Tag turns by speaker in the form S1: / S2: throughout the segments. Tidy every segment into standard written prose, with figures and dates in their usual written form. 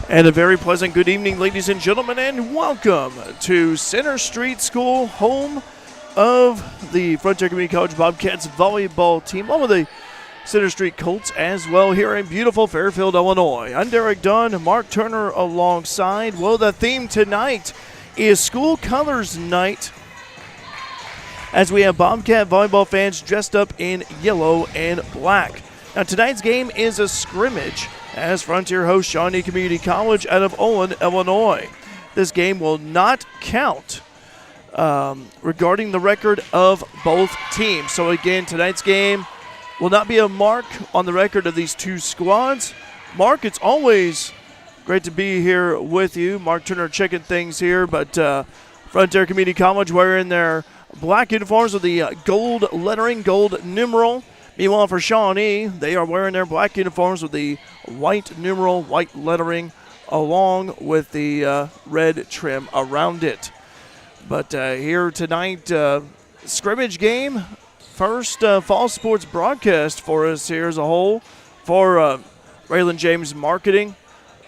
S1: And a very pleasant good evening, ladies and gentlemen, and welcome to Center Street School, home of the Frontier Community College Bobcats Volleyball team, along with the Center Street Colts as well here in beautiful Fairfield, Illinois. I'm Derek Dunn, Mark Turner alongside. Well, the theme tonight is School Colors Night, as we have Bobcat Volleyball fans dressed up in yellow and black. Now, tonight's game is a scrimmage as Frontier hosts Shawnee Community College out of Olin, Illinois. This game will not count regarding the record of both teams. So again, tonight's game will not be a mark on the record of these two squads. Mark, it's always great to be here with you. Mark Turner checking things here, but Frontier Community College wearing their black uniforms with the gold lettering, gold numeral. Meanwhile, for Shawnee, they are wearing their black uniforms with the white numeral, white lettering, along with the red trim around it. But here tonight, scrimmage game, first fall sports broadcast for us here as a whole for Raylan James Marketing.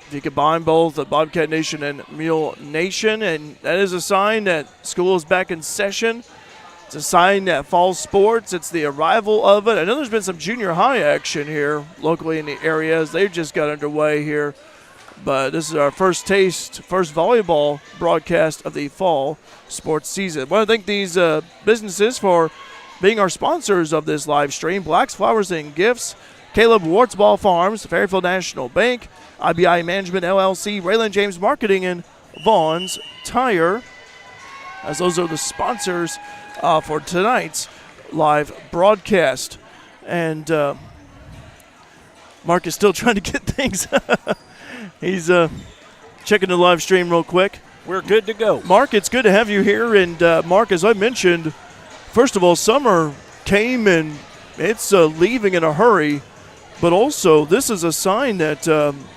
S1: If you combine both the Bobcat Nation and Mule Nation, and that is a sign that school is back in session. It's a sign that fall sports, it's the arrival of it. I know there's been some junior high action here locally in the area as they've just got underway here. But this is our first volleyball broadcast of the fall sports season. I want to thank these businesses for being our sponsors of this live stream. Blacks, Flowers, and Gifts, Caleb Wartsball Farms, Fairfield National Bank, IBI Management LLC, Raylan James Marketing, and Vaughn's Tire, as those are the sponsors for tonight's live broadcast. And Mark is still trying to get things. He's checking the live stream real quick.
S2: We're good to go.
S1: Mark, it's good to have you here. And Mark, as I mentioned, first of all, summer came and it's leaving in a hurry. But also, this is a sign that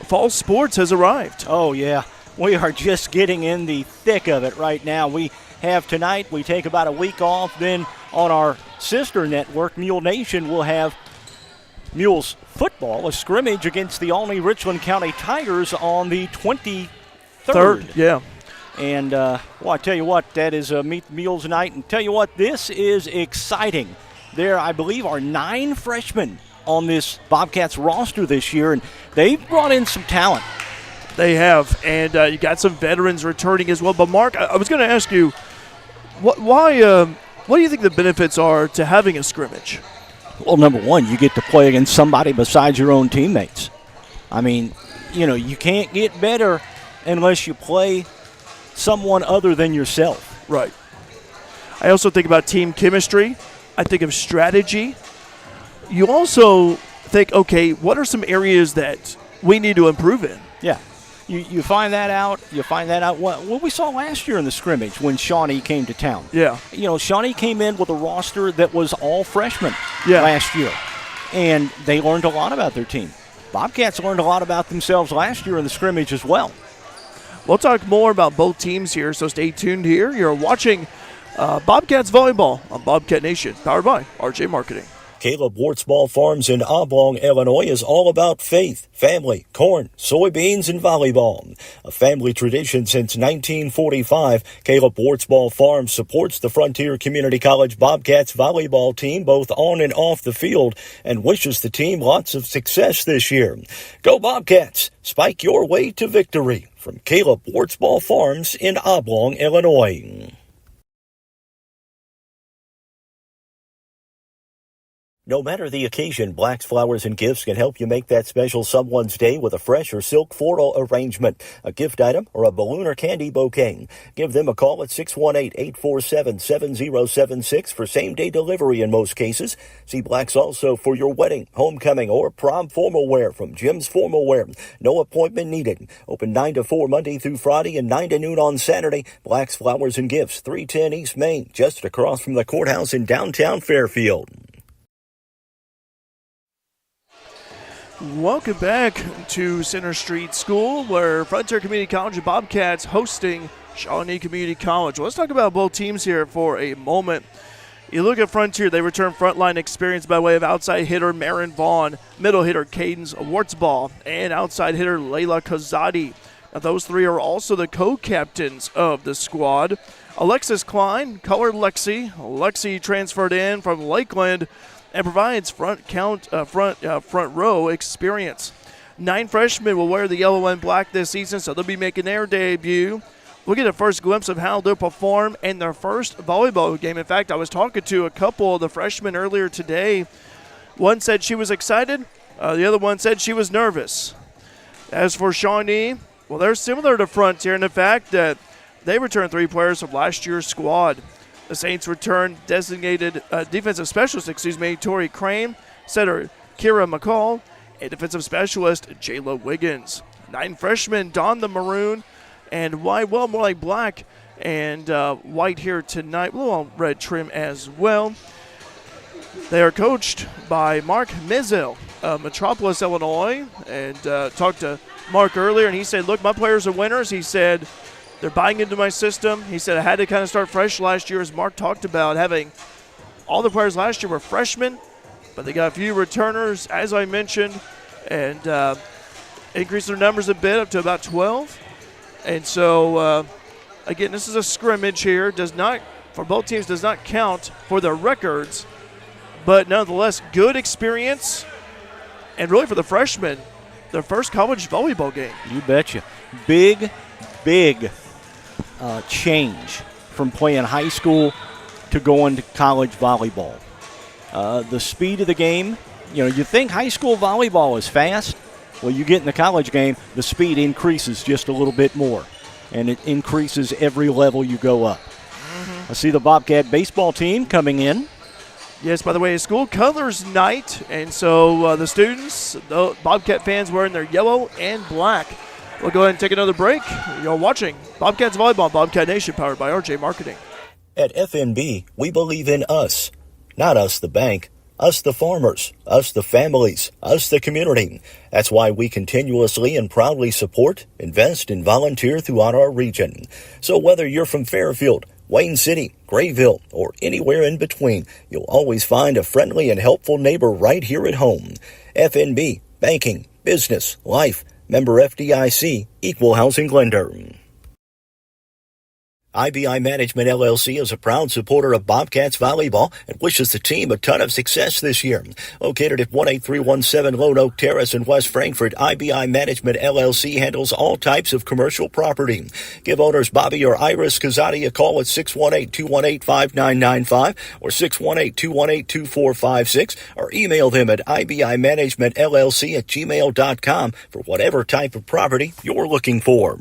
S1: fall sports has arrived.
S2: Oh, yeah. We are just getting in the thick of it right now. We have tonight, we take about a week off. Then on our sister network, Mule Nation, will have Mules football, a scrimmage against the Olney Richland County Tigers on the 23rd.
S1: Yeah.
S2: And, well, I tell you what, that is Meet the Mules night. And tell you what, this is exciting. There, I believe, are 9 freshmen on this Bobcats roster this year, and they've brought in some talent.
S1: They have, and you got some veterans returning as well. But, Mark, I was going to ask you, what do you think the benefits are to having a scrimmage?
S2: Well, number one, you get to play against somebody besides your own teammates. I mean, you can't get better unless you play someone other than yourself.
S1: Right. I also think about team chemistry. I think of strategy. You also think, okay, what are some areas that we need to improve in?
S2: Yeah. You find that out. You find that out. What we saw last year in the scrimmage when Shawnee came to town.
S1: Yeah.
S2: Shawnee came in with a roster that was all freshmen last year, and they learned a lot about their team. Bobcats learned a lot about themselves last year in the scrimmage as well.
S1: We'll talk more about both teams here, so stay tuned here. You're watching Bobcats Volleyball on Bobcat Nation, powered by RJ Marketing.
S3: Caleb Wartsball Farms in Oblong, Illinois is all about faith, family, corn, soybeans, and volleyball. A family tradition since 1945, Caleb Wartsball Farms supports the Frontier Community College Bobcats volleyball team both on and off the field and wishes the team lots of success this year. Go Bobcats! Spike your way to victory. From Caleb Wartsball Farms in Oblong, Illinois. No matter the occasion, Blacks, Flowers, and Gifts can help you make that special someone's day with a fresh or silk floral arrangement, a gift item, or a balloon or candy bouquet. Give them a call at 618-847-7076 for same-day delivery in most cases. See Blacks also for your wedding, homecoming, or prom formal wear from Jim's Formal Wear. No appointment needed. Open 9 to 4 Monday through Friday and 9 to noon on Saturday. Blacks, Flowers, and Gifts, 310 East Main, just across from the courthouse in downtown Fairfield.
S1: Welcome back to Center Street School, where Frontier Community College and Bobcats hosting Shawnee Community College. Well, let's talk about both teams here for a moment. You look at Frontier, they return frontline experience by way of outside hitter Marin Vaughn, middle hitter Cadence Wartsball, and outside hitter Layla Kazadi. Now, those three are also the co-captains of the squad. Alexis Klein, colored Lexi. Lexi transferred in from Lakeland and provides front row experience. 9 freshmen will wear the yellow and black this season, so they'll be making their debut. We'll get a first glimpse of how they'll perform in their first volleyball game. In fact, I was talking to a couple of the freshmen earlier today. One said she was excited. The other one said she was nervous. As for Shawnee, well, they're similar to Frontier in the fact that they returned 3 players from last year's squad. The Saints returned designated defensive specialist, Tori Crane, setter Kira McCall, and defensive specialist Jayla Wiggins. 9 freshmen don the maroon and white, well, more like black and white here tonight, a little red trim as well. They are coached by Mark Mizell of Metropolis, Illinois, and talked to Mark earlier, and he said, look, my players are winners. He said, they're buying into my system. He said, I had to kind of start fresh last year, as Mark talked about, having all the players last year were freshmen, but they got a few returners, as I mentioned, and increased their numbers a bit up to about 12. And so, again, this is a scrimmage here. For both teams, does not count for their records, but nonetheless, good experience. And really for the freshmen, their first college volleyball game.
S2: You betcha. Big change from playing high school to going to college volleyball. The speed of the game, you think high school volleyball is fast. Well, you get in the college game, the speed increases just a little bit more, and it increases every level you go up. I see the Bobcat baseball team coming in.
S1: Yes, by the way, it's school colors night, and so the students, the Bobcat fans, wearing their yellow and black. We'll go ahead and take another break. You're watching Bobcats Volleyball, Bobcat Nation, powered by RJ Marketing.
S3: At FNB, we believe in us. Not us, the bank. Us, the farmers. Us, the families. Us, the community. That's why we continuously and proudly support, invest, and volunteer throughout our region. So whether you're from Fairfield, Wayne City, Grayville, or anywhere in between, you'll always find a friendly and helpful neighbor right here at home. FNB, banking, business, life, member FDIC, equal housing lender. IBI Management LLC is a proud supporter of Bobcats Volleyball and wishes the team a ton of success this year. Located at 18317 Lone Oak Terrace in West Frankfort, IBI Management LLC handles all types of commercial property. Give owners Bobby or Iris Kazadi a call at 618-218-5995 or 618-218-2456 or email them at ibimanagementllc@gmail.com for whatever type of property you're looking for.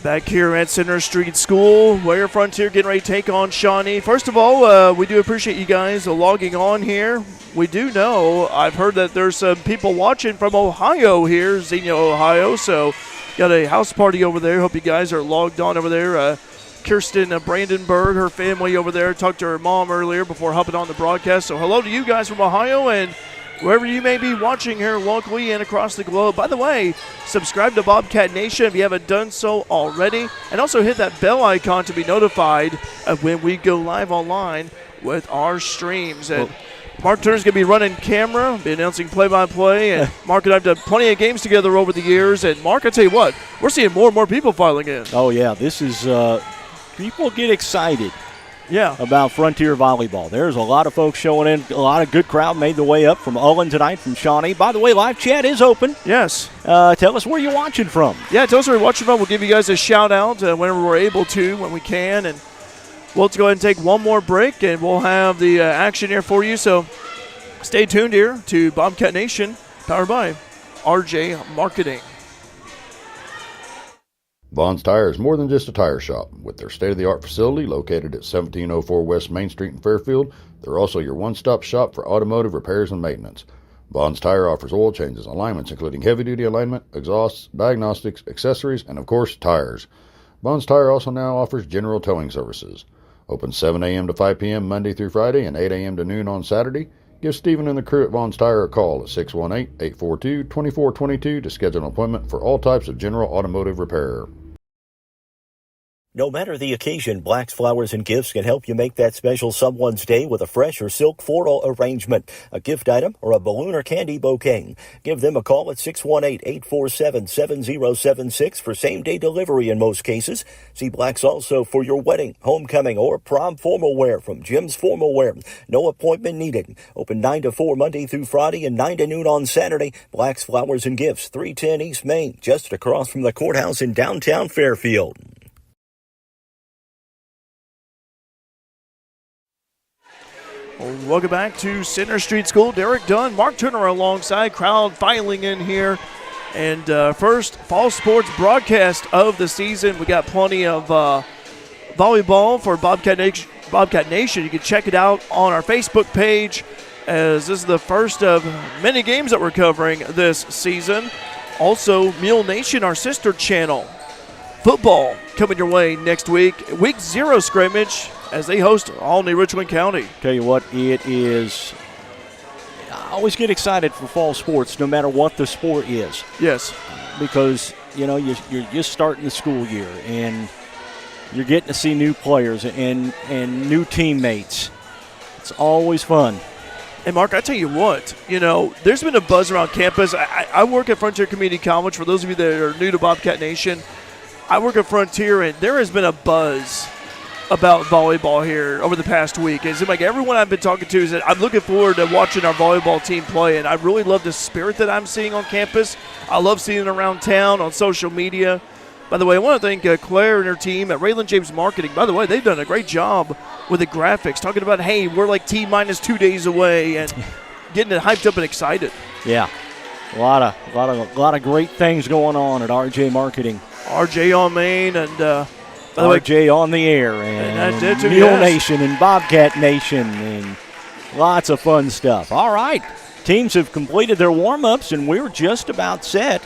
S1: Back here at Center Street School, Warrior Frontier getting ready to take on Shawnee. First of all, we do appreciate you guys logging on here. We do know, I've heard that there's some people watching from Ohio here, Xenia, Ohio, so got a house party over there. Hope you guys are logged on over there. Kirsten Brandenburg, her family over there, talked to her mom earlier before hopping on the broadcast. So hello to you guys from Ohio and wherever you may be watching here locally and across the globe. By the way, subscribe to Bobcat Nation if you haven't done so already. And also hit that bell icon to be notified of when we go live online with our streams. And Mark Turner's going to be running camera, be announcing play-by-play. And Mark and I have done plenty of games together over the years. And Mark, I tell you what, we're seeing more and more people filing in.
S2: Oh, yeah. This is people get excited.
S1: Yeah.
S2: About Frontier Volleyball. There's a lot of folks showing in. A lot of good crowd made the way up from Ullen tonight, from Shawnee. By the way, live chat is open.
S1: Yes.
S2: Tell us where you're watching from.
S1: Yeah, tell us where you're watching from. We'll give you guys a shout-out whenever we're able to, when we can. And we'll go ahead and take one more break, and we'll have the action here for you. So stay tuned here to Bobcat Nation, powered by RJ Marketing.
S4: Vaughn's Tire is more than just a tire shop. With their state-of-the-art facility located at 1704 West Main Street in Fairfield, they're also your one-stop shop for automotive repairs and maintenance. Vaughn's Tire offers oil changes, alignments including heavy-duty alignment, exhausts, diagnostics, accessories, and of course, tires. Vaughn's Tire also now offers general towing services. Open 7 a.m. to 5 p.m. Monday through Friday and 8 a.m. to noon on Saturday. Give Stephen and the crew at Vaughn's Tire a call at 618-842-2422 to schedule an appointment for all types of general automotive repair.
S3: No matter the occasion, Black's Flowers and Gifts can help you make that special someone's day with a fresh or silk floral arrangement, a gift item, or a balloon or candy bouquet. Give them a call at 618-847-7076 for same-day delivery in most cases. See Black's also for your wedding, homecoming, or prom formal wear from Jim's Formal Wear. No appointment needed. Open 9 to 4 Monday through Friday and 9 to noon on Saturday. Black's Flowers and Gifts, 310 East Main, just across from the courthouse in downtown Fairfield.
S1: Welcome back to Center Street School. Derek Dunn, Mark Turner alongside, crowd filing in here. And first fall sports broadcast of the season. We got plenty of volleyball for Bobcat Nation. You can check it out on our Facebook page, as this is the first of many games that we're covering this season. Also, Mule Nation, our sister channel. Football coming your way next week. Week 0 scrimmage as they host Shawnee, Richland County.
S2: Tell you what, it is. I always get excited for fall sports, no matter what the sport is.
S1: Yes.
S2: Because, you're just starting the school year, and you're getting to see new players and new teammates. It's always fun.
S1: And, Mark, I tell you what, there's been a buzz around campus. I work at Frontier Community College. For those of you that are new to Bobcat Nation, I work at Frontier, and there has been a buzz about volleyball here over the past week. It seems like everyone I've been talking to is that I'm looking forward to watching our volleyball team play, and I really love the spirit that I'm seeing on campus. I love seeing it around town on social media. By the way, I want to thank Claire and her team at Raylan James Marketing. By the way, they've done a great job with the graphics, talking about, hey, we're like T-minus 2 days away, and getting it hyped up and excited.
S2: Yeah, a lot of great things going on at RJ Marketing.
S1: RJ on Main, and by the way,
S2: RJ on the air, and
S1: that's it too,
S2: Mule
S1: yes.
S2: Nation and Bobcat Nation, and lots of fun stuff. All right, teams have completed their warm-ups, and we're just about set.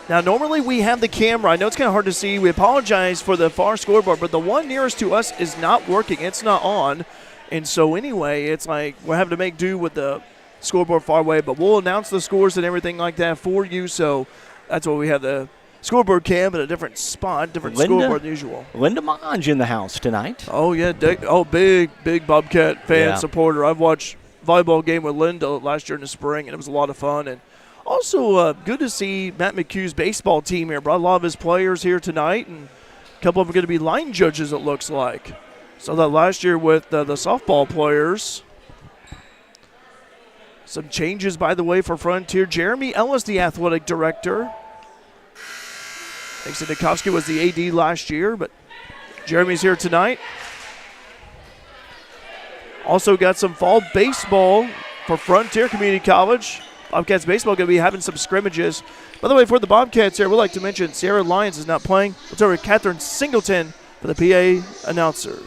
S1: Now, normally we have the camera. I know it's kind of hard to see. We apologize for the far scoreboard, but the one nearest to us is not working. It's not on. And so anyway, it's like we're having to make do with the scoreboard far away, but we'll announce the scores and everything like that for you. So that's why we have the scoreboard cam at a different spot, different scoreboard than usual.
S2: Linda Monge in the house tonight.
S1: Oh, yeah. Big Bobcat fan supporter. I've watched volleyball game with Linda last year in the spring, and it was a lot of fun. And also, good to see Matt McHugh's baseball team here. Brought a lot of his players here tonight, and a couple of them are going to be line judges, it looks like. So that last year with the softball players. Some changes, by the way, for Frontier. Jeremy Ellis, the athletic director. Nixon Nikovsky was the AD last year, but Jeremy's here tonight. Also got some fall baseball for Frontier Community College. Bobcats baseball going to be having some scrimmages. By the way, for the Bobcats here, we'd like to mention Sierra Lyons is not playing. It's over to Catherine Singleton for the PA announcer.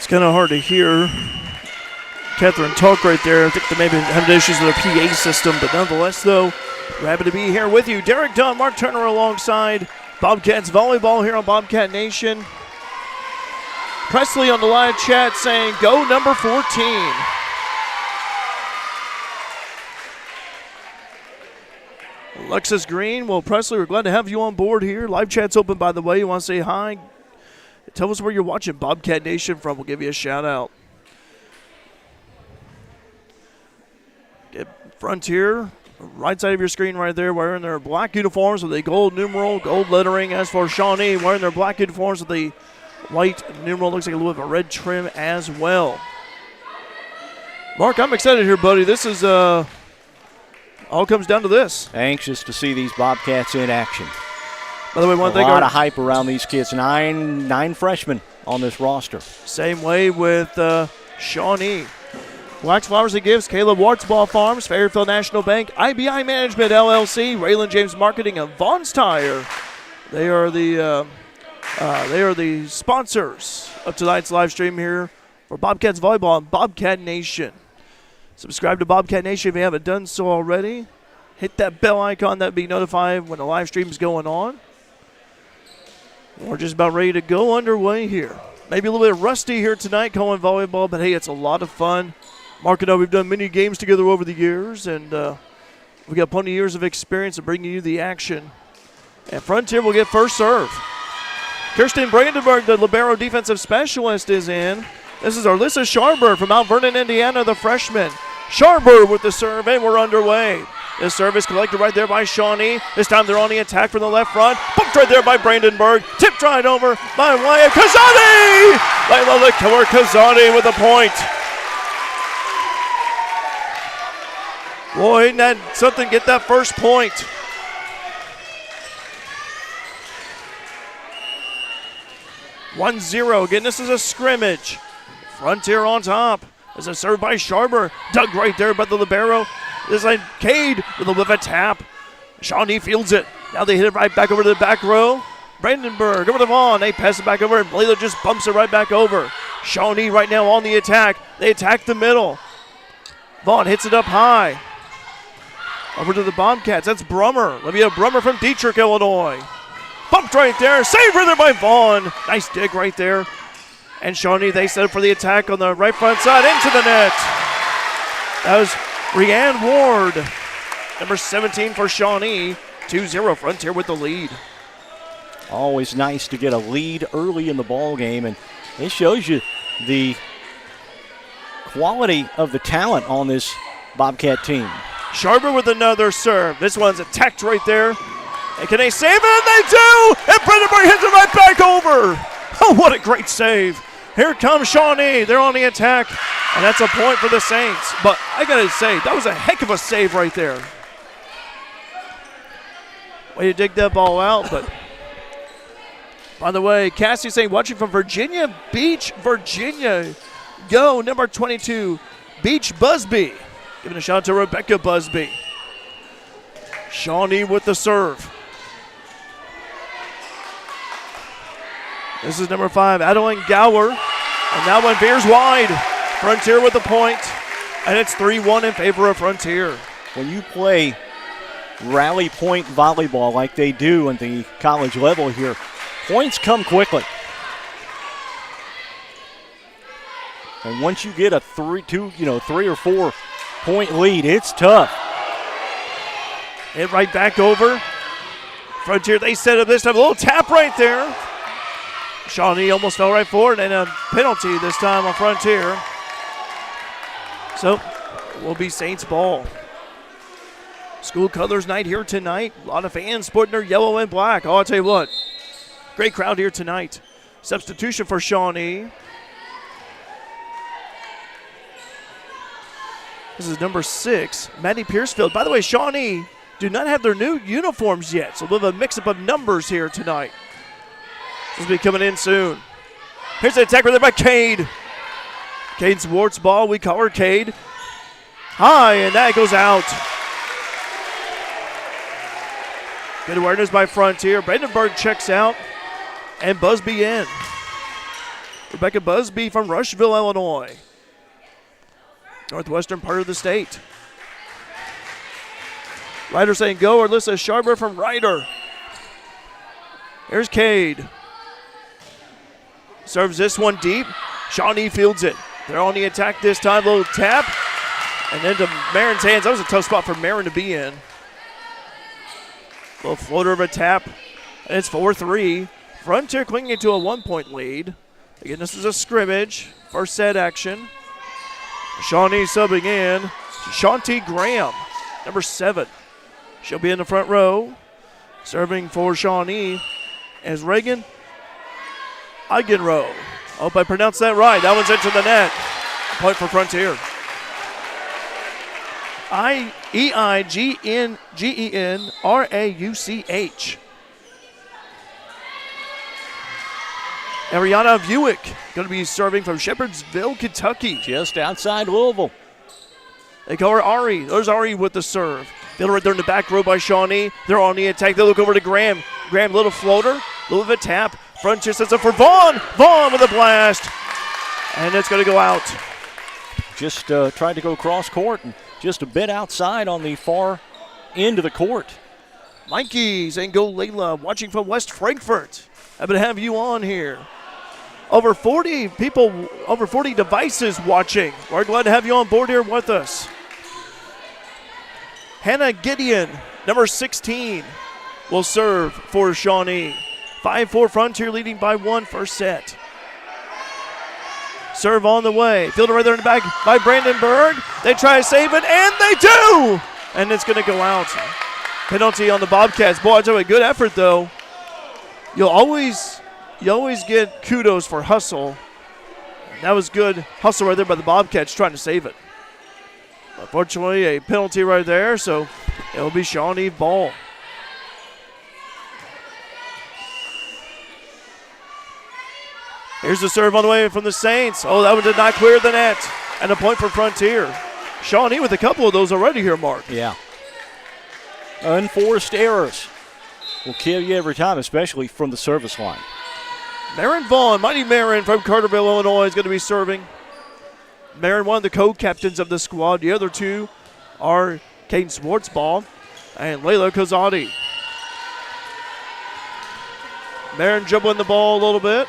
S1: kind of hard to hear Catherine talk right there. I think they maybe having issues with their PA system, but nonetheless, though, we're happy to be here with you. Derek Dunn, Mark Turner alongside Bobcats Volleyball here on Bobcat Nation. Presley on the live chat saying, go number 14. Alexis Green, well, Presley, we're glad to have you on board here. Live chat's open, by the way. You want to say hi? Tell us where you're watching Bobcat Nation from. We'll give you a shout out. Get Frontier, right side of your screen right there, wearing their black uniforms with a gold numeral, gold lettering. As for Shawnee, wearing their black uniforms with the white numeral, looks like a little bit of a red trim as well. Mark, I'm excited here, buddy. This is all comes down to this.
S2: Anxious to see these Bobcats in action.
S1: By the way, one thing,
S2: a lot of hype around these kids. Nine freshmen on this roster.
S1: Same way with Shawnee. Wax Flowers and Gifts, Caleb Wartsball Farms, Fairfield National Bank, IBI Management LLC, Raylan James Marketing, and Vaughn's Tire. They are the sponsors of tonight's live stream here for Bobcats Volleyball on Bobcat Nation. Subscribe to Bobcat Nation if you haven't done so already. Hit that bell icon that be notified when the live stream is going on. We're just about ready to go underway here. Maybe a little bit rusty here tonight calling volleyball, but hey, it's a lot of fun. Mark and I, we've done many games together over the years, and we've got plenty of years of experience of bringing you the action. And Frontier will get first serve. Kirsten Brandenburg, the libero defensive specialist, is in. This is Alyssa Sharber from Mount Vernon, Indiana, the freshman. Sharber with the serve, and we're underway. This serve is collected right there by Shawnee. This time they're on the attack from the left front. Bumped right there by Brandenburg. Tipped right over by way of Kazani! Layla Likor Kazani with a point. Boy, isn't that something? Get that first point. (1-0). Again, this is a scrimmage. Frontier on top. As a serve by Sharber. Dug right there by the libero. This is Cade with a little bit of a tap. Shawnee fields it. Now they hit it right back over to the back row. Brandenburg over to Vaughn. They pass it back over, and Layla just bumps it right back over. Shawnee right now on the attack. They attack the middle. Vaughn hits it up high. Over to the Bobcats. That's Brummer. Let me have Brummer from Dietrich, Illinois. Bumped right there. Saved right there by Vaughn. Nice dig right there. And Shawnee, they set up for the attack on the right front side into the net. That was Rianne Ward, number 17 for Shawnee. 2-0 Frontier with the lead.
S2: Always nice to get a lead early in the ball game, and it shows you the quality of the talent on this Bobcat team.
S1: Sharber with another serve. This one's attacked right there. And can they save it? And they do! And Brandenburg hits it right back over. Oh, what a great save. Here comes Shawnee. They're on the attack. And that's a point for the Saints. But I got to say, that was a heck of a save right there. Way to dig that ball out. But by the way, Cassie saying, watching from Virginia Beach, Virginia. Go, number 22, Beach Busby. Giving a shout out to Rebecca Busby. Shawnee with the serve. This is number 5, Adeline Gower. And that one veers wide. Frontier with the point. And it's 3-1 in favor of Frontier.
S2: When you play rally point volleyball like they do at the college level here, points come quickly. And once you get a 3 or 4 point lead, it's tough.
S1: Hit right back over. Frontier, they set up this time. A little tap right there. Shawnee almost fell right for it, and a penalty this time on Frontier. So, it will be Saints ball. School colors night here tonight. A lot of fans sporting their yellow and black. Oh, I'll tell you what, great crowd here tonight. Substitution for Shawnee. This is number 6, Maddie Piercefield. By the way, Shawnee do not have their new uniforms yet, so we'll have a mix-up of numbers here tonight. This will be coming in soon. Here's the attack right there by Cade. Cade's Warts ball. We call her Cade. High, and that goes out. Good awareness by Frontier. Brandenburg checks out, and Busby in. Rebecca Busby from Rushville, Illinois. Northwestern part of the state. Ryder saying go. Alyssa Sharber from Ryder. Here's Cade. Serves this one deep. Shawnee fields it. They're on the attack this time. Little tap. And into Marin's hands. That was a tough spot for Marin to be in. Little floater of a tap. And it's 4-3. Frontier clinging to a 1-point lead. Again, this is a scrimmage. First set action. Shawnee subbing in. Shanti Graham, number 7. She'll be in the front row. Serving for Shawnee as Reagan Eigenrow. Hope I pronounced that right. That one's into the net. Point for Frontier. Eigenrauch. Ariana Buick going to be serving from Shepherdsville, Kentucky.
S2: Just outside Louisville.
S1: They call her Ari. There's Ari with the serve. Fielded right there in the back row by Shawnee. They're on the attack. They look over to Graham. Graham, little floater, little bit of a tap. Frontier sets up for Vaughn. Vaughn with a blast. And it's going to go out.
S2: Just tried to go cross court and just a bit outside on the far end of the court.
S1: Mikey saying go Layla, watching from West Frankfort. Happy to have you on here. Over 40 people, over 40 devices watching. We're glad to have you on board here with us. Hannah Gideon, number 16, will serve for Shawnee. 5-4 Frontier leading by 1 first set. Serve on the way. Fielded right there in the back by Brandenburg. They try to save it, and they do! And it's going to go out. Penalty on the Bobcats. Boy, it's a good effort, though. You always get kudos for hustle. That was good hustle right there by the Bobcats trying to save it. Unfortunately, a penalty right there, so it will be Shawnee ball. Here's the serve on the way from the Saints. Oh, that one did not clear the net. And a point for Frontier. Shawnee with a couple of those already here, Mark.
S2: Yeah. Unforced errors will kill you every time, especially from the service line.
S1: Marin Vaughn, Mighty Marin from Carterville, Illinois, is going to be serving. Marin, one of the co-captains of the squad. The other two are Caden Schwartzball and Layla Kozadi. Marin dribbling the ball a little bit.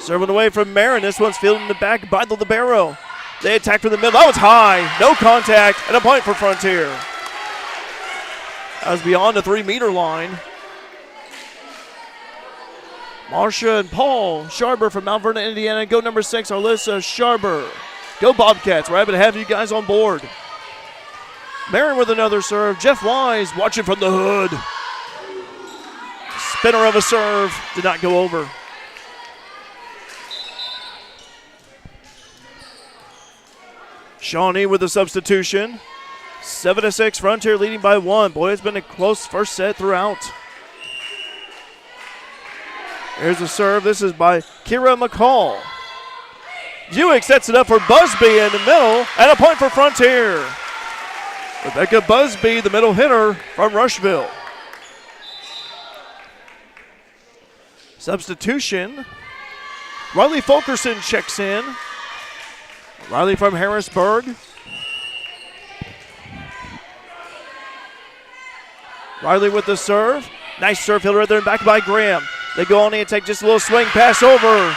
S1: Serving away from Marin. This one's fielded in the back by the libero. They attack from the middle. That was high. No contact. And a point for Frontier. That was beyond the 3-meter line. Marsha and Paul Sharber from Mount Vernon, Indiana. Go number 6, Alyssa Sharber. Go Bobcats. We're happy to have you guys on board. Marin with another serve. Jeff Wise watching from the hood. Spinner of a serve. Did not go over. Shawnee with a substitution. 7-6 Frontier leading by 1. Boy, it's been a close first set throughout. Here's a serve. This is by Kira McCall. Buick sets it up for Busby in the middle, and a point for Frontier. Rebecca Busby, the middle hitter from Rushville. Substitution. Riley Fulkerson checks in. Riley from Harrisburg. Riley with the serve. Nice serve fielder right there and back by Graham. They go on and take just a little swing pass over.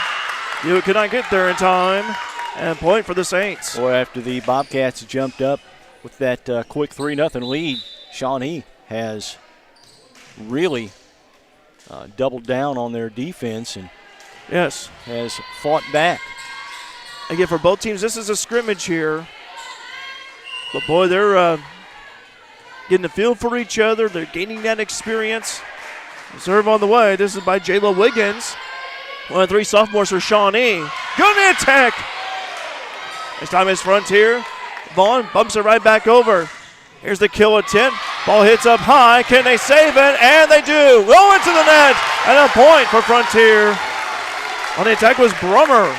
S1: You could not get there in time. And point for the Saints.
S2: Boy, after the Bobcats jumped up with that quick 3-0 lead, Shawnee has really doubled down on their defense and
S1: yes,
S2: has fought back.
S1: Again, for both teams, this is a scrimmage here. But, boy, they're getting the feel for each other. They're gaining that experience. Serve on the way. This is by Jayla Wiggins. One of 3 sophomores for Shawnee. Going to attack. This time it's Frontier. Vaughn bumps it right back over. Here's the kill attempt. Ball hits up high. Can they save it? And they do. Roll into the net. And a point for Frontier. On the attack was Brummer.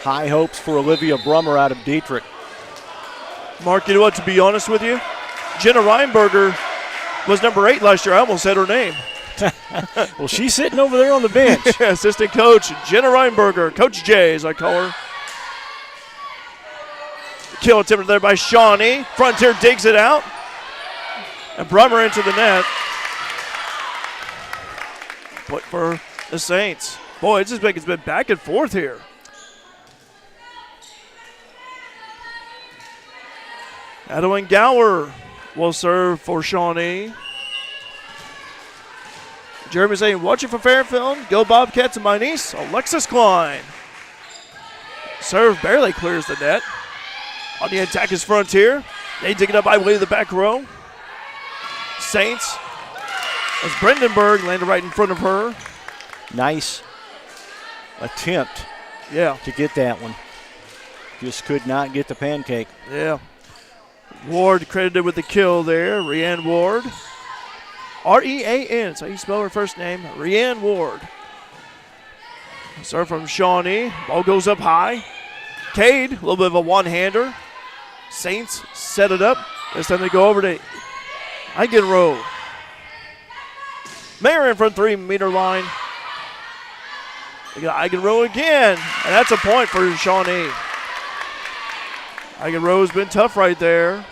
S2: High hopes for Olivia Brummer out of Dietrich.
S1: Mark, you know what, to be honest with you, Jenna Reinberger was number 8 last year. I almost said her name.
S2: Well, she's sitting over there on the bench.
S1: Assistant coach Jenna Reinberger, Coach J as I call her. Kill attempted there by Shawnee. Frontier digs it out. And Brummer into the net. Point for the Saints. Boy, it's been back and forth here. Adeline Gower will serve for Shawnee. Jeremy saying, watching for Fairfield. Go Bobcats and my niece, Alexis Klein. Serve barely clears the net. On the attack is Frontier. They dig it up by way of the back row. Saints. As Brendenberg landed right in front of her.
S2: Nice attempt to get that one. Just could not get the pancake.
S1: Yeah. Ward credited with the kill there. Rianne Ward. R-E-A-N. That's how you spell her first name. Rianne Ward. Serve from Shawnee. Ball goes up high. Cade, a little bit of a one-hander. Saints set it up. This time they go over to Eigenrow. Marion from 3-meter line. They got Eigenrow again. And that's a point for Shawnee. Eigenrow's been tough right there.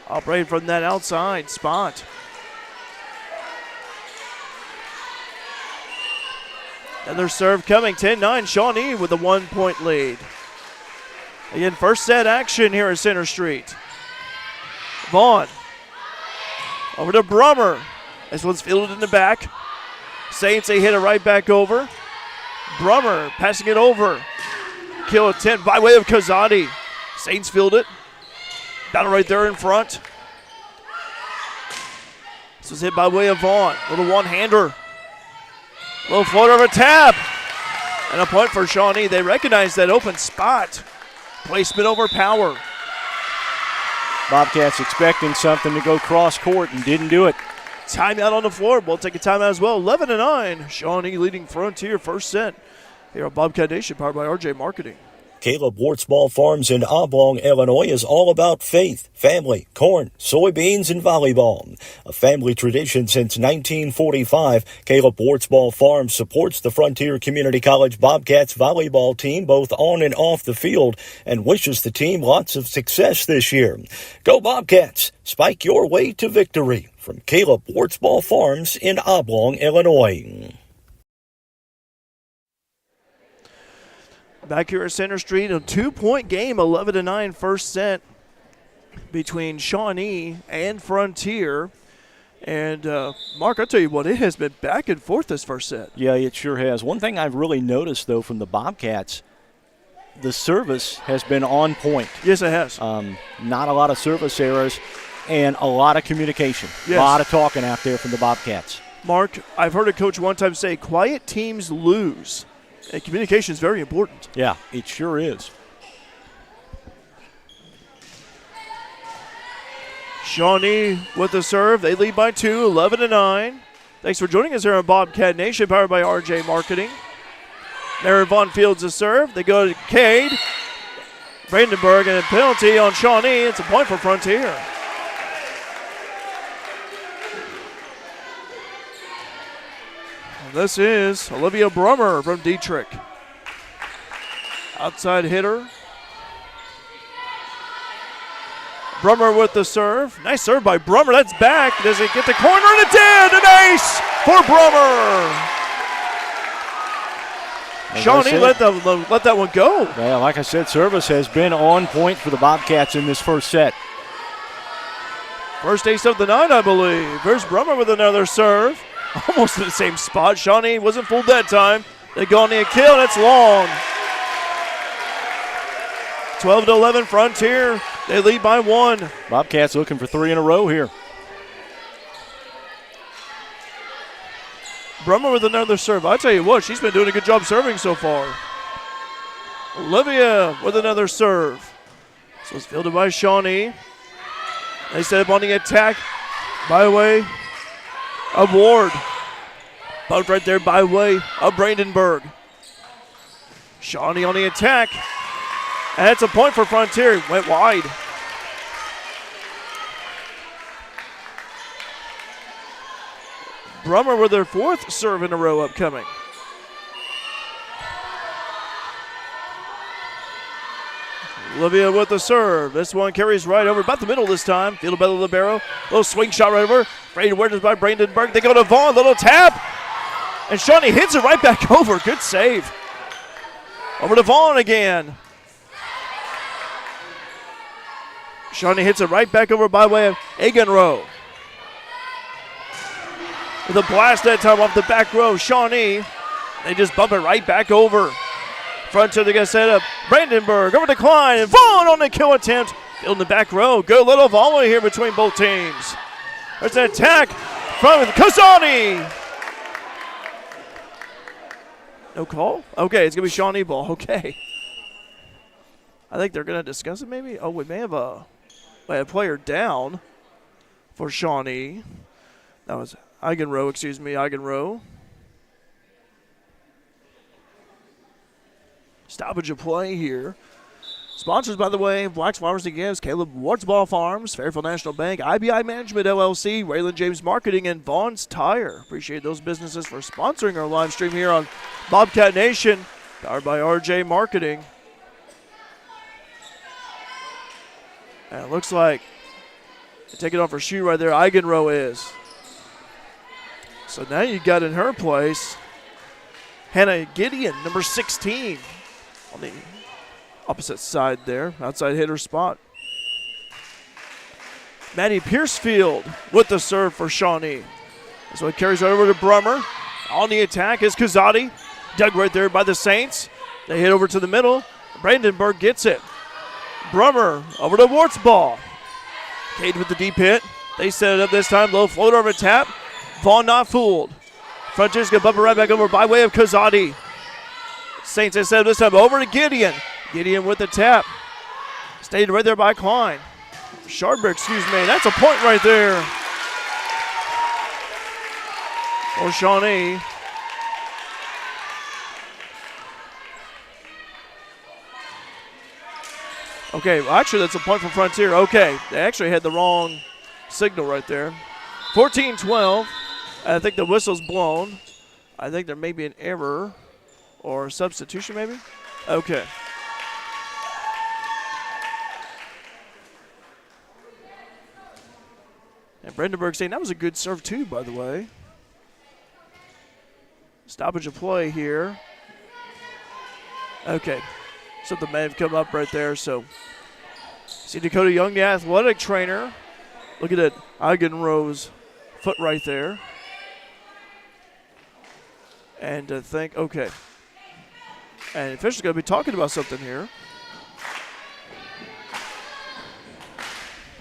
S1: Operating from that outside spot. Another serve coming, 10-9. Shawnee with a 1-point lead. Again, first set action here at Center Street. Vaughn. Over to Brummer. This one's fielded in the back. Saints, they hit it right back over. Brummer passing it over. Kill attempt by way of Kazadi. Saints field it. Battle right there in front. This was hit by way of Vaughn. Little one-hander. Little floater of a tap. And a point for Shawnee. They recognize that open spot. Placement over power.
S2: Bobcats expecting something to go cross court and didn't do it.
S1: Timeout on the floor. We'll take a timeout as well. 11-9. Shawnee leading Frontier first set. Here on Bobcat Nation, powered by RJ Marketing.
S3: Caleb Wartsball Farms in Oblong, Illinois is all about faith, family, corn, soybeans, and volleyball. A family tradition since 1945, Caleb Wartsball Farms supports the Frontier Community College Bobcats volleyball team both on and off the field and wishes the team lots of success this year. Go Bobcats! Spike your way to victory. From Caleb Wartsball Farms in Oblong, Illinois.
S1: Back here at Center Street, a 2-point game, 11-9 first set between Shawnee and Frontier. And, Mark, I'll tell you what, it has been back and forth this first set.
S2: Yeah, it sure has. One thing I've really noticed, though, from the Bobcats, the service has been on point.
S1: Yes, it has.
S2: Not a lot of service errors and a lot of communication.
S1: Yes.
S2: A lot of talking out there from the Bobcats.
S1: Mark, I've heard a coach one time say, quiet teams lose. And communication is very important.
S2: Yeah, it sure is.
S1: Shawnee with the serve. They lead by 2, 11-9. Thanks for joining us here on Bobcat Nation, powered by RJ Marketing. Mary Vaughn fields the serve. They go to Cade. Brandenburg, and a penalty on Shawnee. It's a point for Frontier. This is Olivia Brummer from Dietrich. Outside hitter. Brummer with the serve. Nice serve by Brummer. That's back. Does it get the corner? And it did! An ace for Brummer. Shawnee let that one go.
S2: Yeah, like I said, service has been on point for the Bobcats in this first set.
S1: First ace of the night, I believe. Here's Brummer with another serve. Almost in the same spot. Shawnee wasn't fooled that time. They go on the kill, and it's long. 12-11 Frontier. They lead by 1.
S2: Bobcats looking for 3 in a row here.
S1: Brummer with another serve. I tell you what, she's been doing a good job serving so far. Olivia with another serve. So it's fielded by Shawnee. They set up on the attack by way of Ward. Bumped right there by way of Brandenburg. Shawnee on the attack. And that's a point for Frontier. Went wide. Brummer with their 4th serve in a row upcoming. Olivia with the serve. This one carries right over about the middle this time. Fielded by the libero. Little swing shot right over. Great awareness by Brandenburg. They go to Vaughn. Little tap. And Shawnee hits it right back over. Good save. Over to Vaughn again. Shawnee hits it right back over by way of Agenrow. With a blast that time off the back row. Shawnee, they just bump it right back over. Front to the guy set up. Brandenburg over to Klein. And Vaughn on the kill attempt. Fielding the back row. Good little volley here between both teams. There's an attack from Kazani. No call? Okay, it's going to be Shawnee ball. Okay. I think they're going to discuss it maybe. Oh, we may have a player down for Shawnee. That was Eigenrow. Stoppage of play here. Sponsors, by the way, Black's Farmers and Gifts, Caleb Wartsball Farms, Fairfield National Bank, IBI Management LLC, Raylan James Marketing, and Vaughn's Tire. Appreciate those businesses for sponsoring our live stream here on Bobcat Nation, powered by RJ Marketing. And it looks like taking off her shoe right there, Eigenrow is. So now you got in her place Hannah Gideon, number 16, on the opposite side there, outside hitter spot. Maddie Piercefield with the serve for Shawnee. So it carries right over to Brummer. On the attack is Kazadi. Dug right there by the Saints. They hit over to the middle. Brandenburg gets it. Brummer over to Wartsball. Cade with the deep hit. They set it up this time. Low floater over tap. Vaughn not fooled. Frontiers going to bump it right back over by way of Kazadi. Saints they set it this time over to Gideon. Gideon with the tap. Stayed right there by Klein. Shardberg, excuse me. That's a point right there. For Shawnee. Okay, well, actually that's a point for Frontier. Okay, they actually had the wrong signal right there. 14-12. I think the whistle's blown. I think there may be an error or substitution maybe. Okay. And Brandenburg saying that was a good serve too, by the way. Stoppage of play here. Okay. Something may have come up right there. So, see Dakota Young, the athletic trainer. Look at that Eigenrow's foot right there. And to think, okay. And the official's going to be talking about something here.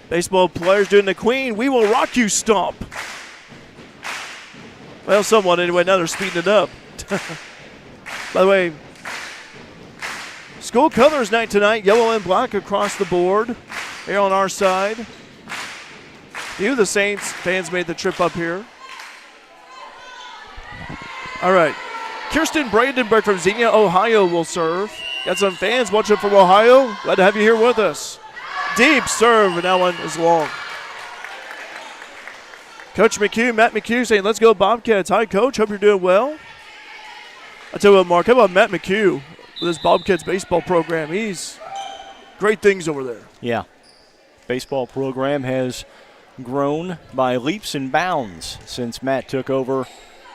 S1: Baseball players doing the Queen, we will rock you stomp. Well, somewhat anyway. Now they're speeding it up. By the way, school colors night tonight, yellow and black across the board here on our side. Few of the Saints fans made the trip up here. All right. Kirsten Brandenburg from Xenia, Ohio will serve. Got some fans watching from Ohio. Glad to have you here with us. Deep serve, and that one is long. Coach McHugh, Matt McHugh saying, let's go Bobcats. Hi, Coach. Hope you're doing well. I'll tell you what, Mark, how about Matt McHugh with his Bobcats baseball program? He's great things over there.
S2: Yeah. Baseball program has grown by leaps and bounds since Matt took over.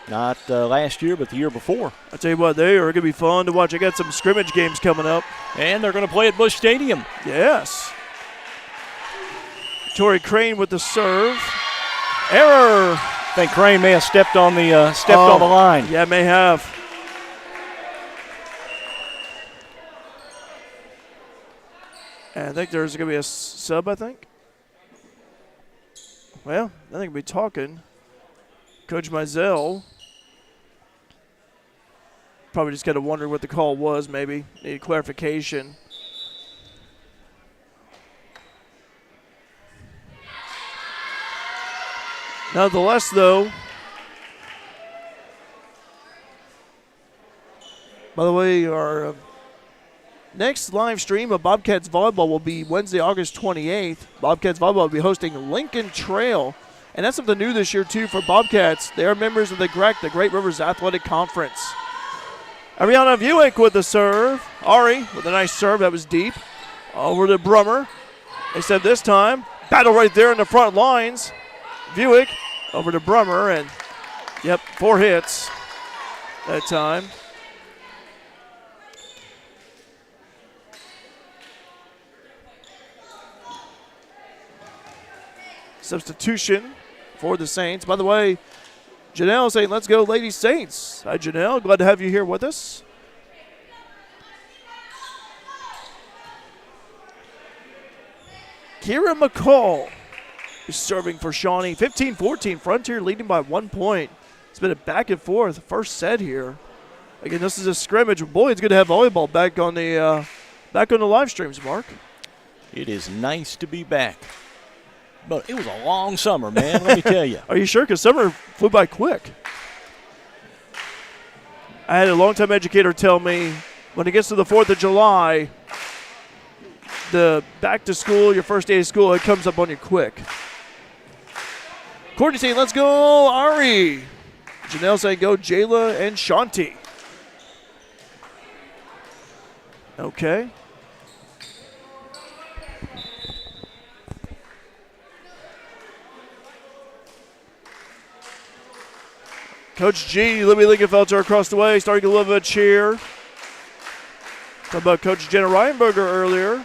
S2: Not last year, but the year before.
S1: I'll tell you what, they are going to be fun to watch. I got some scrimmage games coming up.
S2: And they're going to play at Busch Stadium.
S1: Yes. Tori Crane with the serve. Error.
S2: I think Crane may have stepped on the line.
S1: Yeah, may have. And I think there's going to be a sub, I think. Well, I think we'll be talking. Coach Mizell probably just kind of wondering what the call was, maybe. Need clarification. Nonetheless, though, by the way, our next live stream of Bobcats Volleyball will be Wednesday, August 28th. Bobcats Volleyball will be hosting Lincoln Trail And that's something new this year, too, for Bobcats. They are members of the GREC, the Great Rivers Athletic Conference. Ariana Buick with the serve. Ari with a nice serve. That was deep. Over to Brummer. They said this time, battle right there in the front lines. Buick over to Brummer, and, yep, 4 hits that time. Substitution for the Saints. By the way, Janelle saying, let's go, Lady Saints. Hi, Janelle. Glad to have you here with us. Kira McCall is serving for Shawnee. 15-14, Frontier leading by 1 point. It's been a back and forth first set here. Again, this is a scrimmage. Boy, it's good to have volleyball back on the live streams, Mark.
S2: It is nice to be back. But it was a long summer, man, let me tell you.
S1: Are you sure? Because summer flew by quick. I had a longtime educator tell me when it gets to the 4th of July, the back to school, your first day of school, it comes up on you quick. Courtney saying, let's go, Ari. Janelle saying, go, Jayla and Shanti. Okay. Coach G, Libby Lingenfelter across the way, starting a little bit of cheer. Talked about Coach Jenna Reinberger earlier.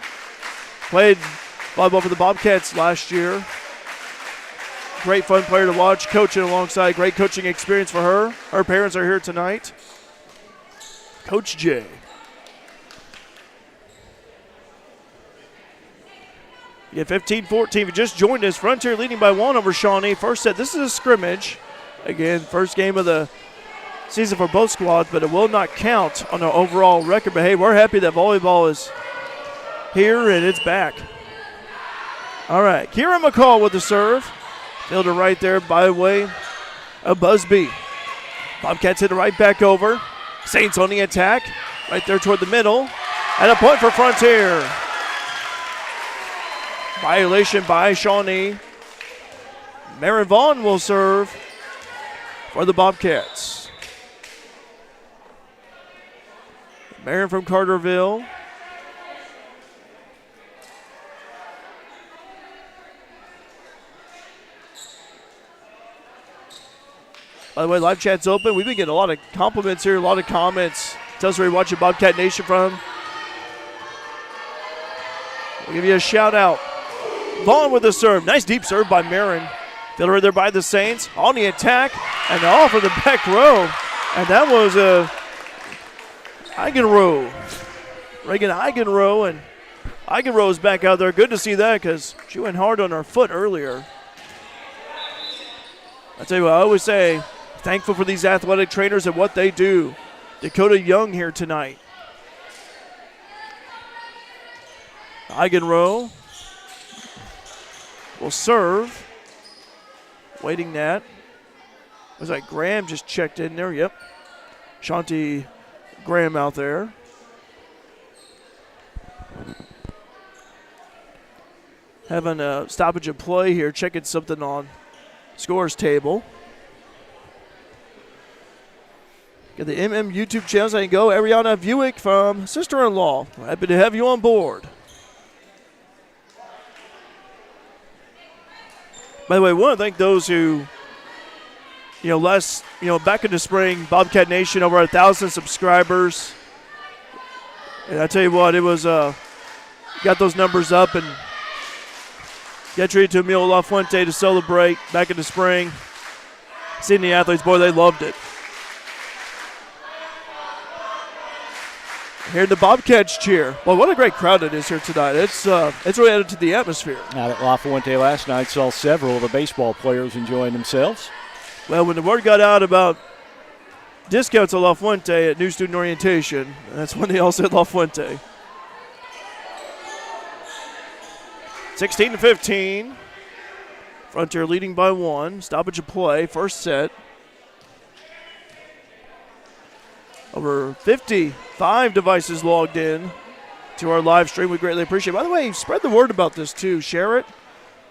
S1: Played volleyball for the Bobcats last year. Great fun player to watch, coaching alongside. Great coaching experience for her. Her parents are here tonight. Coach J. You get 15-14. If you just joined us, Frontier leading by 1 over Shawnee. First set, this is a scrimmage. Again, first game of the season for both squads, but it will not count on the overall record. But, hey, we're happy that volleyball is here and it's back. All right, Kira McCall with the serve. Fielder right there by way of Busby. Bobcats hit it right back over. Saints on the attack, right there toward the middle. And a point for Frontier. Violation by Shawnee. Marin Vaughn will serve for the Bobcats. Marin from Carterville. By the way, live chat's open. We've been getting a lot of compliments here, a lot of comments. Tell us where you're watching Bobcat Nation from. We'll give you a shout out. Vaughn with the serve. Nice deep serve by Marin. Fielder right there by the Saints. On the attack. And all for the back row. And that was a Eigenrow. Reagan Eigenrow. And Eigenrow is back out there. Good to see that because she went hard on her foot earlier. I tell you what, I always say, thankful for these athletic trainers and what they do. Dakota Young here tonight. Eigenrow will serve. Waiting net. Was that Graham just checked in there? Yep. Shanti Graham out there. Having a stoppage of play here, checking something on scores table. Got the MM YouTube channel saying go Ariana Buick from sister-in-law. Happy to have you on board. By the way, we want to thank those who, back in the spring, Bobcat Nation, over 1,000 subscribers. And I tell you what, it was, got those numbers up and got treated to Emilio La Fuente to celebrate back in the spring. Seeing the athletes, boy, they loved it. Hearing the Bobcats cheer. Well, what a great crowd it is here tonight. It's really added to the atmosphere.
S2: Now at La Fuente last night saw several of the baseball players enjoying themselves.
S1: Well, when the word got out about discounts at La Fuente at new student orientation, that's when they all said La Fuente. 16-15. Frontier leading by 1. Stoppage of play. First set. Over 55 devices logged in to our live stream. We greatly appreciate it. By the way, spread the word about this too. Share it.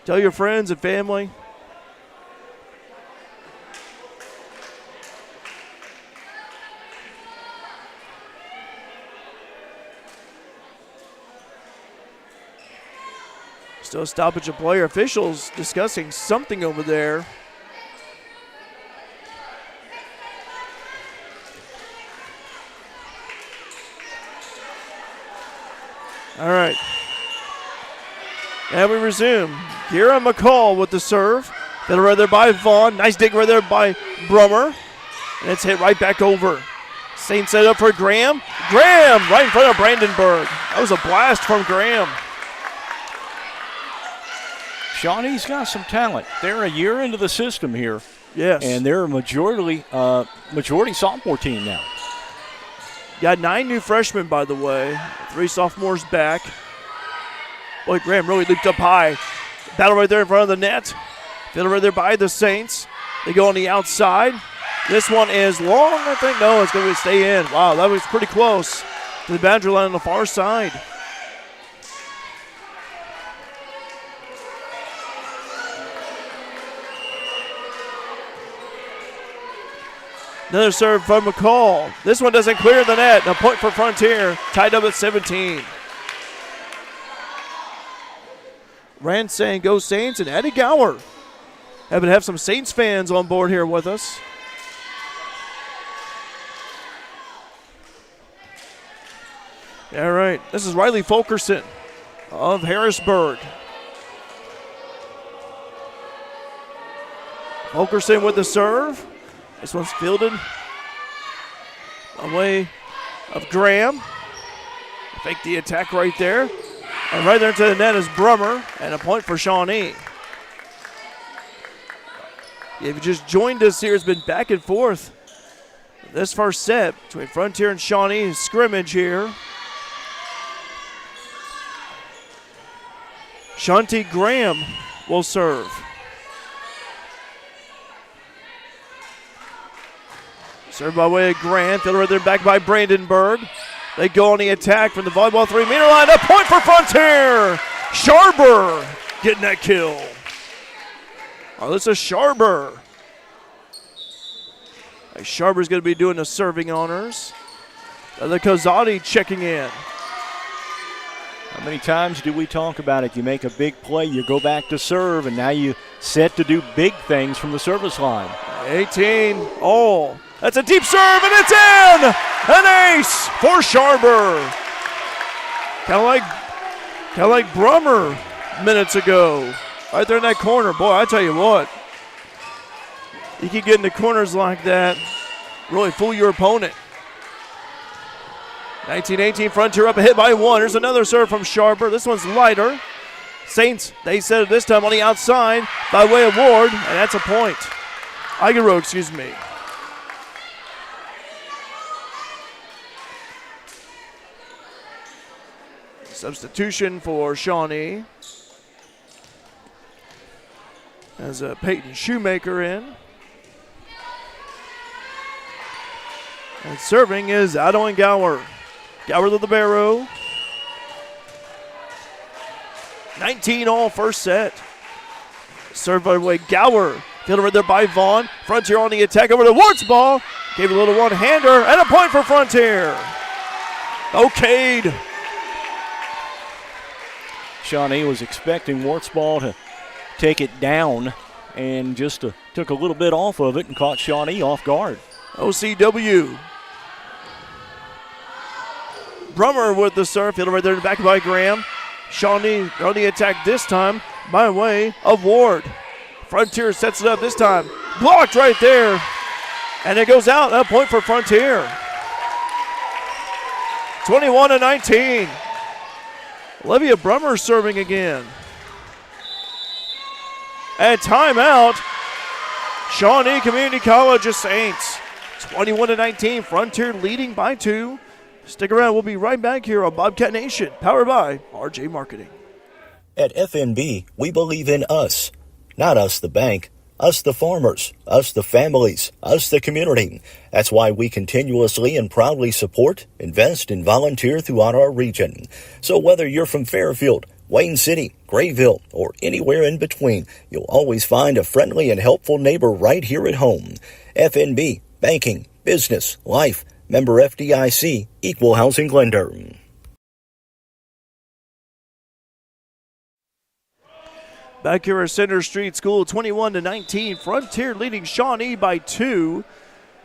S1: Tell your friends and family. Still a stoppage of play. Officials discussing something over there. All right. And we resume. Kira McCall with the serve. Then right there by Vaughn. Nice dig right there by Brummer. And it's hit right back over. Saints set up for Graham. Graham right in front of Brandenburg. That was a blast from Graham.
S2: Shawnee's got some talent. They're a year into the system here.
S1: Yes.
S2: And they're a majority sophomore team now.
S1: Got 9 new freshmen, by the way. 3 sophomores back. Boy, Graham really looped up high. Battle right there in front of the net. Fiddle right there by the Saints. They go on the outside. This one is long, I think. No, it's going to stay in. Wow, that was pretty close to the boundary line on the far side. Another serve from McCall. This one doesn't clear the net. A point for Frontier, tied up at 17. Rand saying go Saints, and Eddie Gower. Happy to have some Saints fans on board here with us. All right, this is Riley Fulkerson of Harrisburg. Fulkerson with the serve. This one's fielded away of Graham. Fake the attack right there. And right there into the net is Brummer, and a point for Shawnee. If you just joined us here, it's been back and forth. This first set between Frontier and Shawnee, scrimmage here. Shanti Graham will serve. Served by way of Grant. They're right there back by Brandenburg. They go on the attack from the volleyball 3-meter line. A point for Frontier. Sharber getting that kill. Alyssa Sharber. Sharber's going to be doing the serving honors. The Kozadi checking in.
S2: How many times do we talk about it? You make a big play, you go back to serve, and now you set to do big things from the service line.
S1: 18 all. That's a deep serve, and it's in! An ace for Sharber. Kind of like Brummer minutes ago. Right there in that corner. Boy, I tell you what. You can get into corners like that, really fool your opponent. 19-18 Frontier up ahead by 1. Here's another serve from Sharber. This one's lighter. Saints, they set it this time on the outside by way of Ward, and that's a point. Igaro, excuse me. Substitution for Shawnee. As Peyton Shoemaker in. And serving is Adeline Gower. Gower to the barrow. 19 all first set. Served by the way Gower. Fielded right there by Vaughn. Frontier on the attack over to Ward's ball. Gave a little one-hander and a point for Frontier. Okayed.
S2: Shawnee was expecting Wartsball to take it down and just took a little bit off of it and caught Shawnee off guard.
S1: OCW. Brummer with the serve, fielded right there in the back by Graham. Shawnee on the attack this time by way of Ward. Frontier sets it up this time. Blocked right there. And it goes out. A point for Frontier. 21-19. Olivia Brummer serving again. And timeout. Shawnee Community College Saints. 21-19. Frontier leading by 2. Stick around. We'll be right back here on Bobcat Nation, powered by RJ Marketing.
S3: At FNB, we believe in us. Not us the bank, us the farmers, us the families, us the community. That's why we continuously and proudly support, invest, and volunteer throughout our region. So whether you're from Fairfield, Wayne City, Grayville, or anywhere in between, you'll always find a friendly and helpful neighbor right here at home. FNB, banking, business, life, member FDIC, equal housing lender.
S1: Back here at Center Street School, 21-19. Frontier leading Shawnee by 2.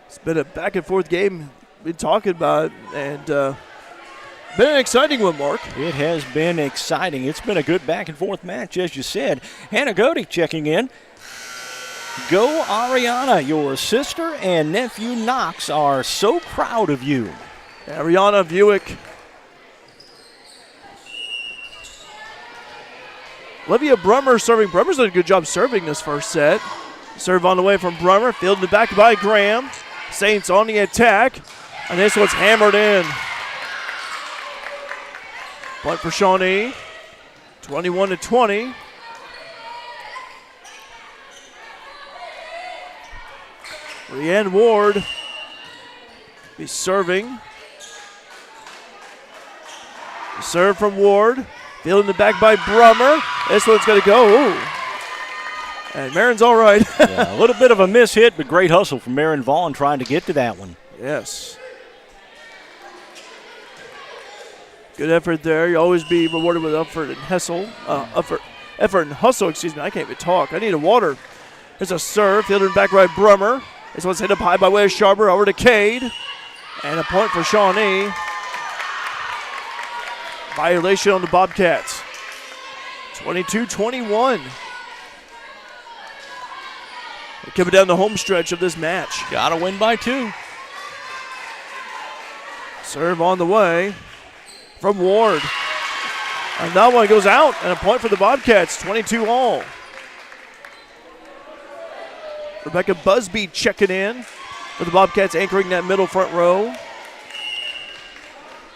S1: It's been a back and forth game. Been talking about it, and been an exciting one, Mark.
S2: It has been exciting. It's been a good back and forth match, as you said. Hannah Godey checking in. Go Ariana, your sister and nephew Knox are so proud of you.
S1: Ariana Buick. Olivia Brummer serving. Brummer's done a good job serving this first set. Serve on the way from Brummer. Fielded back by Graham. Saints on the attack. And this one's hammered in. Point for Shawnee. 21-20. Leanne Ward be serving. Serve from Ward. Fielding the back by Brummer. This one's going to go. Ooh. And Marin's all right.
S2: Yeah, a little bit of a miss hit, but great hustle from Marin Vaughn trying to get to that one.
S1: Yes. Good effort there. You always be rewarded with effort and hustle. Effort and hustle, excuse me. I can't even talk. I need a water. There's a serve. Fielding back by Brummer. This one's hit up high by way of Sharper. Over to Cade. And a point for Shawnee. Violation on the Bobcats. 22-21. Coming down the home stretch of this match.
S2: Gotta win by 2.
S1: Serve on the way from Ward. And that one goes out, and a point for the Bobcats, 22 all. Rebecca Busby checking in for the Bobcats, anchoring that middle front row.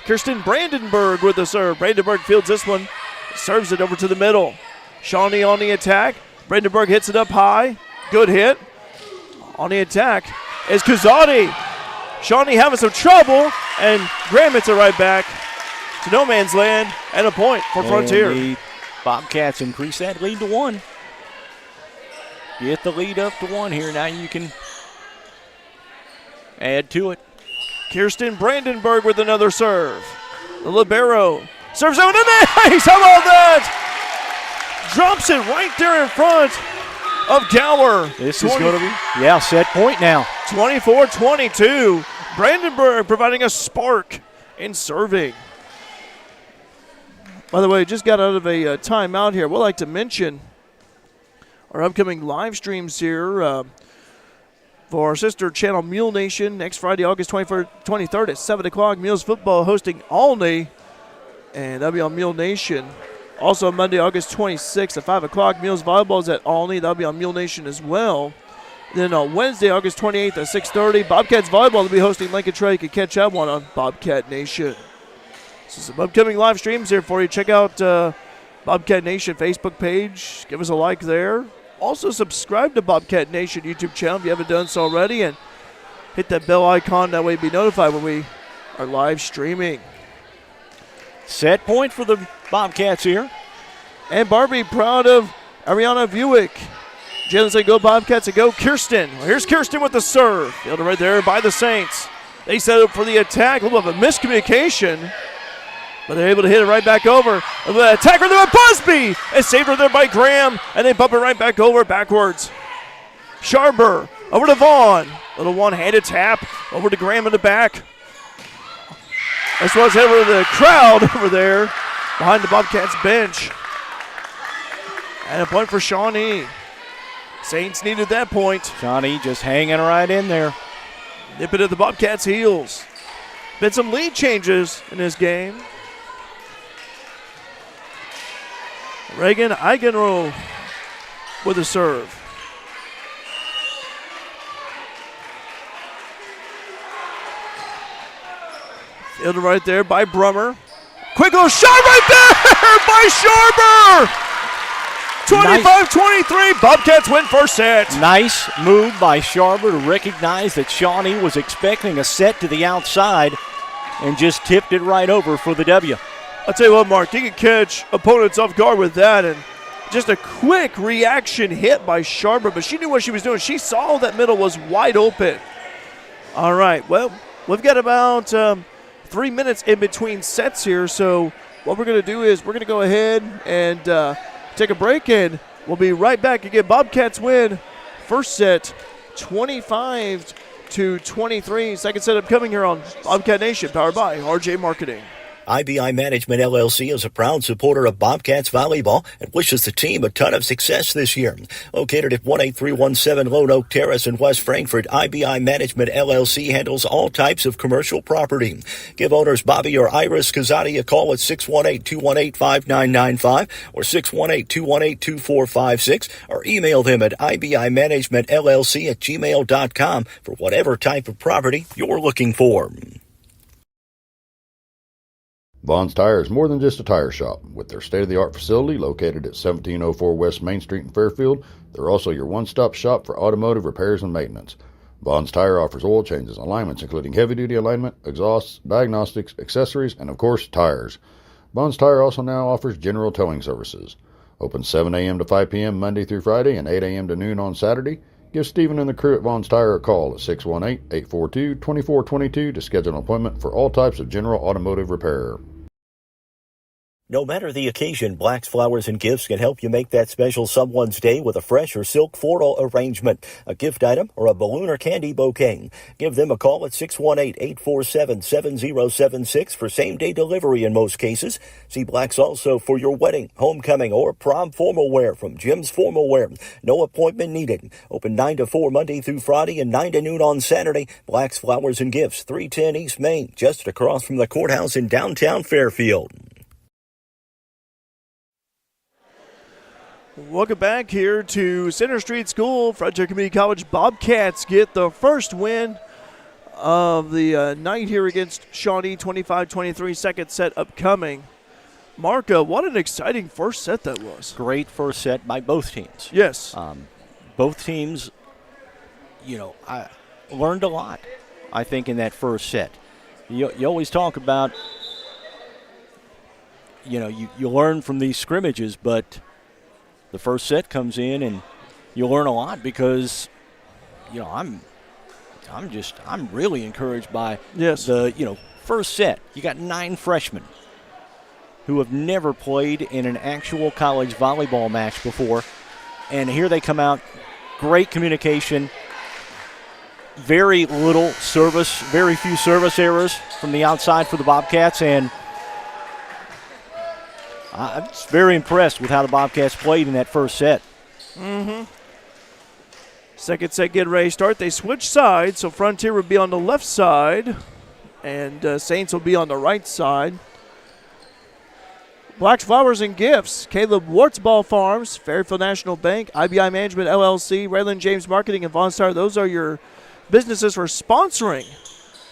S1: Kirsten Brandenburg with the serve. Brandenburg fields this one, serves it over to the middle. Shawnee on the attack. Brandenburg hits it up high. Good hit. On the attack is Kazadi. Shawnee having some trouble, and Graham hits it right back to no man's land, and a point for Frontier.
S2: The Bobcats increase that lead to 1. Get the lead up to 1 here. Now you can add to it.
S1: Kirsten Brandenburg with another serve. The libero serves out in the ice. How about that? Drops it right there in front of Gower.
S2: This is going to be, set point now.
S1: 24-22. Brandenburg providing a spark in serving. By the way, just got out of a timeout here. We'd like to mention our upcoming live streams here for our sister channel Mule Nation next Friday, August 23rd at 7 o'clock. Mules football hosting Alney, and that'll be on Mule Nation. Also Monday, August 26th at 5 o'clock, Mules volleyball is at Alney. That'll be on Mule Nation as well. Then on Wednesday, August 28th at 6:30, Bobcats volleyball will be hosting Lincoln Trail. You can catch that one on Bobcat Nation. So some upcoming live streams here for you. Check out Bobcat Nation Facebook page. Give us a like there. Also subscribe to Bobcat Nation YouTube channel if you haven't done so already, and hit that bell icon. That way you'll be notified when we are live streaming.
S2: Set point for the Bobcats here.
S1: And Barbie proud of Ariana Buick. Jalen say go Bobcats and go Kirsten. Well, here's Kirsten with the serve. Fielded right there by the Saints. They set up for the attack. A little bit of a miscommunication, but they're able to hit it right back over. The attacker there by Busby. It's saved right there by Graham, and they bump it right back over backwards. Sharper over to Vaughn. Little one-handed tap over to Graham in the back. This was hit over the crowd over there behind the Bobcats bench. And a point for Shawnee. Saints needed that point.
S2: Shawnee just hanging right in there.
S1: Nip it at the Bobcats' heels. Been some lead changes in this game. Reagan Eigenrow with a serve. Fielded right there by Brummer. Quick little shot right there by Sharper. 25-23, Bobcats win first set.
S2: Nice move by Sharper to recognize that Shawnee was expecting a set to the outside and just tipped it right over for the W.
S1: I'll tell you what, Mark, you can catch opponents off guard with that, and just a quick reaction hit by Sharper, but she knew what she was doing. She saw that middle was wide open. All right, well, we've got about 3 minutes in between sets here, so what we're going to do is we're going to go ahead and take a break, and We'll be right back. Again, Bobcats win first set 25-23. Second set upcoming here on Bobcat Nation, powered by RJ Marketing.
S3: IBI Management LLC is a proud supporter of Bobcats Volleyball and wishes the team a ton of success this year. Located at 18317 Lone Oak Terrace in West Frankfort, IBI Management LLC handles all types of commercial property. Give owners Bobby or Iris Kazati a call at 618-218-5995 or 618-218-2456 or email them at ibimanagementllc@gmail.com for whatever type of property you're looking for.
S4: Vaughn's Tire is more than just a tire shop. With their state-of-the-art facility located at 1704 West Main Street in Fairfield, they're also your one-stop shop for automotive repairs and maintenance. Vaughn's Tire offers oil changes, alignments including heavy-duty alignment, exhausts, diagnostics, accessories, and of course, tires. Vaughn's Tire also now offers general towing services. Open 7 a.m. to 5 p.m. Monday through Friday and 8 a.m. to noon on Saturday. Give Stephen and the crew at Vaughn's Tire a call at 618-842-2422 to schedule an appointment for all types of general automotive repair.
S3: No matter the occasion, Black's Flowers and Gifts can help you make that special someone's day with a fresh or silk floral arrangement, a gift item, or a balloon or candy bouquet. Give them a call at 618-847-7076 for same-day delivery in most cases. See Black's also for your wedding, homecoming, or prom formal wear from Jim's Formal Wear. No appointment needed. Open 9 to 4 Monday through Friday and 9 to noon on Saturday. Black's Flowers and Gifts, 310 East Main, just across from the courthouse in downtown Fairfield.
S1: Welcome back here to Center Street School. Frontier Community College Bobcats get the first win of the night here against Shawnee, 25-23, second set upcoming. Marka, what an exciting first set that was.
S2: Great first set by both teams.
S1: Yes.
S2: Both teams, I learned a lot, I think, in that first set. You always talk about, you learn from these scrimmages, but the first set comes in and you learn a lot because, I'm really encouraged by the, first set. You got 9 freshmen who have never played in an actual college volleyball match before, and here they come out, great communication, very little service, very few service errors from the outside for the Bobcats, and I'm just very impressed with how the Bobcats played in that first set.
S1: Second set getting ready to start. They switch sides, so Frontier will be on the left side, and Saints will be on the right side. Black's Flowers and Gifts, Caleb Wartsball Farms, Fairfield National Bank, IBI Management LLC, Raylan James Marketing, and Vaughn's Tire. Those are your businesses for sponsoring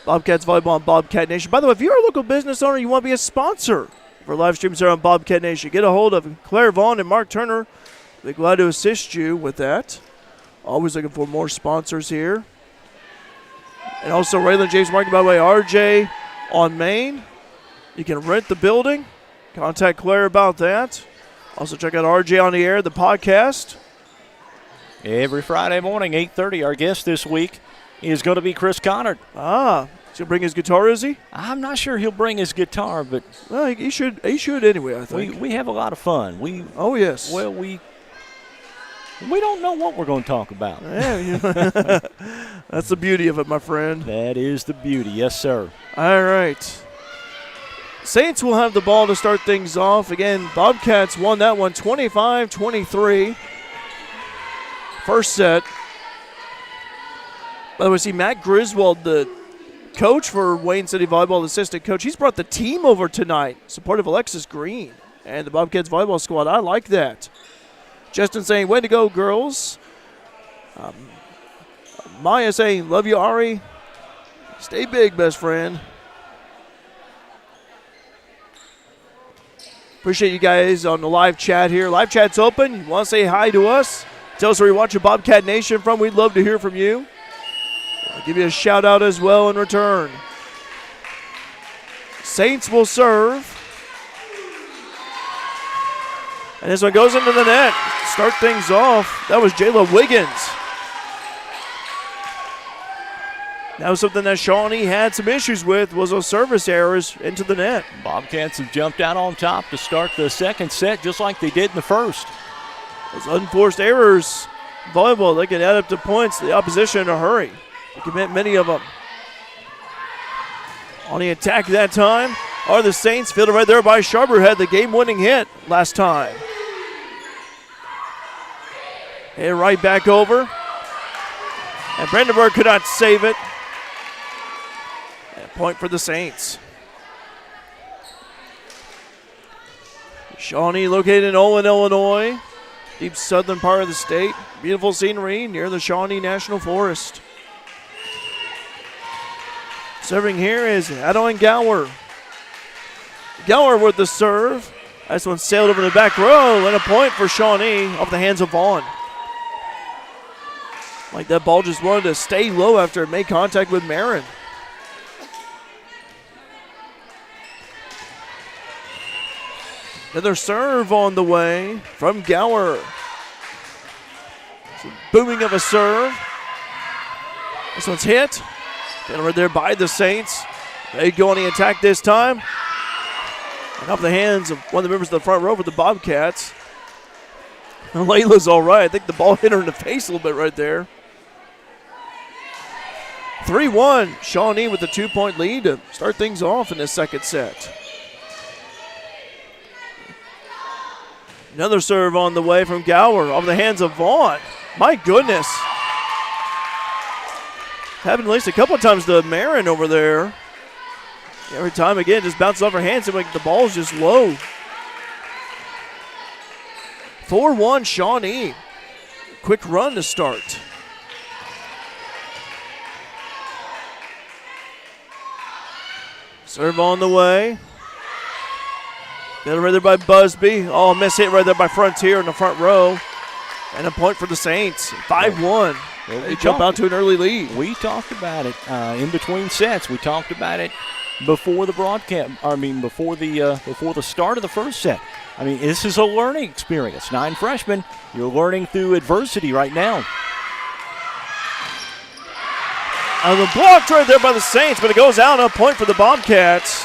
S1: Bobcats Volleyball and Bobcat Nation. By the way, if you're a local business owner, you want to be a sponsor for live streams here on Bobcat Nation, get a hold of Claire Vaughn and Mark Turner. They're glad to assist you with that. Always looking for more sponsors here. And also Raylan James Marketing, by the way, RJ on Main. You can rent the building. Contact Claire about that. Also check out RJ on the Air, the podcast.
S2: Every Friday morning, 8:30. Our guest this week is going to be Chris Connard.
S1: He'll bring his guitar, is he?
S2: I'm not sure he'll bring his guitar, but
S1: well, he should anyway, I think.
S2: We have a lot of fun.
S1: Oh yes.
S2: Well, we don't know what we're going to talk about.
S1: Yeah, that's the beauty of it, my friend.
S2: That is the beauty, yes, sir.
S1: All right. Saints will have the ball to start things off. Again, Bobcats won that one 25-23. First set. By the way, see, Matt Griswold, the coach for Wayne City Volleyball, the assistant coach, he's brought the team over tonight, support of Alexis Green and the Bobcats Volleyball squad. I like that. Justin saying, way to go, girls. Maya saying, love you, Ari. Stay big, best friend. Appreciate you guys on the live chat here. Live chat's open. You want to say hi to us? Tell us where you're watching Bobcat Nation from. We'd love to hear from you. I'll give you a shout out as well in return. Saints will serve. And this one goes into the net. Start things off. That was Jayla Wiggins. That was something that Shawnee had some issues with, was those service errors into the net.
S2: Bobcats have jumped out on top to start the second set just like they did in the first.
S1: Those unforced errors, volleyball, they can add up to points to the opposition in a hurry. They commit many of them. On the attack that time are the Saints, fielded right there by Sharper, had the game-winning hit last time. And right back over. And Brandenburg could not save it. And point for the Saints. Shawnee, located in Olin, Illinois. Deep southern part of the state. Beautiful scenery near the Shawnee National Forest. Serving here is Adeline Gower. Gower with the serve. This one sailed over the back row, and a point for Shawnee off the hands of Vaughn. Like that ball just wanted to stay low after it made contact with Marin. Another serve on the way from Gower. So booming of a serve. This one's hit. Get over there by the Saints. They go on the attack this time. And off the hands of one of the members of the front row for the Bobcats. Layla's all right. I think the ball hit her in the face a little bit right there. 3-1, Shawnee with the 2-point lead to start things off in this second set. Another serve on the way from Gower off the hands of Vaughn. My goodness. Happened at least a couple of times to Marin over there. Every time, again, just bounces off her hands. Seems like the ball's just low. 4-1 Shawnee. Quick run to start. Serve on the way. Got it right there by Busby. Oh, miss hit right there by Frontier in the front row. And a point for the Saints. 5-1. They jump out to an early lead.
S2: We talked about it in between sets. We talked about it before the broadcast. Before the start of the first set. I mean, this is a learning experience. 9 freshmen, you're learning through adversity right now.
S1: And the blocked right there by the Saints, but it goes out. A point for the Bobcats.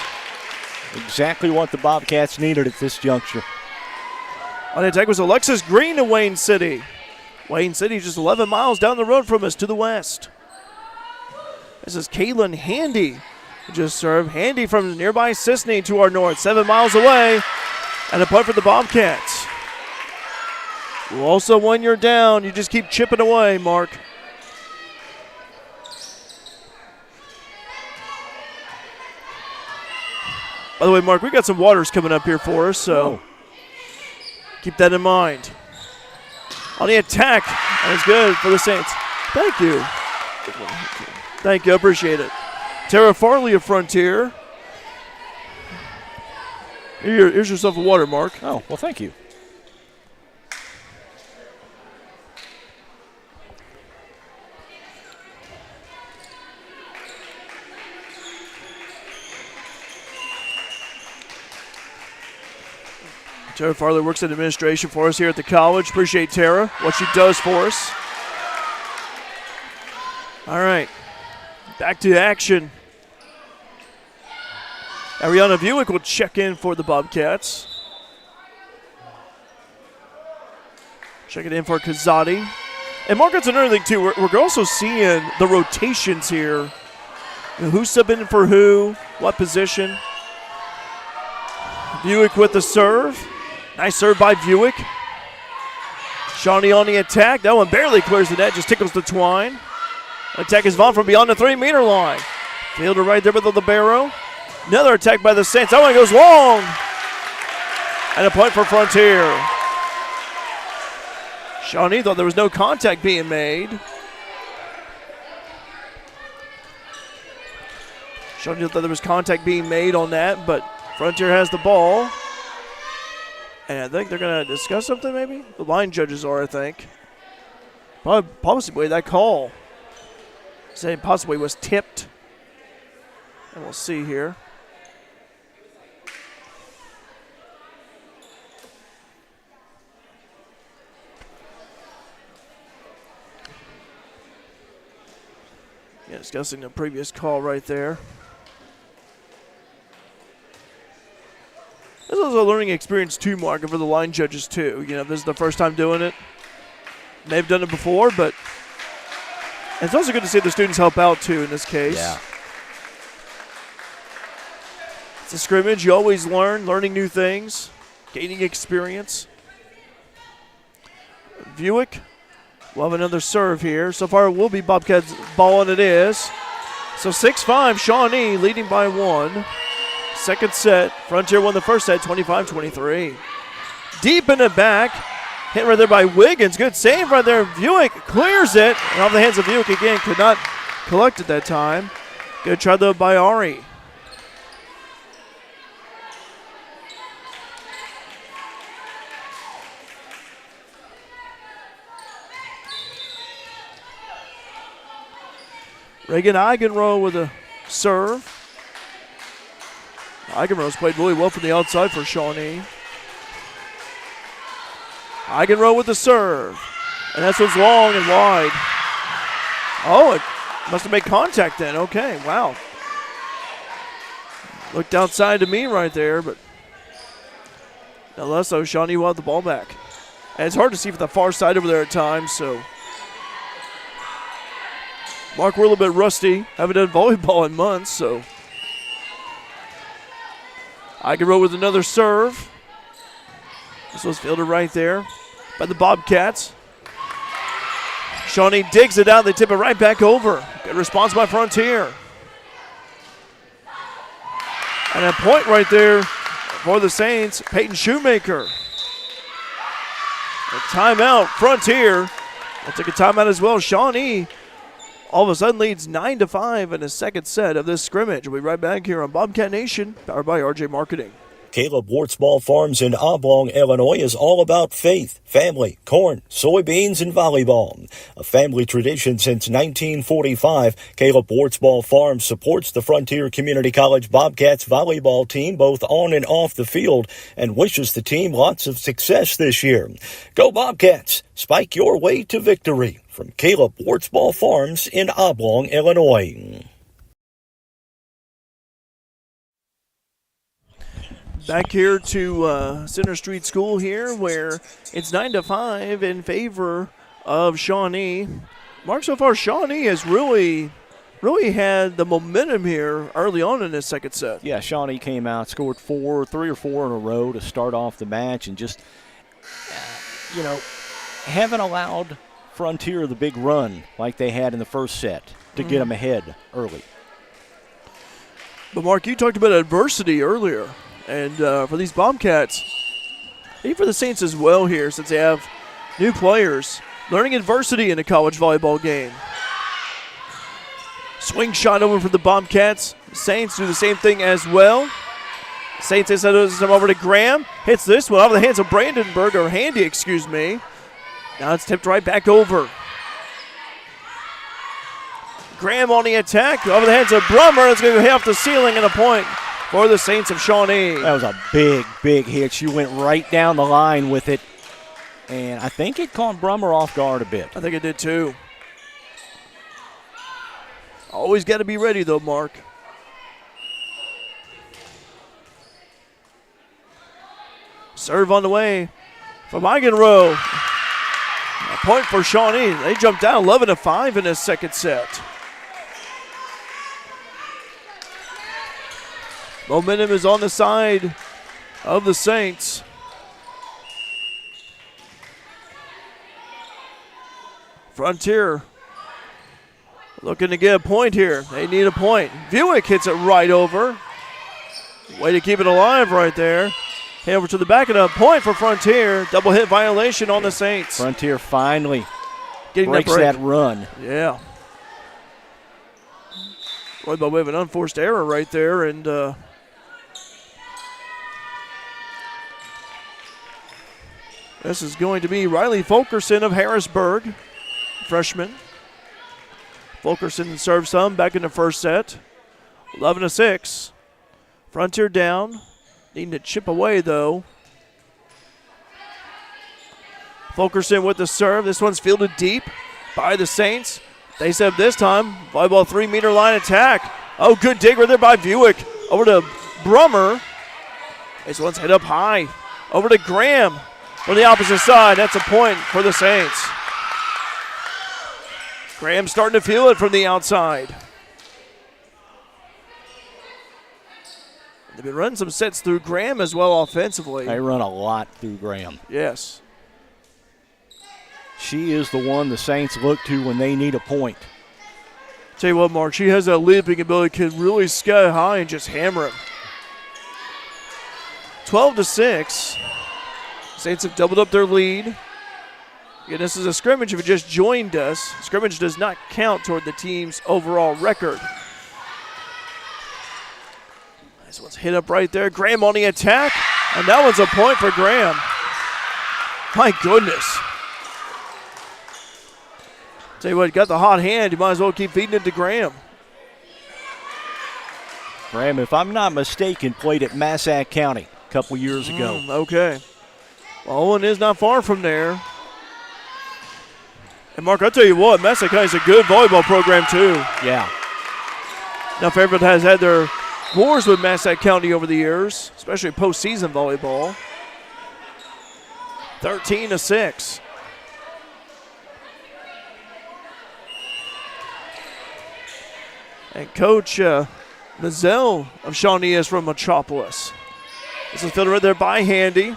S2: Exactly what the Bobcats needed at this juncture.
S1: On the attack was Alexis Green to Wayne City. Wayne City just 11 miles down the road from us to the west. This is Kaylin Handy. Just served. Handy from nearby Sisney to our north, 7 miles away. And a point for the Bobcats. Well, also, when you're down, you just keep chipping away, Mark. By the way, Mark, we got some waters coming up here for us, so keep that in mind. On the attack, that's good for the Saints. Thank you. Thank you, I appreciate it. Tara Farley of Frontier. Here's yourself a water, Mark.
S2: Oh, well, thank you.
S1: Tara Farley works in administration for us here at the college. Appreciate Tara, what she does for us. All right, back to action. Ariana Buick will check in for the Bobcats. Check it in for Kazadi. And Mark, that's another thing, too. We're also seeing the rotations here. Who's subbing for who, what position. Buick with the serve. Nice serve by Buick. Shawnee on the attack. That one barely clears the net, just tickles the twine. Attack is Vaughn from beyond the 3-meter line. Fielder right there with the libero. Another attack by the Saints. That one goes long. And a point for Frontier. Shawnee thought there was no contact being made. Shawnee thought there was contact being made on that, but Frontier has the ball. And I think they're going to discuss something maybe? The line judges are, I think. Possibly that call. Saying possibly was tipped. And we'll see here. Yeah, discussing the previous call right there. This is a learning experience too, Mark, and for the line judges too. You know, this is the first time doing it. They've done it before, but it's also good to see the students help out too in this case.
S2: Yeah.
S1: It's a scrimmage. You always learning new things, gaining experience. Buick will have another serve here. So far it will be Bobcats ball, and it is. So 6-5, Shawnee leading by 1. Second set, Frontier won the first set, 25-23. Deep in the back, hit right there by Wiggins. Good save right there. Buick clears it. And off the hands of Buick again, could not collect it that time. Good try though by Ari. Reagan Eigenrow with a serve. Eigenrow's played really well from the outside for Shawnee. Eigenrow with the serve. And that's what's long and wide. Oh, it must have made contact then. Okay, wow. Looked outside to me right there, but nonetheless, so Shawnee will have the ball back. And it's hard to see from the far side over there at times, so. Mark, we're a little bit rusty. Haven't done volleyball in months, so. Eigenrow with another serve. This was fielded right there by the Bobcats. Shawnee digs it out. They tip it right back over. Good response by Frontier. And a point right there for the Saints, Peyton Shoemaker. A timeout, Frontier. We'll take a timeout as well. Shawnee all of a sudden leads 9-5 in the second set of this scrimmage. We'll be right back here on Bobcat Nation, powered by RJ Marketing.
S3: Caleb Wartsball Farms in Oblong, Illinois is all about faith, family, corn, soybeans, and volleyball. A family tradition since 1945, Caleb Wartsball Farms supports the Frontier Community College Bobcats volleyball team both on and off the field and wishes the team lots of success this year. Go Bobcats! Spike your way to victory. From Caleb Wartsball Farms in Oblong, Illinois.
S1: Back here to Center Street School here, where it's 9-5 in favor of Shawnee. Mark, so far Shawnee has really had the momentum here early on in this second set.
S2: Yeah, Shawnee came out, scored 3 or 4 in a row to start off the match, and just, haven't allowed Frontier the big run like they had in the first set to get them ahead early.
S1: But Mark, you talked about adversity earlier. And for these Bobcats, even for the Saints as well here, since they have new players, learning adversity in a college volleyball game. Swing shot over for the Bobcats. Saints do the same thing as well. Saints send it over to Graham. Hits this one out of the hands of Brandenburg, or Handy, excuse me. Now it's tipped right back over. Graham on the attack, over the hands of Brummer. It's going to hit off the ceiling and a point for the Saints of Shawnee.
S2: That was a big, big hit. She went right down the line with it, and I think it caught Brummer off guard a bit.
S1: I think it did too. Always got to be ready though, Mark. Serve on the way from Eigenrow. A point for Shawnee. They jumped down 11-5 in this second set. Momentum is on the side of the Saints. Frontier looking to get a point here. They need a point. Buick hits it right over. Way to keep it alive right there. Hit over to the back of the point for Frontier. Double hit violation on the Saints.
S2: Frontier finally
S1: breaks
S2: that run.
S1: Yeah. Boy, by way of an unforced error right there, and this is going to be Riley Fulkerson of Harrisburg, freshman. Fulkerson serves some back in the first set. 11-6. Frontier down. Needing to chip away, though. Fulkerson with the serve. This one's fielded deep by the Saints. They set up this time. Volleyball 3-meter line attack. Oh, good dig right there by Buick. Over to Brummer. This one's hit up high. Over to Graham from the opposite side. That's a point for the Saints. Graham starting to feel it from the outside. They've been running some sets through Graham as well offensively.
S2: They run a lot through Graham.
S1: Yes.
S2: She is the one the Saints look to when they need a point.
S1: Tell you what, Mark, she has that leaping ability, can really sky high and just hammer him. 12-6. Saints have doubled up their lead. Again, this is a scrimmage. If you just joined us, scrimmage does not count toward the team's overall record. This one's hit up right there. Graham on the attack, and that one's a point for Graham. My goodness. Tell you what, got the hot hand. You might as well keep feeding it to Graham.
S2: Graham, if I'm not mistaken, played at Massac County a couple years ago.
S1: Okay. Well, Owen is not far from there. And Mark, I'll tell you what, Massac County is a good volleyball program too.
S2: Yeah.
S1: Now, Fairfield has had their wars with Massac County over the years, especially postseason volleyball. 13-6. And Coach Mazzell of Shawnee is from Metropolis. This is fielded right there by Handy.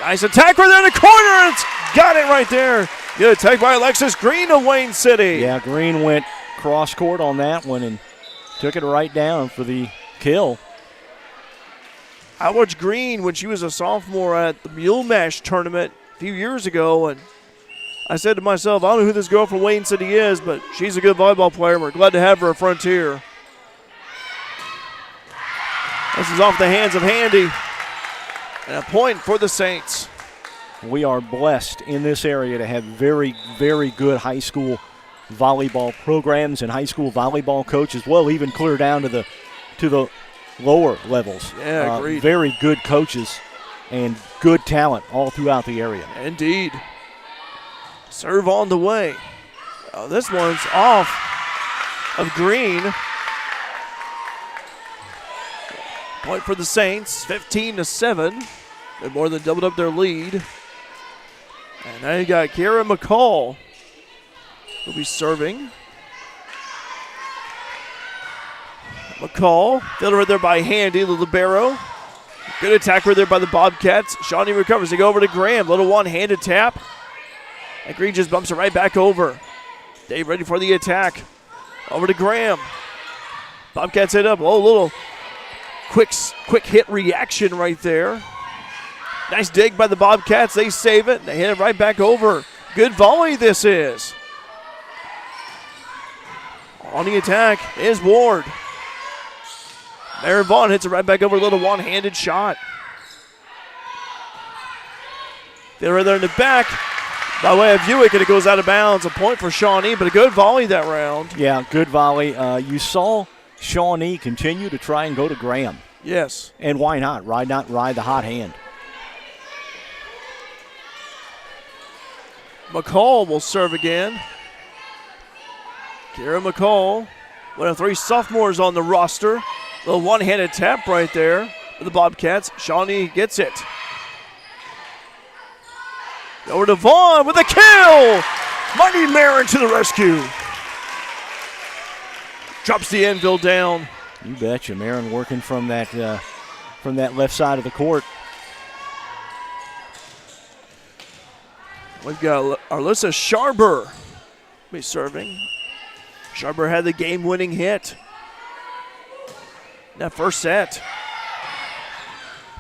S1: Nice attack right there in the corner. It's got it right there. Good attack by Alexis Green of Wayne City.
S2: Yeah, Green went cross court on that one and took it right down for the kill.
S1: I watched Green when she was a sophomore at the Mule Mash tournament a few years ago, and I said to myself, I don't know who this girl from Wayne City is, but she's a good volleyball player, and we're glad to have her at Frontier. This is off the hands of Handy. And a point for the Saints.
S2: We are blessed in this area to have very, very good high school volleyball programs and high school volleyball coaches. Well, even clear down to the lower levels.
S1: Yeah, agreed.
S2: Very good coaches and good talent all throughout the area.
S1: Indeed. Serve on the way. Oh, this one's off of Green. Point for the Saints, 15-7. They more than doubled up their lead. And now you got Kara McCall who'll be serving. McCall, fielded right there by Handy, the libero. Good attack right there by the Bobcats. Shawnee recovers. They go over to Graham. Little one-handed tap. And Green just bumps it right back over. Dave ready for the attack. Over to Graham. Bobcats hit up. Oh, little quick hit reaction right there. Nice dig by the Bobcats. They save it. They hit it right back over. Good volley this is. On the attack is Ward. Mary Vaughn hits it right back over. A little one-handed shot. They're right there in the back. By way of Buick, and it goes out of bounds. A point for Shawnee, but a good volley that round.
S2: Yeah, good volley. You saw Shawnee continue to try and go to Graham.
S1: Yes.
S2: And why not? Why not ride the hot hand?
S1: McCall will serve again. Kara McCall, one of three sophomores on the roster. Little one-handed tap right there for the Bobcats. Shawnee gets it. Over to Vaughn with a kill. Mighty Marin to the rescue. Drops the anvil down.
S2: You betcha. Marin working from that left side of the court.
S1: We've got Alyssa Sharber be serving. Sharber had the game-winning hit in that first set.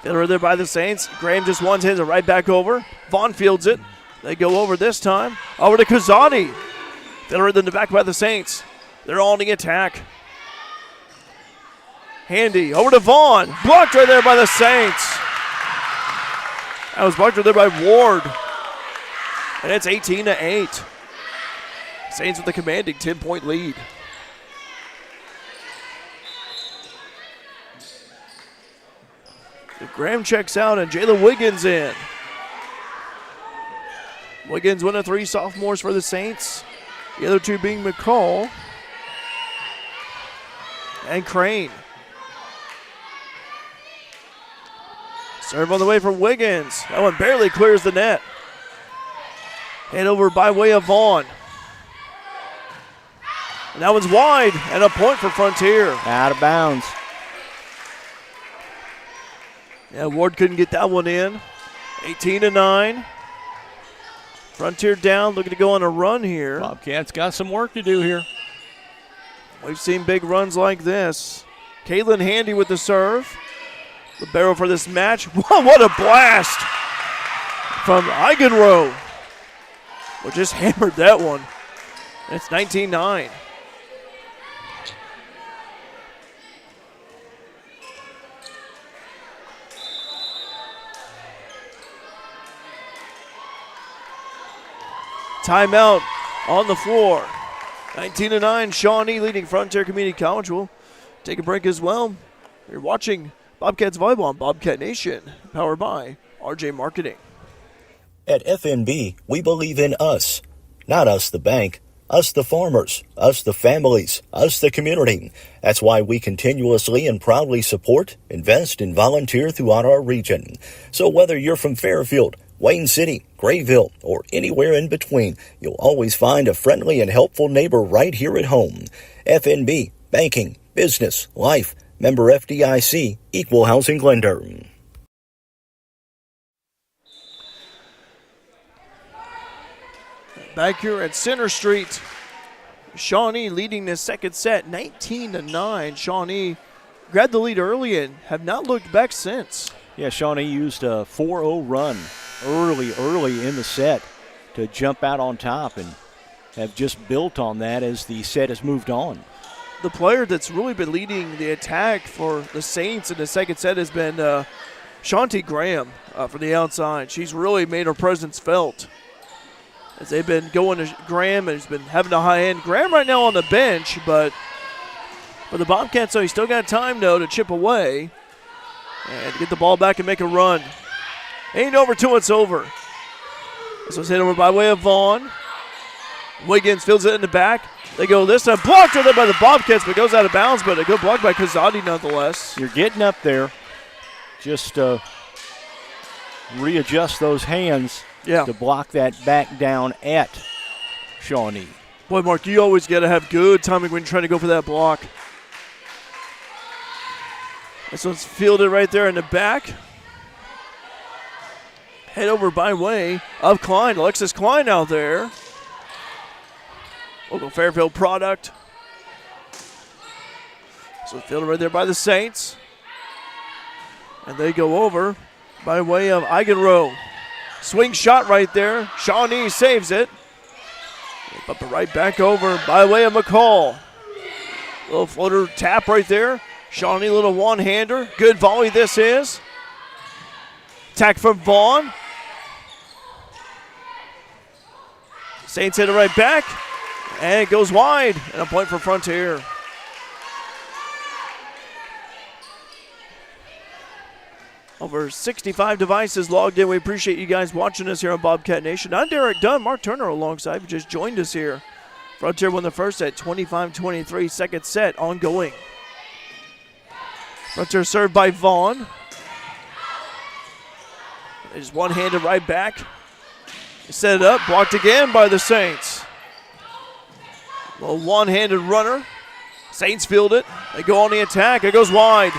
S1: Fielded there by the Saints. Graham just one-hands it right back over. Vaughn fields it. They go over this time. Over to Kazadi. Fielded in the back by the Saints. They're on the attack. Handy over to Vaughn. Blocked right there by the Saints. That was blocked right there by Ward. And it's 18-8. Saints with a commanding 10-point lead. Graham checks out and Jayla Wiggins in. Wiggins, one of three sophomores for the Saints. The other two being McCall and Crane. Serve on the way from Wiggins. That one barely clears the net. Hit over by way of Vaughn. And that one's wide, and a point for Frontier.
S2: Out of bounds.
S1: Yeah, Ward couldn't get that one in. 18-9. Frontier down, looking to go on a run here.
S2: Bobcats got some work to do here.
S1: We've seen big runs like this. Caitlin Handy with the serve. Libero for this match. What a blast from Eigenrow. Well, just hammered that one. It's 19-9. Timeout on the floor. 19-9, Shawnee leading Frontier Community College. We'll take a break as well. You're watching Bobcats Volleyball on Bobcat Nation, powered by RJ Marketing.
S3: At FNB, we believe in us. Not us the bank, us the farmers, us the families, us the community. That's why we continuously and proudly support, invest, and volunteer throughout our region. So whether you're from Fairfield, Wayne City, Grayville, or anywhere in between, you'll always find a friendly and helpful neighbor right here at home. FNB, banking, business, life, member FDIC, equal housing lender.
S1: Back here at Center Street, Shawnee leading the second set, 19-9. Shawnee grabbed the lead early and have not looked back since.
S2: Yeah, Shawnee used a 4-0 run early in the set to jump out on top and have just built on that as the set has moved on.
S1: The player that's really been leading the attack for the Saints in the second set has been Shanti Graham from the outside. She's really made her presence felt as they've been going to Graham, and he's been having a high end. Graham right now on the bench, but for the Bobcats, so he's still got time, though, to chip away and get the ball back and make a run. Ain't over till it's over. This was hit over by way of Vaughn. Wiggins fields it in the back. They go this time. Blocked there by the Bobcats, but goes out of bounds, but a good block by Kazadi nonetheless.
S2: You're getting up there. Just readjust those hands to block that back down at Shawnee.
S1: Boy, Mark, you always got to have good timing when you're trying to go for that block. This one's fielded right there in the back. Head over by way of Klein. Alexis Klein out there. Local Fairfield product. So fielded right there by the Saints. And they go over by way of Eigenrow. Swing shot right there. Shawnee saves it. Up it right back over by way of McCall. Little floater tap right there. Shawnee, little one-hander. Good volley this is. Attack from Vaughn. Saints hit it right back. And it goes wide. And a point for Frontier. Over 65 devices logged in. We appreciate you guys watching us here on Bobcat Nation. I'm Derek Dunn. Mark Turner alongside. We just joined us here. Frontier won the first set, 25-23. Second set ongoing. Frontier served by Vaughn. They just one-handed right back. Set it up. Blocked again by the Saints. Little one-handed runner. Saints field it. They go on the attack. It goes wide.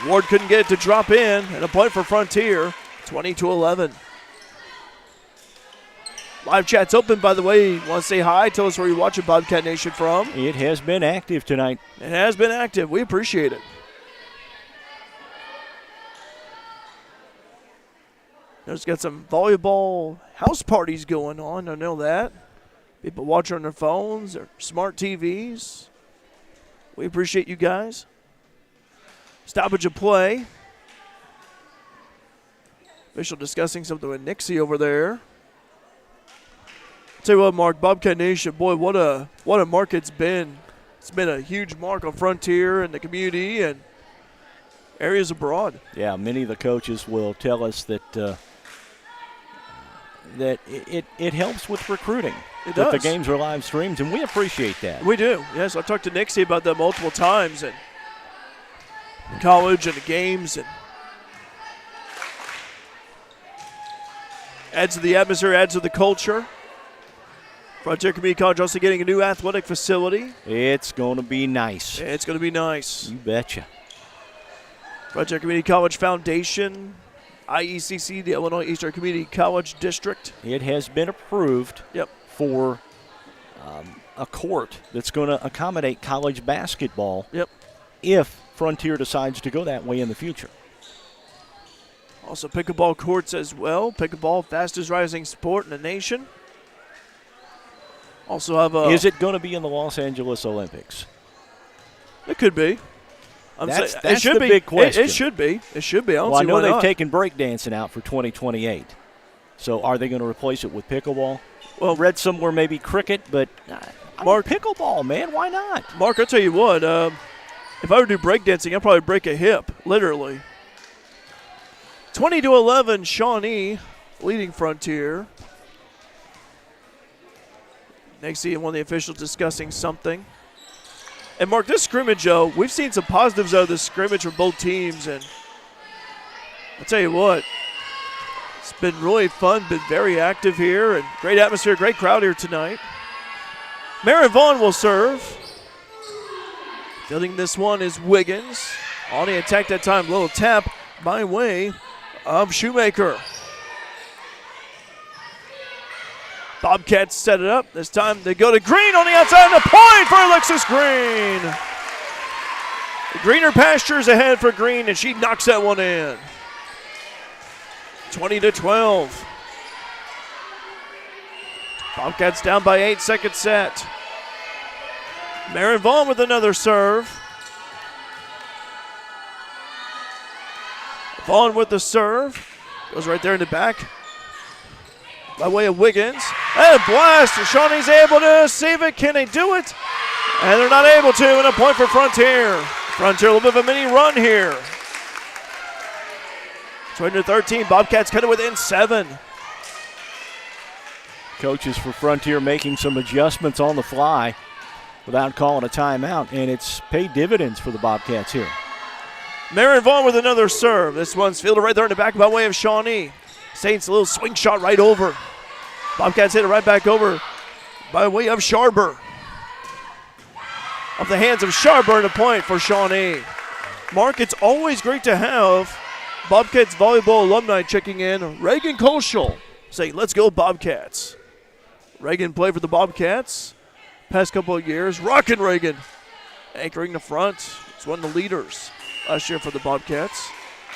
S1: Ward couldn't get it to drop in, and a point for Frontier, 20-11. Live chat's open, by the way. You want to say hi? Tell us where you're watching Bobcat Nation from.
S2: It has been active tonight.
S1: It has been active. We appreciate it. There's got some volleyball house parties going on. I know that. People watching on their phones or smart TVs. We appreciate you guys. Stoppage of play. Official discussing something with Nixie over there. Tell you what, Mark, Bobcat Nation, boy, what a mark it's been. It's been a huge mark on Frontier and the community and areas abroad.
S2: Yeah, many of the coaches will tell us that that it helps with recruiting.
S1: It
S2: that
S1: does.
S2: The games are live streams, and we appreciate that.
S1: We do. Yes, I talked to Nixie about that multiple times and college and the games, and Adds to the atmosphere, adds to the culture. Frontier Community College also getting a new athletic facility.
S2: It's going to be nice.
S1: It's going to be nice.
S2: You betcha.
S1: Frontier Community College Foundation, IECC, the Illinois Eastern Community College District.
S2: It has been approved for a court that's going to accommodate college basketball if Frontier decides to go that way in the future.
S1: Also pickleball courts as well. Pickleball, fastest rising sport in the nation. Also have a...
S2: Is it going to be in the Los Angeles Olympics?
S1: It could be.
S2: That's the big question.
S1: It should be. It should be.
S2: I know they've taken breakdancing out for 2028. So are they going to replace it with pickleball? Well, read somewhere maybe cricket, but Mark, pickleball, man, why not?
S1: Mark, I'll tell you what. If I were to do breakdancing, I'd probably break a hip, literally. 20-11, Shawnee leading Frontier. Next, see one of the officials discussing something. And Mark, this scrimmage, we've seen some positives out of this scrimmage from both teams, and I'll tell you what, it's been really fun, been very active here, and great atmosphere, great crowd here tonight. Marin Vaughn will serve. Fielding this one is Wiggins. On the attack that time, little tap by way of Shoemaker. Bobcats set it up. This time they go to Green on the outside and a point for Alexis Green. Greener pastures ahead for Green, and she knocks that one in. 20-12. Bobcats down by 8, second set. Marin Vaughn with another serve. Vaughn with the serve. Goes right there in the back. By way of Wiggins. And a blast. Shawnee's able to save it. Can they do it? And they're not able to. And a point for Frontier. Frontier, a little bit of a mini run here. 20-13. Bobcats kind of within 7.
S2: Coaches for Frontier making some adjustments on the fly without calling a timeout, and it's paid dividends for the Bobcats here.
S1: Marin Vaughn with another serve. This one's fielded right there in the back by way of Shawnee. Saints a little swing shot right over. Bobcats hit it right back over by way of Sharber. Off the hands of Sharber and a point for Shawnee. Mark, it's always great to have Bobcats Volleyball alumni checking in. Reagan Kolschel saying, let's go Bobcats. Reagan played for the Bobcats past couple of years. Rockin' Reagan anchoring the front. He's one of the leaders last year for the Bobcats.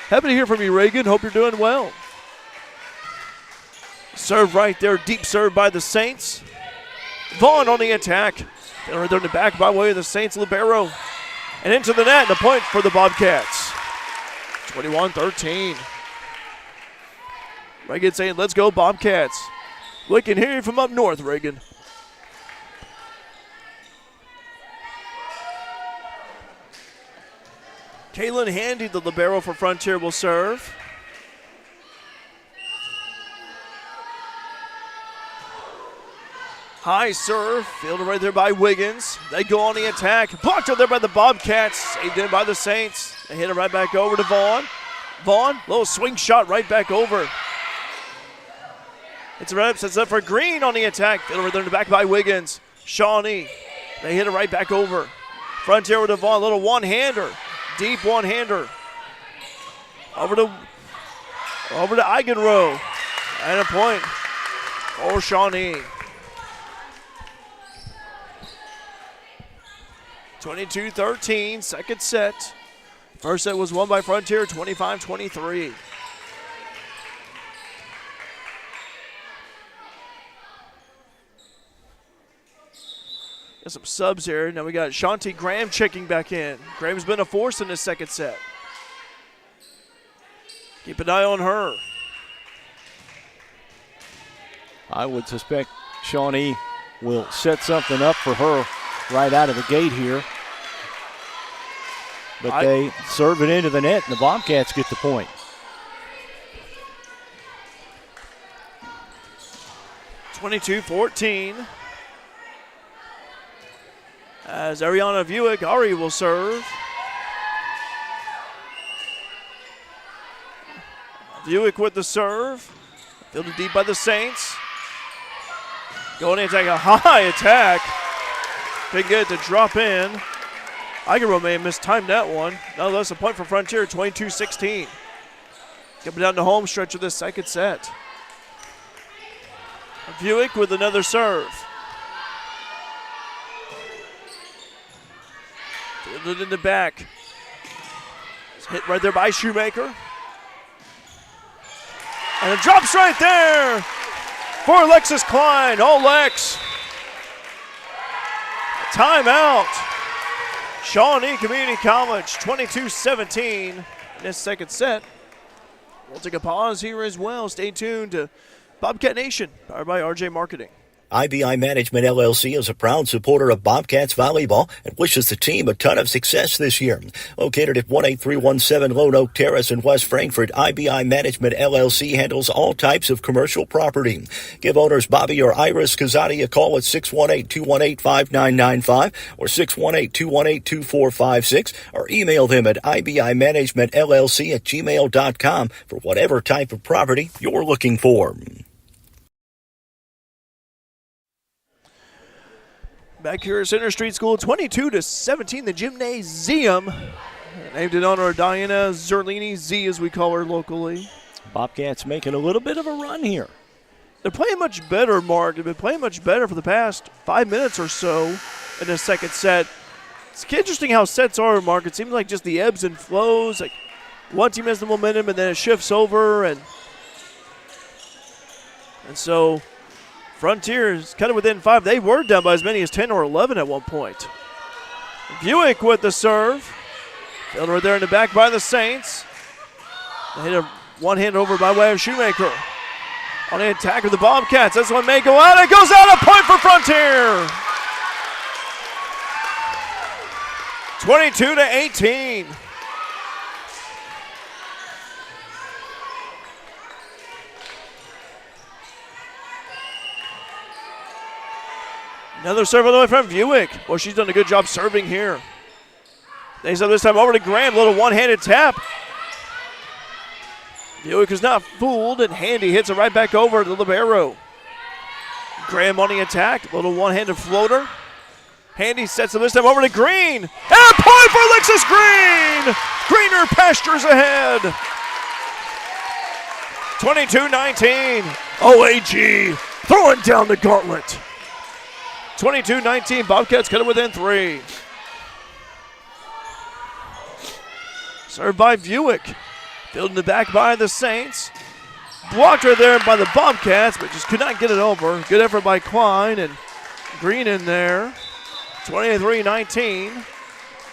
S1: Happy to hear from you, Reagan. Hope you're doing well. Serve right there, deep serve by the Saints. Vaughn on the attack. They're in the back by way of the Saints libero. And into the net, and a point for the Bobcats. 21-13. Reagan saying, let's go Bobcats. We can hear you from up north, Reagan. Kaylin Handy, the libero for Frontier, will serve. High serve, fielded right there by Wiggins. They go on the attack. Blocked up there by the Bobcats. Saved in by the Saints. They hit it right back over to Vaughn. Vaughn, little swing shot right back over. It's a rep, sets up for Green on the attack. Fielded right there in the back by Wiggins. Shawnee, they hit it right back over. Frontier with a Vaughn, little one-hander. Deep one-hander. Over to Eigenrow. And a point for Shawnee. 22-13, second set. First set was won by Frontier, 25-23. Got some subs here. Now we got Shanti Graham checking back in. Graham's been a force in this second set. Keep an eye on her.
S2: I would suspect Shawnee will set something up for her right out of the gate here. But they serve it into the net, and the Bobcats get the point.
S1: (22-14). As Ariana Buick, Ari will serve. Buick with the serve. Fielded deep by the Saints. Going in, take a high attack. Couldn't get it to drop in. Igero may have mistimed that one. Nonetheless, a point for Frontier, 22-16. Coming down the home stretch of this second set. Buick with another serve. Fielded in the back. It's hit right there by Shoemaker. And it drops right there for Alexis Klein. Oh, Lex. Timeout. Shawnee Community College, 22-17 in this second set. We'll take a pause here as well. Stay tuned to Bobcat Nation, powered by RJ Marketing.
S3: IBI Management LLC is a proud supporter of Bobcats Volleyball and wishes the team a ton of success this year. Located at 18317 Lone Oak Terrace in West Frankfort, IBI Management LLC handles all types of commercial property. Give owners Bobby or Iris Kazadi a call at 618-218-5995 or 618-218-2456 or email them at ibimanagementllc@gmail.com for whatever type of property you're looking for.
S1: Back here at Center Street School, 22-17, the gymnasium. Named in honor of Diana Zerlini, Z as we call her locally.
S2: Bobcats making a little bit of a run here.
S1: They're playing much better, Mark. They've been playing much better for the past 5 minutes or so in the second set. It's interesting how sets are, Mark. It seems like just the ebbs and flows. Like one team has the momentum and then it shifts over. And so Frontier is kind of within 5. They were down by as many as 10 or 11 at one point. Buick with the serve. Fielded right there in the back by the Saints. They hit a one-hand over by way of Shoemaker. On the attack of the Bobcats. This one may go out. It goes out. A point for Frontier. 22-18. Another serve all the way from Buick. Well, she's done a good job serving here. They serve this time over to Graham. Little one-handed tap. Buick is not fooled, and Handy hits it right back over to the libero. Graham on the attack. Little one-handed floater. Handy sets it this time over to Green. And a point for Alexis Green! Greener pastures ahead. 22-19. OAG throwing down the gauntlet. 22-19, Bobcats cut it within 3. Served by Buick. Fielded in the back by the Saints. Blocked right there by the Bobcats, but just could not get it over. Good effort by Klein and Green in there. 23-19.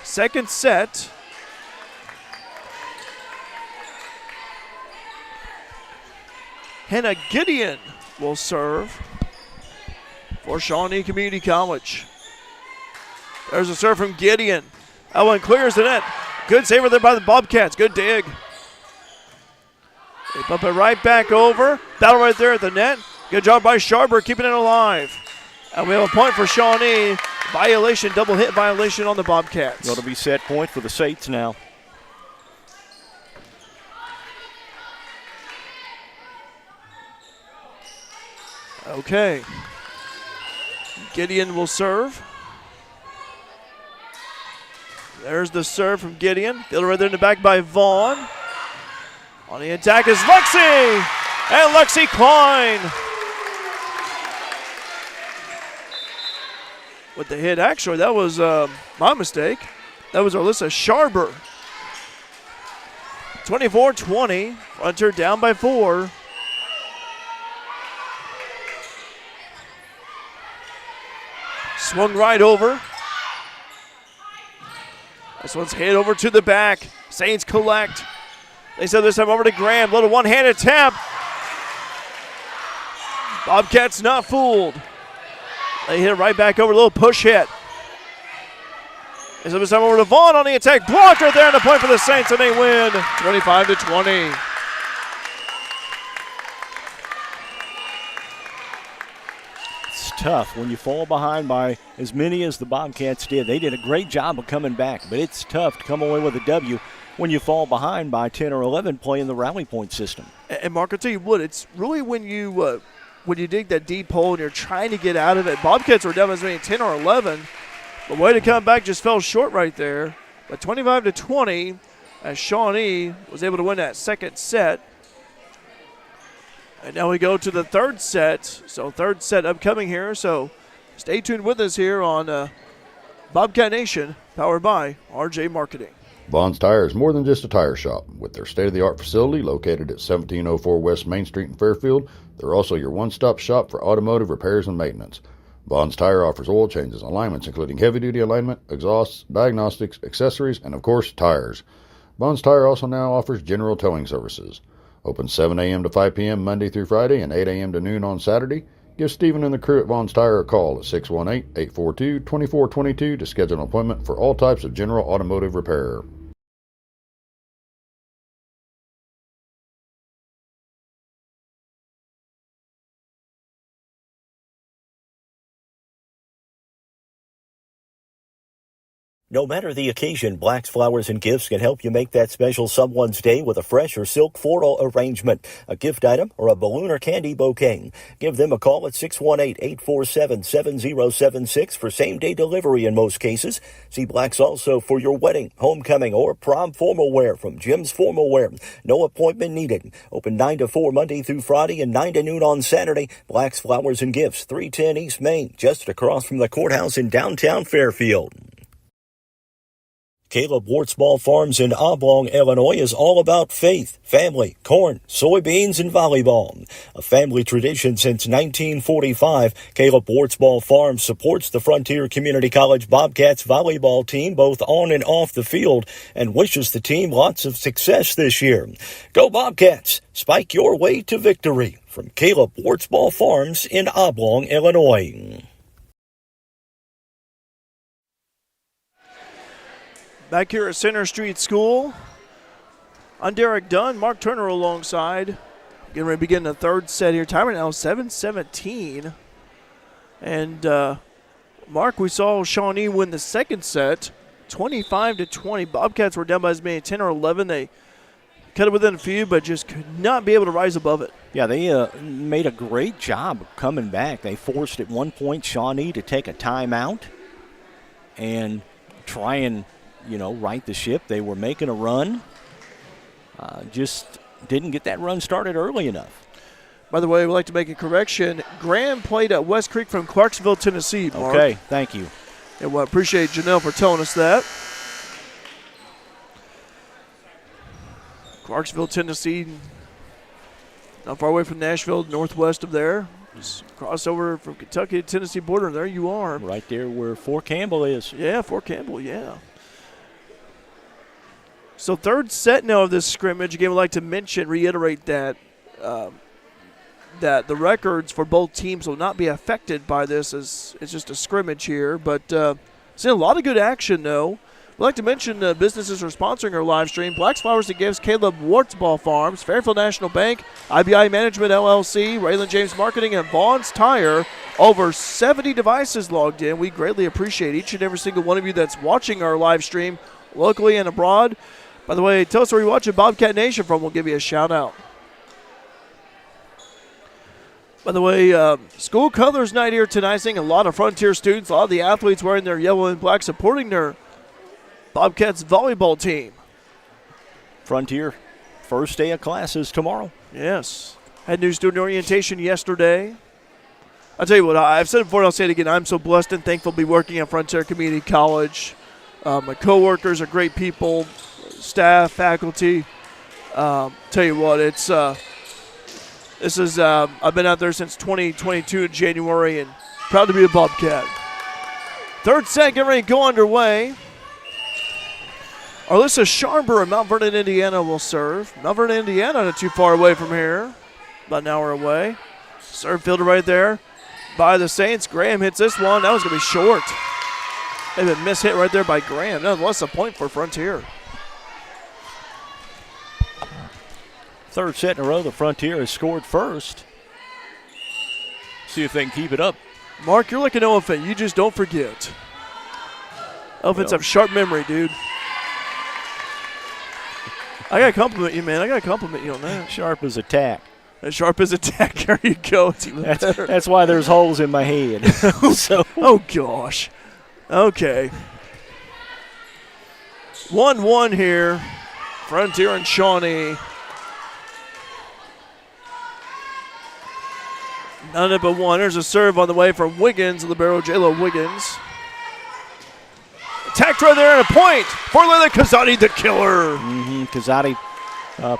S1: Second set. Hannah Gideon will serve for Shawnee Community College. There's a serve from Gideon. That one clears the net. Good save there by the Bobcats. Good dig. They bump it right back over. Battle right there at the net. Good job by Sharber keeping it alive. And we have a point for Shawnee. Violation, double hit violation on the Bobcats.
S2: That'll be set point for the Saints now.
S1: Okay. Gideon will serve. There's the serve from Gideon. Fielded right there in the back by Vaughn. On the attack is Lexi. And Lexi Klein. With the hit, actually, that was my mistake. That was Alyssa Sharber. 24-20. Frontier down by 4. Swung right over. This one's hit over to the back. Saints collect. They send this time over to Graham. Little one-handed tap. Bobcats not fooled. They hit it right back over. A little push hit. They send this time over to Vaughn on the attack. Blocked right there, and a point for the Saints, and they win 25-20.
S2: Tough when you fall behind by as many as the Bobcats did. They did a great job of coming back, but it's tough to come away with a W when you fall behind by 10 or 11 playing the rally point system.
S1: And Mark, I'll tell you what, it's really when you dig that deep hole and you're trying to get out of it. Bobcats were down as many 10 or 11. The way to come back just fell short right there. But 25-20, as Shawnee was able to win that second set. And now we go to the third set. So third set upcoming here. So stay tuned with us here on Bobcat Nation, powered by RJ Marketing.
S4: Vaughn's Tire is more than just a tire shop. With their state-of-the-art facility located at 1704 West Main Street in Fairfield, they're also your one-stop shop for automotive repairs and maintenance. Vaughn's Tire offers oil changes and alignments, including heavy-duty alignment, exhausts, diagnostics, accessories, and, of course, tires. Vaughn's Tire also now offers general towing services. Open 7 a.m. to 5 p.m. Monday through Friday and 8 a.m. to noon on Saturday. Give Stephen and the crew at Vaughn's Tire a call at 618-842-2422 to schedule an appointment for all types of general automotive repair.
S3: No matter the occasion, Black's Flowers and Gifts can help you make that special someone's day with a fresh or silk floral arrangement, a gift item, or a balloon or candy bouquet. Give them a call at 618-847-7076 for same-day delivery in most cases. See Black's also for your wedding, homecoming, or prom formal wear from Jim's Formal Wear. No appointment needed. Open 9 to 4 Monday through Friday and 9 to noon on Saturday. Black's Flowers and Gifts, 310 East Main, just across from the courthouse in downtown Fairfield. Caleb Wartzball Farms in Oblong, Illinois is all about faith, family, corn, soybeans, and volleyball. A family tradition since 1945, Caleb Wartzball Farms supports the Frontier Community College Bobcats volleyball team both on and off the field and wishes the team lots of success this year. Go Bobcats! Spike your way to victory. From Caleb Wartzball Farms in Oblong, Illinois.
S1: Back here at Center Street School, I'm Derek Dunn, Mark Turner alongside. Getting ready to begin the third set here. Timer now 7:17. And Mark, we saw Shawnee win the second set, 25-20. Bobcats were down by as many as 10 or 11. They cut it within a few, but just could not be able to rise above it.
S2: Yeah, they made a great job of coming back. They forced at one point Shawnee to take a timeout and try and right the ship. They were making a run. Just didn't get that run started early enough.
S1: By the way, we'd like to make a correction. Graham played at West Creek from Clarksville, Tennessee, Mark.
S2: Okay, thank you.
S1: And we appreciate Janelle for telling us that. Clarksville, Tennessee, not far away from Nashville, northwest of there. Just cross over from Kentucky to Tennessee border. There you are.
S2: Right there where Fort Campbell is.
S1: Yeah, Fort Campbell, yeah. So third set now of this scrimmage. Again, we'd like to reiterate that that the records for both teams will not be affected by this, as it's just a scrimmage here. But seeing a lot of good action, though. We'd like to mention the businesses who are sponsoring our live stream: Black's Flowers and Gifts, Caleb Wartzball Farms, Fairfield National Bank, IBI Management LLC, Raylan James Marketing, and Vaughn's Tire. Over 70 devices logged in. We greatly appreciate each and every single one of you that's watching our live stream locally and abroad. By the way, tell us where you're watching Bobcat Nation from. We'll give you a shout out. By the way, school colors night here tonight. Seeing a lot of Frontier students, a lot of the athletes wearing their yellow and black, supporting their Bobcats volleyball team.
S2: Frontier, first day of classes tomorrow.
S1: Yes. Had new student orientation yesterday. I'll tell you what, I've said it before and I'll say it again. I'm so blessed and thankful to be working at Frontier Community College. My coworkers are great people. Staff, faculty. Tell you what, it's I've been out there since 2022 in January and proud to be a Bobcat. Third set getting ready to go underway. Alyssa Sharber of Mount Vernon, Indiana will serve. Mount Vernon, Indiana, not too far away from here, about an hour away. Serve fielder right there by the Saints. Graham hits this one. That was going to be short. Maybe a miss hit right there by Graham. Nonetheless, a point for Frontier.
S2: Third set in a row, the Frontier has scored first. See if they can keep it up.
S1: Mark, you're like an elephant. You just don't forget. Elephants have sharp memory, dude. I got to compliment you, man. I got to compliment you on that.
S2: Sharp as a tack.
S1: As sharp as a tack. There you go. It's even better.
S2: That's why there's holes in my head. So.
S1: Oh, gosh. Okay. 1-1 here. Frontier and Shawnee. None of but one. There's a serve on the way from Wiggins, libero J-Lo Wiggins. Attacked right there and a point for Layla Kazadi, the killer.
S2: Kazadi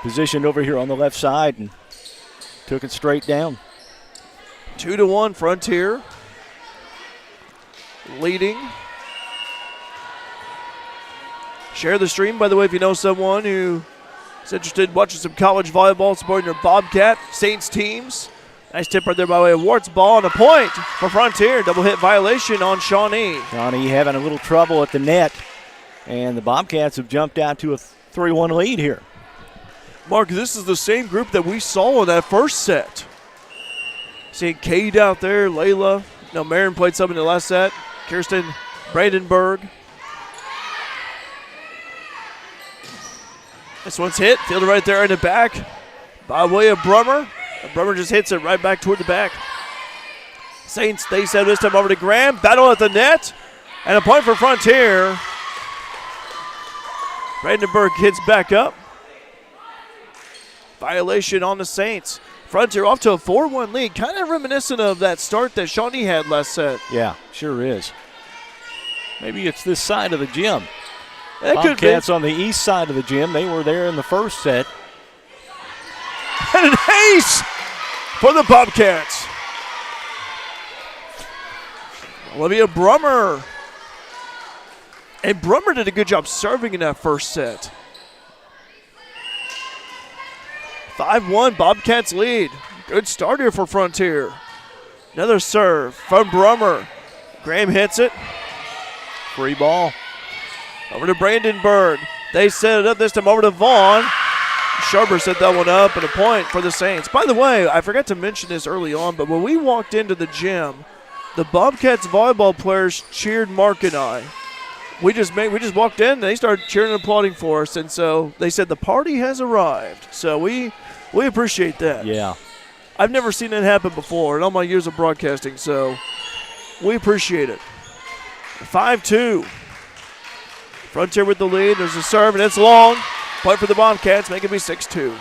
S2: positioned over here on the left side and took it straight down.
S1: 2-1 Frontier. Leading. Share the stream, by the way, if you know someone who is interested in watching some college volleyball, supporting their Bobcat Saints teams. Nice tip right there by way of Wart's ball and a point for Frontier. Double hit violation on Shawnee.
S2: Shawnee having a little trouble at the net, and the Bobcats have jumped out to a 3-1 lead here.
S1: Mark, this is the same group that we saw in that first set. Seeing Cade out there, Layla. No, Marin played some in the last set. Kirsten Brandenburg. This one's hit, fielded right there in the back by way of Brummer. Brummer just hits it right back toward the back. Saints, they send this time over to Graham. Battle at the net. And a point for Frontier. Brandenburg hits back up. Violation on the Saints. Frontier off to a 4-1 lead. Kind of reminiscent of that start that Shawnee had last set.
S2: Yeah, sure is. Maybe it's this side of the gym.
S1: That could be.
S2: Bobcats on the east side of the gym. They were there in the first set.
S1: And an ace for the Bobcats. Olivia Brummer. And Brummer did a good job serving in that first set. 5-1, Bobcats lead. Good start here for Frontier. Another serve from Brummer. Graham hits it.
S2: Free ball.
S1: Over to Brandenburg. They set it up this time over to Vaughn. Sharper set that one up and a point for the Saints. By the way, I forgot to mention this early on, but when we walked into the gym, the Bobcats volleyball players cheered Mark and I. We just walked in and they started cheering and applauding for us, and so they said the party has arrived. So we appreciate that.
S2: Yeah.
S1: I've never seen that happen before in all my years of broadcasting, so we appreciate it. 5-2. Frontier with the lead. There's a serve, and it's long. Point for the Bobcats, make it be 6-2.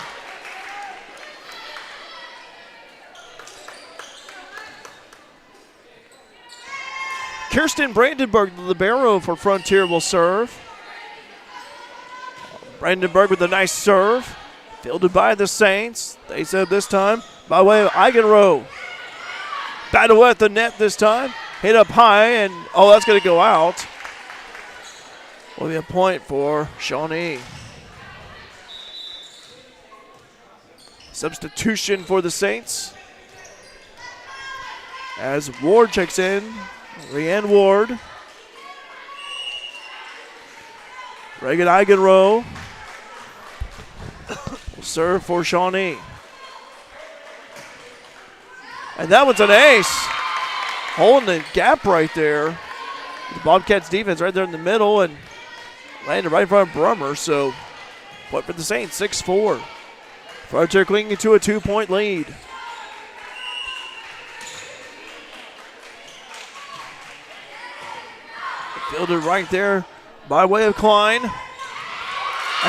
S1: Kirsten Brandenburg, the libero for Frontier, will serve. Brandenburg with a nice serve. Fielded by the Saints. They said this time by way of Eigenrow. Battle at the net this time. Hit up high, and that's going to go out. Will be a point for Shawnee. Substitution for the Saints. As Ward checks in. Rianne Ward. Reagan Eigenrow will serve for Shawnee. And that one's an ace. Holding the gap right there. The Bobcats defense right there in the middle and landed right in front of Brummer. So point for the Saints, 6-4. Frontier clinging to a 2-point lead. Fielded right there by way of Klein. And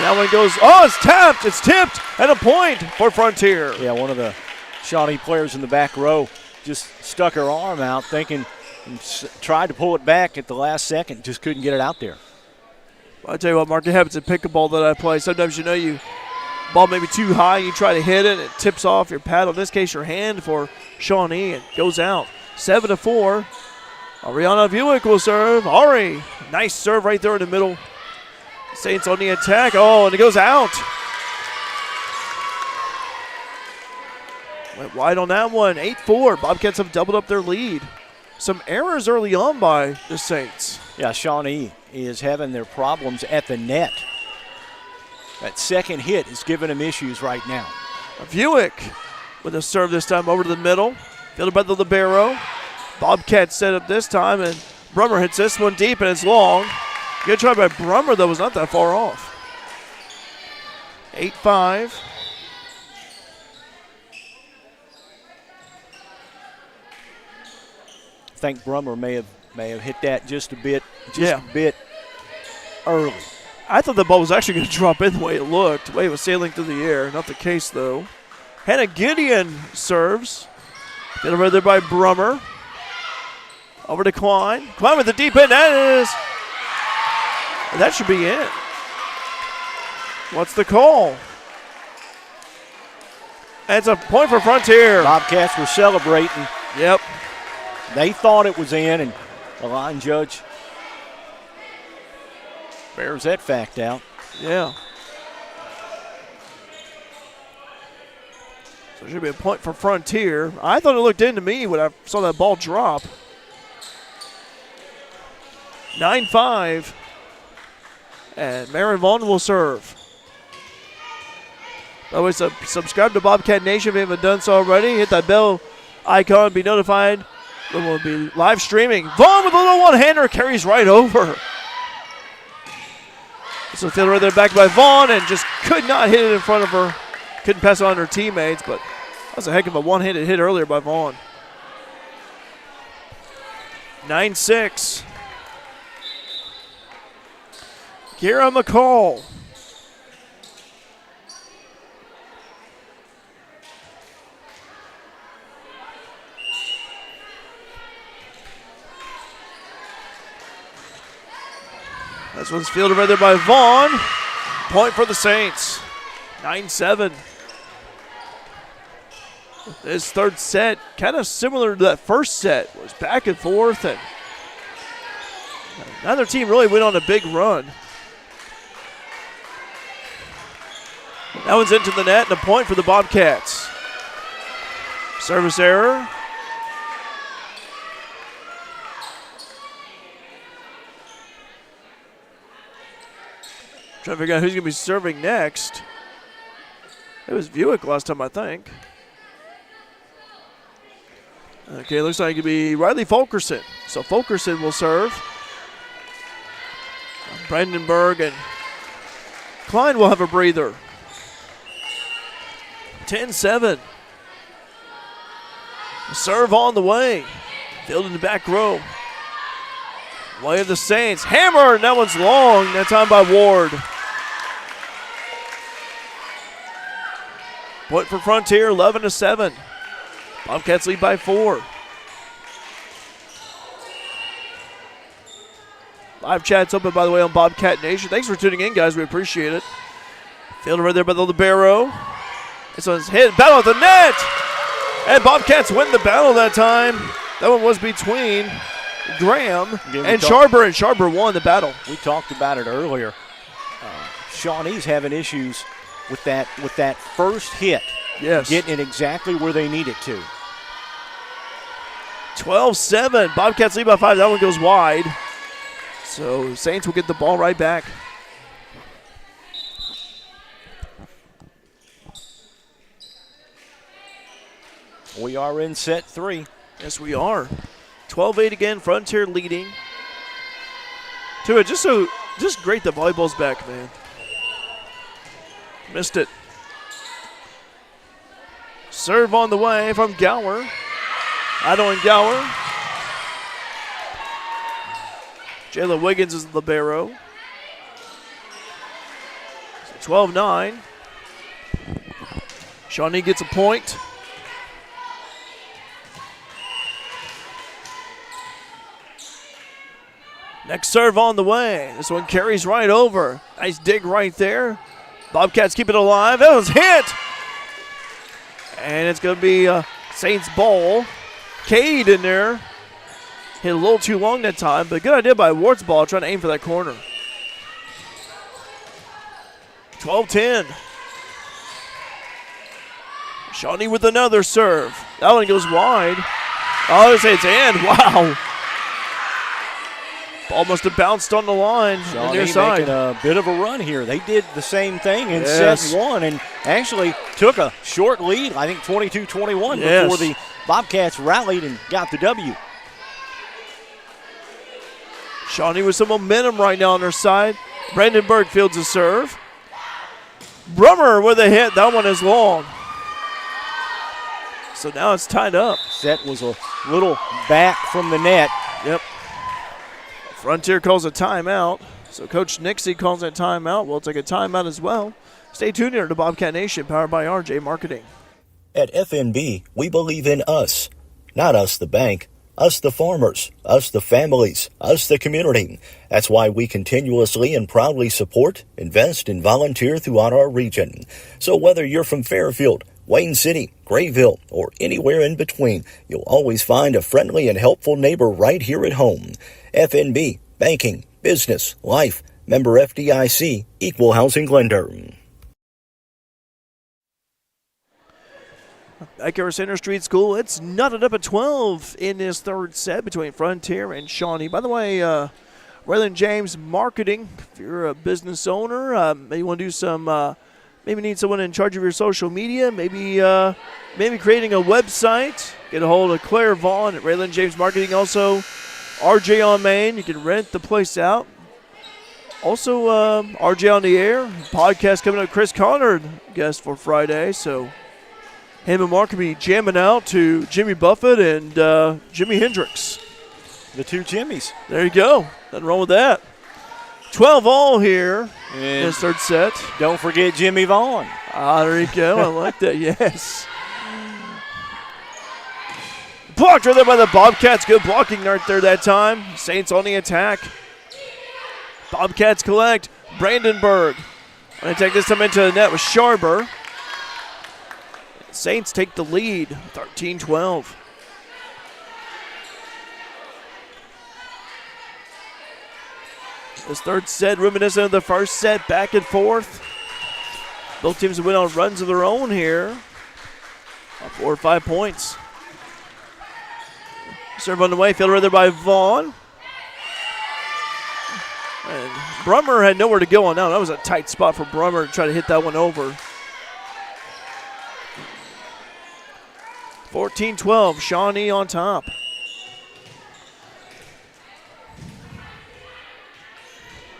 S1: that one goes, it's tapped, it's tipped, and a point for Frontier.
S2: Yeah, one of the Shawnee players in the back row just stuck her arm out thinking, and tried to pull it back at the last second, just couldn't get it out there.
S1: Well, I tell you what, Mark, it happens at pickleball that I play. Sometimes ball may be too high, you try to hit it, it tips off your paddle, in this case your hand for Shawnee, and goes out. 7-4. Ariana Buick will serve. Ari, nice serve right there in the middle. Saints on the attack. And it goes out. Went wide on that one. 8-4. Bobcats have doubled up their lead. Some errors early on by the Saints.
S2: Yeah, Shawnee is having their problems at the net. That second hit is giving them issues right now.
S1: Buick with a serve this time over to the middle. Fielded by the libero. Bobcat set up this time, and Brummer hits this one deep, and it's long. Good try by Brummer, though, was not that far off. 8-5.
S2: I think Brummer may have hit that just a bit early.
S1: I thought the ball was actually going to drop in the way it looked. The way it was sailing through the air. Not the case, though. Hannah Gideon serves. Get over there by Brummer. Over to Klein. Klein with the deep end. That should be it. What's the call? It's a point for Frontier.
S2: Bobcats were celebrating.
S1: Yep.
S2: They thought it was in, and the line judge bears that fact out.
S1: Yeah. So it should be a point for Frontier. I thought it looked in to me when I saw that ball drop. 9-5. And Maren Vaughn will serve. By the way, subscribe to Bobcat Nation if you haven't done so already. Hit that bell icon, be notified. Then we'll be live streaming. Vaughn with a little one-hander, carries right over. So field right there back by Vaughn and just could not hit it in front of her. Couldn't pass it on her teammates, but that was a heck of a one-handed hit earlier by Vaughn. 9-6. Kira McCall. This one's fielded right there by Vaughn. Point for the Saints. 9-7. This third set, kind of similar to that first set, was back and forth, and neither team really went on a big run. That one's into the net, and a point for the Bobcats. Service error. Trying to figure out who's going to be serving next. It was Buick last time, I think. Okay, looks like it could be Riley Fulkerson. So Fulkerson will serve. Brandenburg and Klein will have a breather. 10-7. Serve on the way. Field in the back row. Way of the Saints. Hammer, and that one's long. That time by Ward. Point for Frontier, 11-7. Bobcats lead by 4. Live chat's open, by the way, on Bobcat Nation. Thanks for tuning in, guys. We appreciate it. Field right there by the libero. This one's hit. Battle at the net. And Bobcats win the battle that time. That one was between Graham and Sharber, and Sharber won the battle.
S2: We talked about it earlier. Shawnee's having issues with that first hit.
S1: Yes.
S2: Getting it exactly where they need it to.
S1: 12-7. Bobcats lead by 5. That one goes wide. So Saints will get the ball right back.
S2: We are in set 3.
S1: Yes, we are. 12-8 again. Frontier leading. Tua, just great that volleyball's back, man. Missed it. Serve on the way from Gower. Idle and Gower. Jayla Wiggins is the libero. 12-9. Shawnee gets a point. Next serve on the way. This one carries right over. Nice dig right there. Bobcats keep it alive. That was hit. And it's going to be Saints ball. Cade in there. Hit a little too long that time, but good idea by Ward's ball trying to aim for that corner. 12-10. Shawnee with another serve. That one goes wide. Oh, they say it's in. Wow. Ball must have bounced on the line on
S2: Shawnee
S1: their side.
S2: making a bit of a run here. They did the same thing in set 1 and actually took a short lead, I think 22-21, before the Bobcats rallied and got the W.
S1: Shawnee with some momentum right now on their side. Brandenburg fields a serve. Brummer with a hit. That one is long. So now it's tied up.
S2: Set was a little back from the net.
S1: Yep. Frontier calls a timeout. So Coach Nixie calls a timeout. We'll take a timeout as well. Stay tuned here to Bobcat Nation, powered by RJ Marketing.
S3: At FNB, we believe in us. Not us the bank, us the farmers, us the families, us the community. That's why we continuously and proudly support, invest, and volunteer throughout our region. So whether you're from Fairfield, Wayne City, Grayville, or anywhere in between, you'll always find a friendly and helpful neighbor right here at home. FNB, banking, business, life, member FDIC, equal housing lender.
S1: Back here at Center Street School, it's knotted up at 12 in this third set between Frontier and Shawnee. By the way, Raylan James Marketing, if you're a business owner, maybe you want to do some, maybe need someone in charge of your social media, maybe creating a website, get a hold of Claire Vaughn at Raylan James Marketing. Also, RJ on Main, you can rent the place out. Also, RJ on the Air, podcast coming up. Chris Connor, guest for Friday, so him and Mark will be jamming out to Jimmy Buffett and Jimi Hendrix.
S2: The two Jimmys.
S1: There you go. Nothing wrong with that. 12 all here in this third set.
S2: Don't forget Jimmy Vaughn.
S1: There you go. I like that. Yes. Blocked right there by the Bobcats. Good blocking right there that time. Saints on the attack. Bobcats collect. Brandenburg. Going to take this time into the net with Sharber. Saints take the lead, 13-12. This third set reminiscent of the first set, back and forth. Both teams went on runs of their own here. 4 or 5 points. Serve on the way, fielded there by Vaughn. And Brummer had nowhere to go on that. That was a tight spot for Brummer to try to hit that one over. 14-12, Shawnee on top.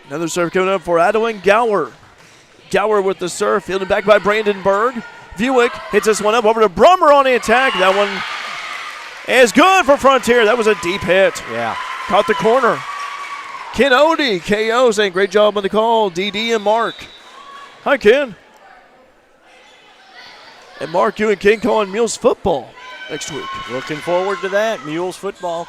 S1: Another serve coming up for Adeline Gower. Gower with the serve, fielded back by Brandenburg. Buick hits this one up over to Brummer on the attack. That one is good for Frontier. That was a deep hit.
S2: Yeah.
S1: Caught the corner. Ken Odie, KO, saying great job on the call. DD and Mark. Hi, Ken. And Mark, you and Ken calling Mules football next week.
S2: Looking forward to that. Mules football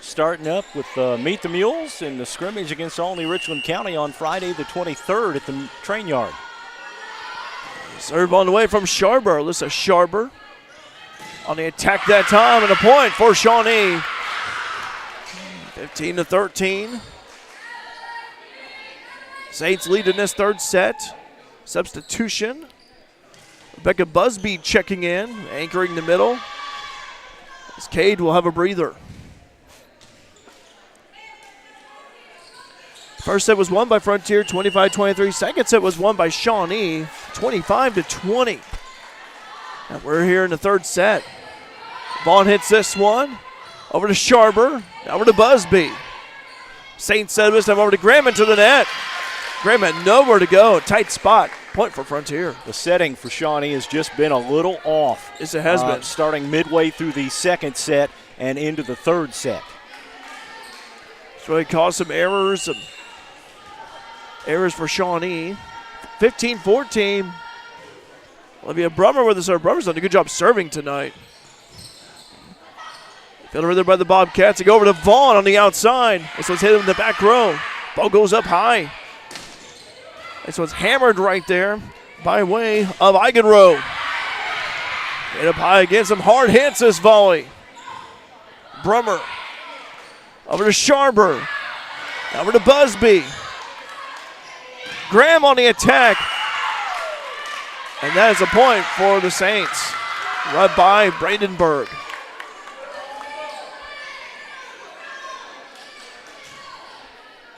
S2: starting up with Meet the Mules and the scrimmage against Olney Richland County on Friday the 23rd at the train yard.
S1: Serve on the way from Sharber. Alyssa Sharber on the attack that time, and a point for Shawnee. 15-13. Saints lead in this third set. Substitution. Rebecca Busby checking in, anchoring the middle. As Cade will have a breather. First set was won by Frontier, 25-23. Second set was won by Shawnee, 25-20. And we're here in the third set. Vaughn hits this one. Over to Sharber. Now over to Busby. Saints set this time over to Graham into the net. Graham had nowhere to go. Tight spot. Point for Frontier.
S2: The setting for Shawnee has just been a little off.
S1: Yes, it has been.
S2: Starting midway through the second set and into the third set.
S1: It's really caused some errors. Errors for Shawnee. 15-14. Olivia Brummer with the serve. Brummer's done a good job serving tonight. Fielded there by the Bobcats. They go over to Vaughn on the outside. This one's hit in the back row. Ball goes up high. This one's hammered right there by way of Eigenrow. Hit up high again. Some hard hits this volley. Brummer. Over to Sharber. Over to Busby. Graham on the attack. And that is a point for the Saints. Right by Brandenburg.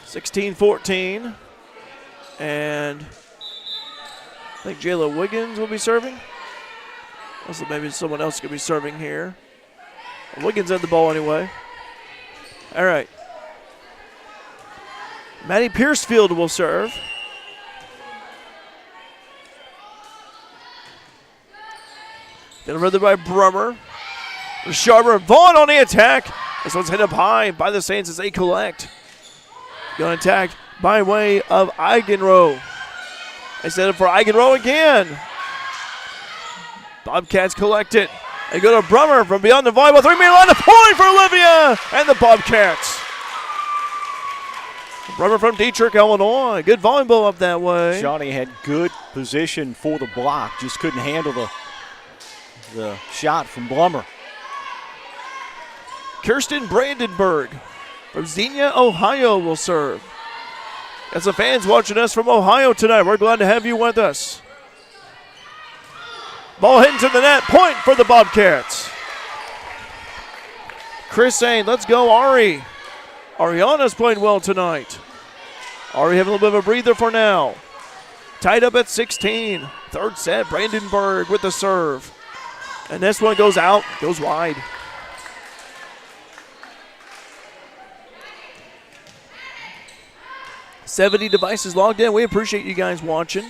S1: (16-14). And I think Jayla Wiggins will be serving. Also, maybe someone else could be serving here. Wiggins had the ball anyway. All right. Maddie Piercefield will serve. Delivered by Brummer. Sharper, Vaughn on the attack. This one's hit up high by the Saints as they collect. Going to attack by way of Eigenrow. They set it for Eigenrow again. Bobcats collect it. They go to Brummer from beyond the volleyball 3-meter line. A point for Olivia and the Bobcats. Brummer from Dietrich, Illinois. Good volleyball up that way.
S2: Shawnee had good position for the block. Just couldn't handle the shot from Blummer.
S1: Kirsten Brandenburg from Xenia, Ohio will serve. As the fans watching us from Ohio tonight, we're glad to have you with us. Ball hitting to the net. Point for the Bobcats. Chris saying, let's go, Ari. Ariana's playing well tonight. Ari having a little bit of a breather for now. Tied up at 16. Third set, Brandenburg with the serve. And this one goes out, goes wide. "70 devices logged in. We appreciate you guys watching.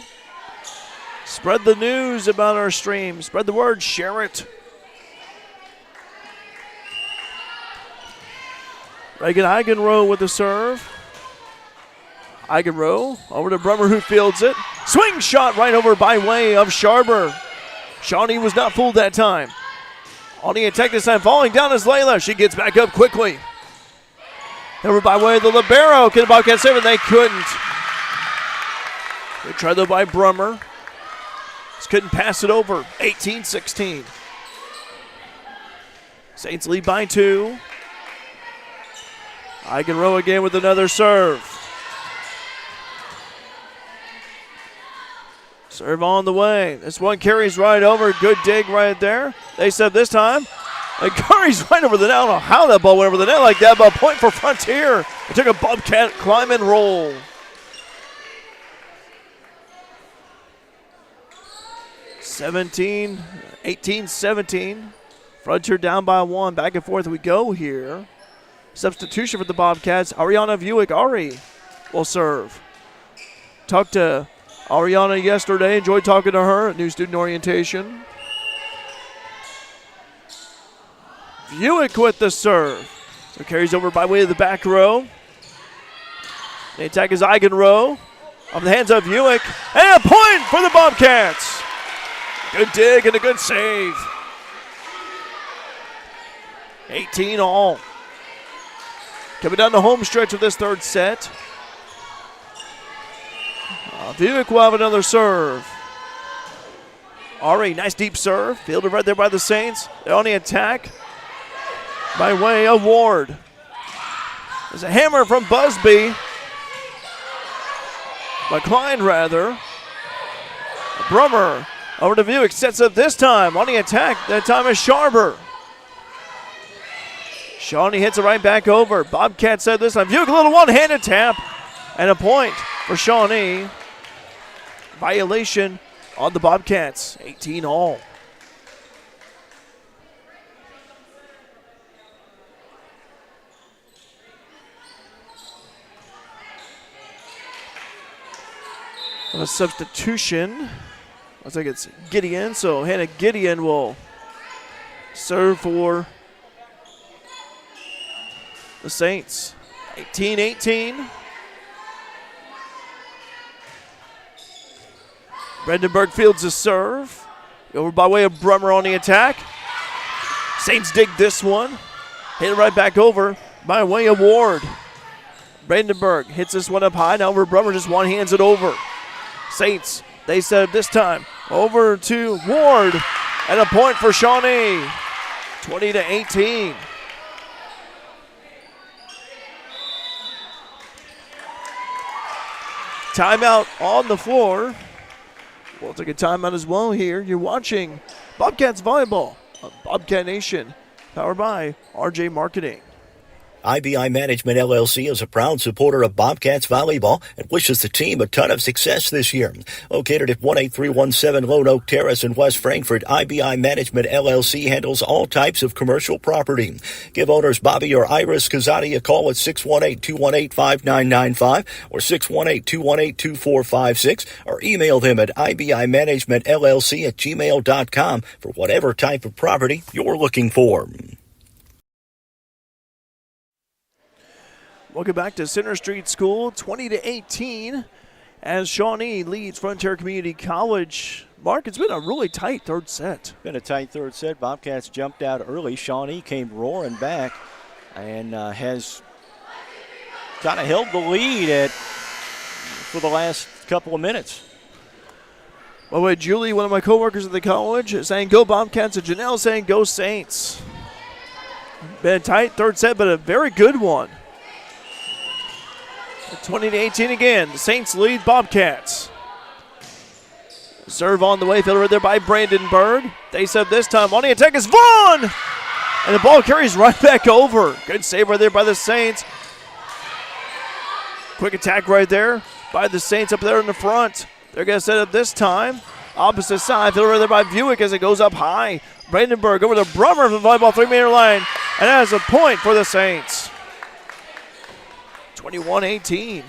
S1: Spread the news about our stream. Spread the word. Share it. Reagan Eigenrow with the serve. Eigenrow over to Brummer, who fields it. Swing shot right over by way of Sharber. Shawnee was not fooled that time. On the attack this time, falling down is Layla. She gets back up quickly. Over by way of the libero. Can the Bobcats save it? They couldn't. They tried though by Brummer. Just couldn't pass it over. 18-16. Saints lead by 2. Eigenrow again with another serve. Serve on the way. This one carries right over. Good dig right there. They said this time. It carries right over the net. I don't know how that ball went over the net like that, but a point for Frontier. It took a Bobcat climb and roll. (17) 18-17. Frontier down by 1. Back and forth we go here. Substitution for the Bobcats. Ariana Buick, Ari, will serve. Talked to Ariana yesterday. Enjoyed talking to her at new student orientation. Buick with the serve. So carries over by way of the back row. The attack is Eigenrow. Off the hands of Buick. And a point for the Bobcats. Good dig and a good save. 18 all. Coming down the home stretch of this third set. Buick will have another serve. Ari, nice deep serve. Fielded right there by the Saints. They're on the attack by way of Ward. There's a hammer from Busby. McCline, rather. Brummer over to Buick. Sets up this time on the attack. That time is Sharber. Shawnee hits it right back over. Bobcat said this time. Buick, a little one-handed tap. And a point for Shawnee. Violation on the Bobcats. 18 all. A substitution. Looks like it's Gideon. So Hannah Gideon will serve for the Saints. 18-18. Brandenburg fields a serve. Over by way of Brummer on the attack. Saints dig this one. Hit it right back over by way of Ward. Brandenburg hits this one up high. Now over Brummer, just one hands it over. Saints, they set up this time. Over to Ward. And a point for Shawnee. 20-18. Timeout on the floor. We'll take a timeout as well here. You're watching Bobcats Volleyball on Bobcat Nation, powered by RJ Marketing.
S3: IBI Management LLC is a proud supporter of Bobcats Volleyball and wishes the team a ton of success this year. Located at 18317 Lone Oak Terrace in West Frankfort, IBI Management LLC handles all types of commercial property. Give owners Bobby or Iris Kazati a call at 618-218-5995 or 618-218-2456 or email them at ibimanagementllc@gmail.com for whatever type of property you're looking for.
S1: Welcome back to Center Street School, 20-18, as Shawnee leads Frontier Community College. Mark, it's been a really tight third set.
S2: Been a tight third set. Bobcats jumped out early. Shawnee came roaring back and has kind of held the lead for the last couple of minutes.
S1: By the way, Julie, one of my coworkers at the college, is saying go Bobcats, and Janelle saying go Saints. Been a tight third set, but a very good one. 20-18 again. The Saints lead Bobcats. Serve on the way, fielded right there by Brandenburg. They said this time on the attack is Vaughn! And the ball carries right back over. Good save right there by the Saints. Quick attack right there by the Saints up there in the front. They're going to set up this time. Opposite side, fielded right there by Buick as it goes up high. Brandenburg over to Brummer from the volleyball 3-meter line. And that is a point for the Saints. 21-18.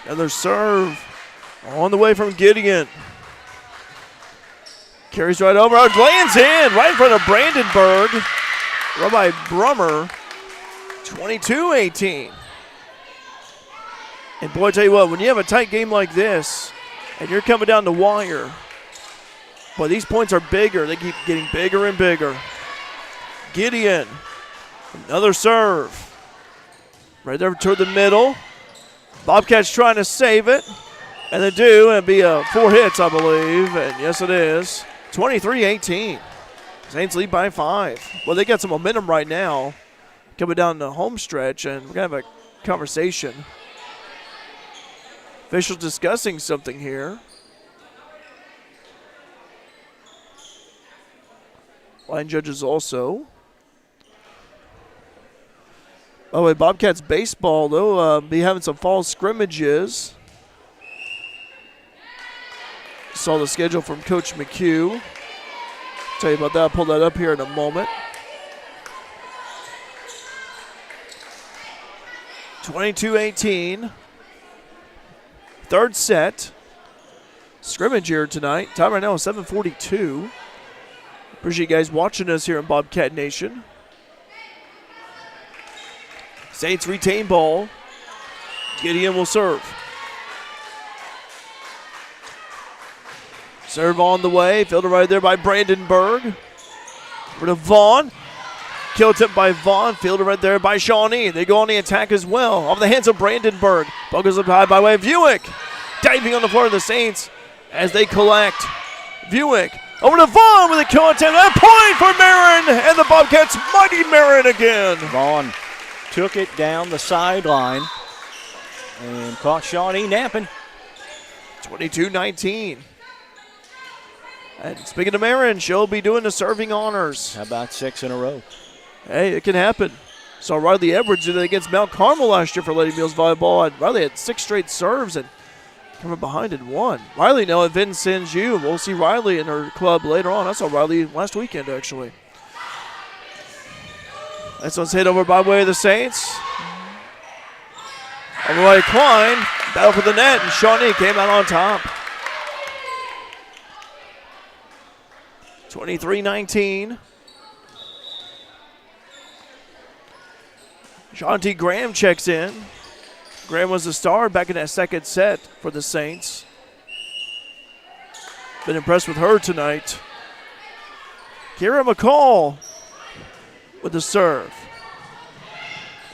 S1: Another serve on the way from Gideon. Carries right over, lands in right in front of Brandenburg. Run by Brummer. 22-18. And boy, I tell you what, when you have a tight game like this and you're coming down the wire, boy, these points are bigger. They keep getting bigger and bigger. Gideon, another serve. Right there toward the middle. Bobcats trying to save it. And they do. It'll be 4 hits, I believe. And yes, it is. 23-18. Saints lead by 5. Well, they got some momentum right now coming down the home stretch, and we're going to have a conversation. Officials discussing something here. Line judges also. By the way, Bobcats baseball, they'll be having some fall scrimmages. Saw the schedule from Coach McHugh. Tell you about that. I'll pull that up here in a moment. 22-18. Third set. Scrimmage here tonight. Time right now is 7:42. Appreciate you guys watching us here in Bobcat Nation. Saints retain ball. Gideon will serve. Serve on the way. Fielded right there by Brandenburg. Over to Vaughn. Kill tip by Vaughn. Fielded right there by Shawnee. They go on the attack as well. Off the hands of Brandenburg. Ball goes up high by way of Buick. Diving on the floor of the Saints as they collect. Buick over to Vaughn with a kill attempt. A point for Marin. And the Bobcats mighty Marin again.
S2: Vaughn took it down the sideline and caught Shawnee napping.
S1: 22-19. And speaking of Marin, she'll be doing the serving honors.
S2: How about 6 in a row?
S1: Hey, it can happen. Saw Riley Edwards do that against Mount Carmel last year for Lady Mules Volleyball. And Riley had 6 straight serves and coming behind and won. Riley now at Vincennes U. We'll see Riley in her club later on. I saw Riley last weekend, actually. This one's hit over by way of the Saints. Over by Klein. Battle for the net, and Shawnee came out on top. 23-19. Shanti Graham checks in. Graham was the star back in that second set for the Saints. Been impressed with her tonight. Kira McCall with the serve.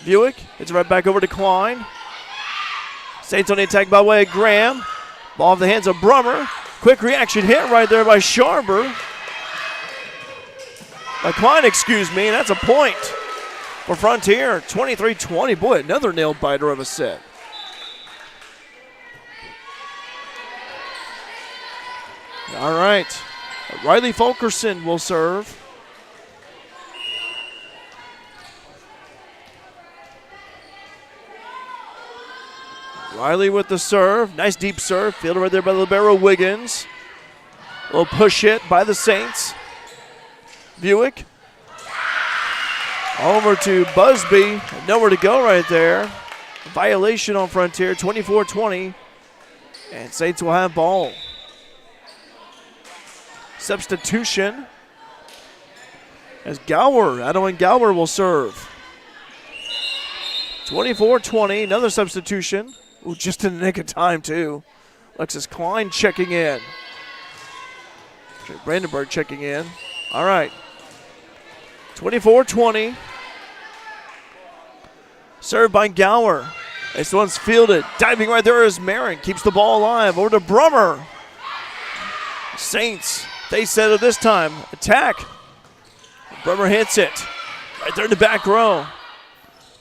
S1: Buick, it's right back over to Klein. Saints on the attack by way of Graham. Ball off the hands of Brummer. Quick reaction hit right there by Sharber. By Klein, excuse me, and that's a point for Frontier. 23-20. Boy, another nail biter of a set. All right. Riley Fulkerson will serve. Riley with the serve. Nice deep serve. Fielded right there by Libero Wiggins. A little push hit by the Saints. Buick. Over to Busby. Nowhere to go right there. Violation on Frontier. 24-20. And Saints will have ball. Substitution. As Adeline Gower will serve. 24-20. Another substitution. Ooh, just in the nick of time, too. Alexis Klein checking in. Brandenburg checking in. All right. 24-20. Served by Gower. This one's fielded. Diving right there is Marin. Keeps the ball alive. Over to Brummer. Saints, they set it this time. Attack. Brummer hits it. Right there in the back row.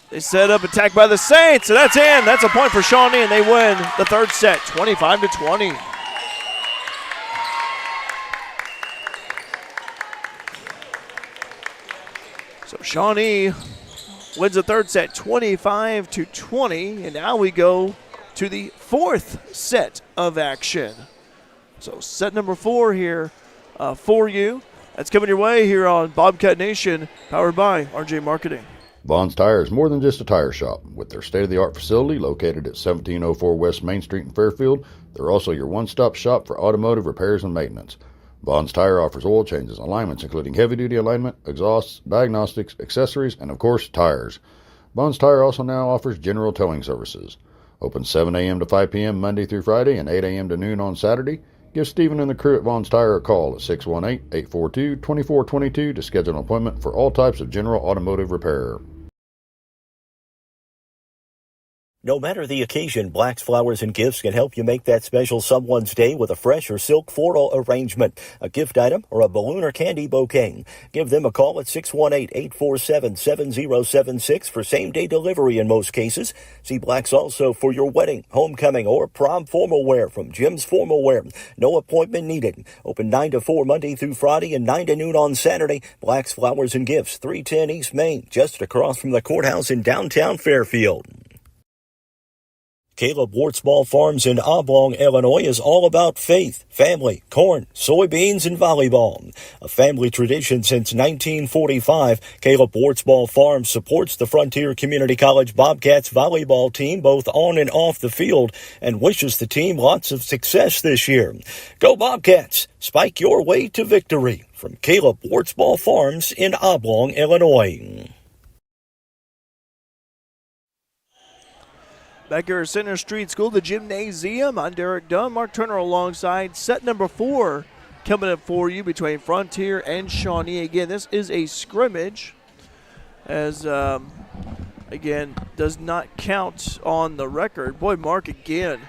S1: They set up, attack by the Saints, and that's in. That's a point for Shawnee, and they win the third set, 25-20. So Shawnee wins the third set, 25-20, and now we go to the fourth set of action. So set number 4 here for you. That's coming your way here on Bobcat Nation, powered by RJ Marketing.
S4: Vaughn's Tire is more than just a tire shop. With their state-of-the-art facility located at 1704 West Main Street in Fairfield, they're also your one-stop shop for automotive repairs and maintenance. Vaughn's Tire offers oil changes, alignments including heavy-duty alignment, exhausts, diagnostics, accessories, and of course, tires. Vaughn's Tire also now offers general towing services. Open 7 a.m. to 5 p.m. Monday through Friday and 8 a.m. to noon on Saturday. Give Stephen and the crew at Vaughn's Tire a call at 618-842-2422 to schedule an appointment for all types of general automotive repair.
S3: No matter the occasion, Black's Flowers and Gifts can help you make that special someone's day with a fresh or silk floral arrangement, a gift item, or a balloon or candy bouquet. Give them a call at 618-847-7076 for same-day delivery in most cases. See Black's also for your wedding, homecoming, or prom formal wear from Jim's Formal Wear. No appointment needed. Open 9 to 4 Monday through Friday and 9 to noon on Saturday. Black's Flowers and Gifts, 310 East Main, just across from the courthouse in downtown Fairfield. Caleb Wartsball Farms in Oblong, Illinois is all about faith, family, corn, soybeans, and volleyball. A family tradition since 1945, Caleb Wartsball Farms supports the Frontier Community College Bobcats volleyball team both on and off the field and wishes the team lots of success this year. Go Bobcats! Spike your way to victory. From Caleb Wartsball Farms in Oblong, Illinois.
S1: Back here at Center Street School, the gymnasium. I'm Derek Dunn, Mark Turner alongside. Set number 4 coming up for you between Frontier and Shawnee. Again, this is a scrimmage, as again does not count on the record. Boy, Mark, again,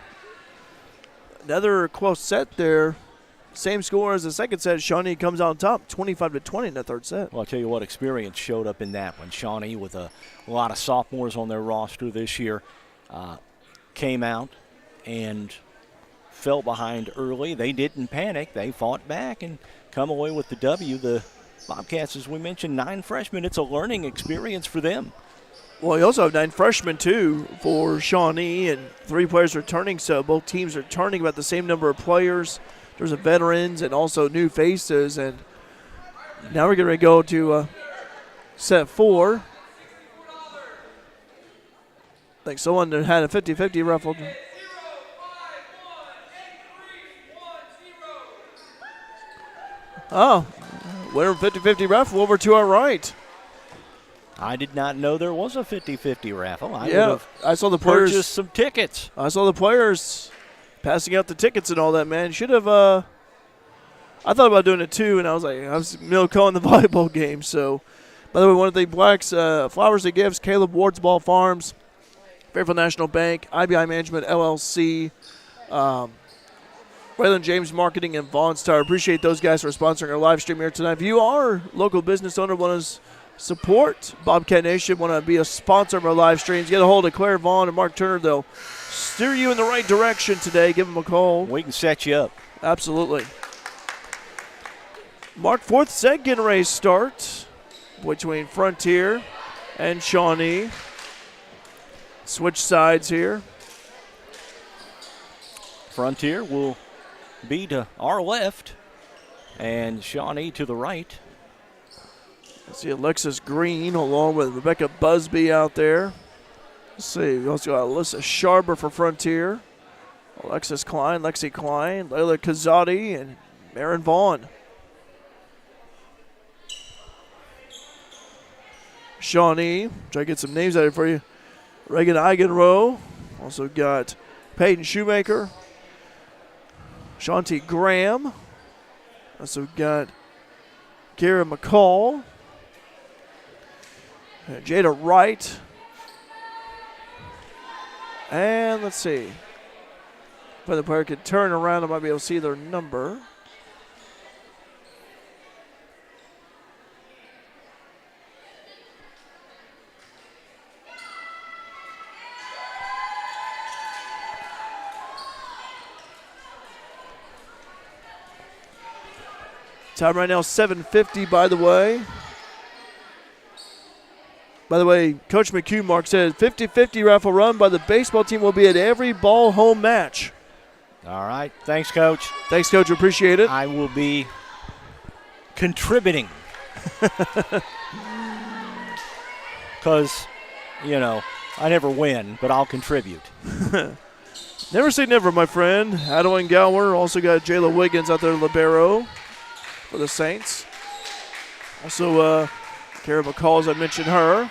S1: another close set there. Same score as the second set. Shawnee comes out on top, 25-20 in the third set.
S2: Well, I'll tell you what, experience showed up in that one. Shawnee, with a lot of sophomores on their roster this year, came out and fell behind early. They didn't panic. They fought back and come away with the W. The Bobcats, as we mentioned, 9 freshmen. It's a learning experience for them.
S1: Well, you also have 9 freshmen, too, for Shawnee, and 3 players returning, so both teams are returning about the same number of players. There's a veterans and also new faces, and now we're going to go to set 4. I think someone had a 50-50 ruffled. Oh, winner 50-50 raffle over to our right.
S2: I did not know there was a 50-50 raffle.
S1: I saw the players.
S2: Purchased some tickets.
S1: I saw the players passing out the tickets and all that, man. Should have, I thought about doing it too, and I was calling the volleyball game. So, by the way, one of the Blacks, Flowers and Gifts, Caleb Wartsball Farms, Fairfield National Bank, IBI Management, LLC, Waylon James Marketing, and Vaughn's Tire. Appreciate those guys for sponsoring our live stream here tonight. If you are a local business owner, want to support Bobcat Nation, want to be a sponsor of our live streams, get a hold of Claire Vaughn and Mark Turner. They'll steer you in the right direction today. Give them a call.
S2: We can set you up.
S1: Absolutely. Mark fourth set getting ready to start between Frontier and Shawnee. Switch sides here.
S2: Frontier will be to our left and Shawnee to the right.
S1: I see Alexis Green along with Rebecca Busby out there. Let's see, we also got Alyssa Sharber for Frontier. Alexis Klein, Lexi Klein, Layla Kazadi, and Marin Vaughn. Shawnee, try to get some names out here for you. Reagan Eigenrow. Also got Peyton Shoemaker. Shanti Graham. Also got Kara McCall. Jada Wright. And let's see. If the player could turn around, I might be able to see their number. Time right now, 7:50, by the way. By the way, Coach McHugh Mark said 50-50 raffle run by the baseball team will be at every ball home match.
S2: All right. Thanks, Coach.
S1: Thanks, Coach. Appreciate it.
S2: I will be contributing. Because, you know, I never win, but I'll contribute.
S1: Never say never, my friend. Adeline Gower. Also got Jayla Wiggins out there, libero for the Saints. Also, Kara McCall, as I mentioned her.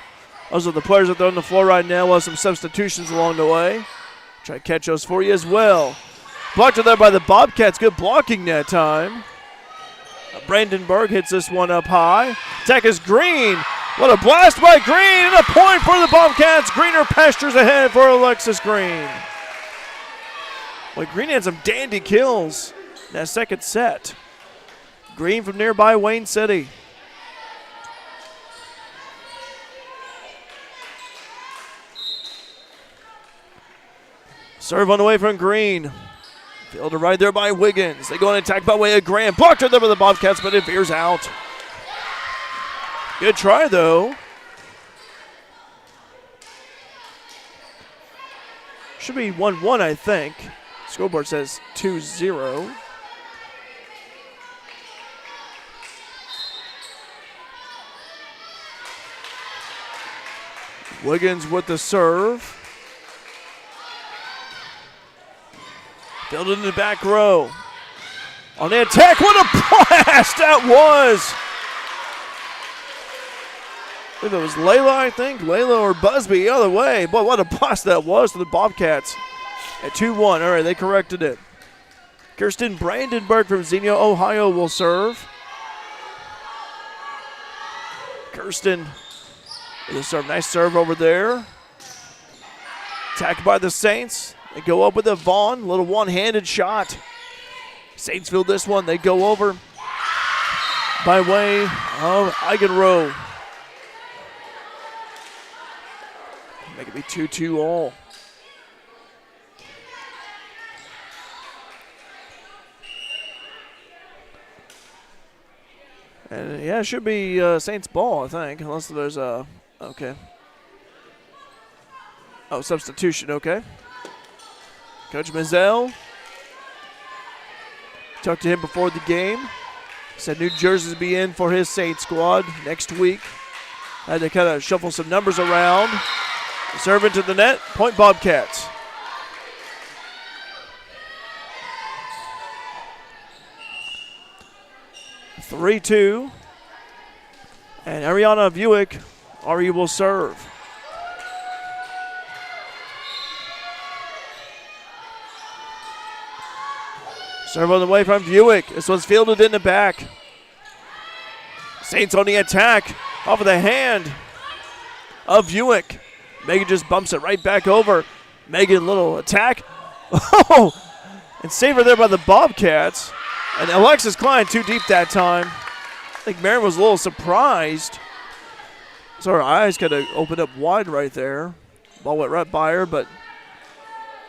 S1: Also, the players out there on the floor right now will have some substitutions along the way. Try to catch those for you as well. Blocked there by the Bobcats. Good blocking that time. Brandon Berg hits this one up high. Attack is Green. What a blast by Green, and a point for the Bobcats. Greener pastures ahead for Alexis Green. Well, Green had some dandy kills in that second set. Green from nearby Wayne City. Serve on the way from Green. Fielded right there by Wiggins. They go in attack by way of Graham. Blocked there by the Bobcats, but it veers out. Good try, though. Should be 1-1, I think. Scoreboard says 2-0. Wiggins with the serve. Fielded in the back row. On the attack, what a blast that was! I think that was Layla, I think. Layla or Busby, the other way. Boy, what a blast that was for the Bobcats. At 2-1, all right, they corrected it. Kirsten Brandenburg from Xenia, Ohio will serve. Kirsten with a serve, nice serve over there. Attacked by the Saints. They go up with a Vaughn, little one-handed shot. Saints field this one. They go over by way of Eigenrow. Make it be 2-2 all. And yeah, it should be Saints ball, I think, unless there's a, okay. Oh, substitution, okay. Coach Mizell talked to him before the game. Said New Jersey's be in for his Saints squad next week. Had to kind of shuffle some numbers around. Serve into the net, point Bobcats. (3-2). And Ariana Buick, Ari will serve. Serve on the way from Buick. This one's fielded in the back. Saints on the attack. Off of the hand of Buick. Megan just bumps it right back over. Megan, little attack. Oh! And saved her there by the Bobcats. And Alexis Klein too deep that time. I think Marin was a little surprised. So her eyes kind of opened up wide right there. Ball went right by her, but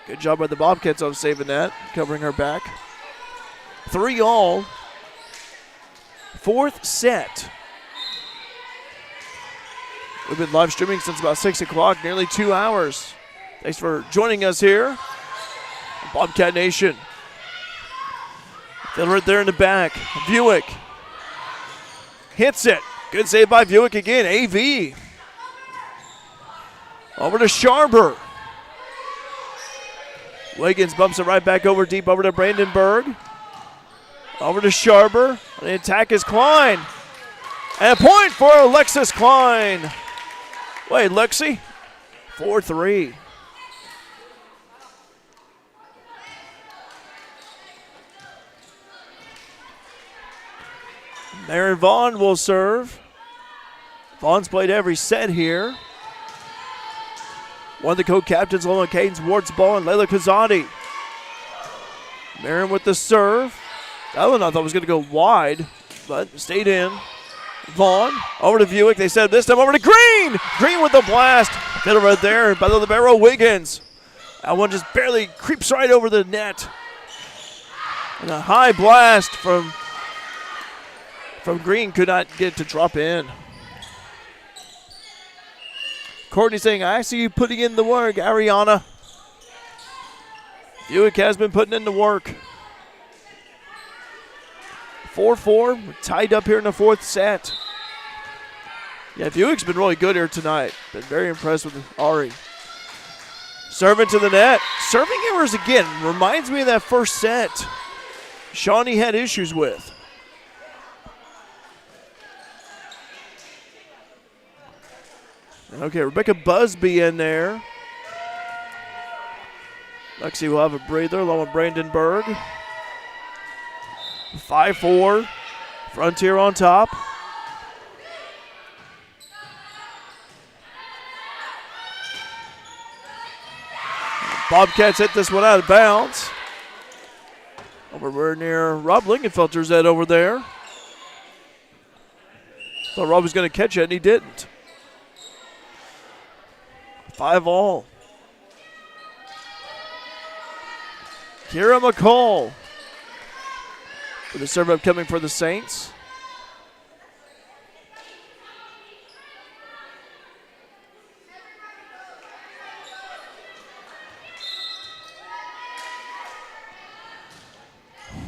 S1: good job by the Bobcats on saving that, covering her back. 3-all. Fourth set. We've been live streaming since about 6 o'clock, nearly 2 hours. Thanks for joining us here. Bobcat Nation. They're right there in the back. Buick hits it. Good save by Buick again. AV. Over to Sharber. Wiggins bumps it right back over deep over to Brandenburg. Over to Sharber. The attack is Klein. And a point for Alexis Klein. Wait, Lexi. 4-3. Marin Vaughn will serve. Vaughn's played every set here. One of the co-captains, Lola Cadence, Wartsball, and Layla Kazadi. Marin with the serve. That one I thought was going to go wide, but stayed in. Vaughn over to Buick. They said this time over to Green. Green with the blast. Middle right there. Below the barrel, Wiggins. That one just barely creeps right over the net. And a high blast from Green could not get to drop in. Courtney saying, I see you putting in the work, Ariana. Buick has been putting in the work. 4-4. We're tied up here in the fourth set. Yeah, Buick's been really good here tonight. Been very impressed with Ari. Serving to the net. Serving errors again. Reminds me of that first set Shawnee had issues with. Okay, Rebecca Busby in there. Lexi will have a breather along with Brandenburg. 5-4. Frontier on top. Bobcats hit this one out of bounds. Over near Rob Lingenfelter's head over there. Thought Rob was going to catch it, and he didn't. 5-all. Kira McCall with the serve up coming for the Saints.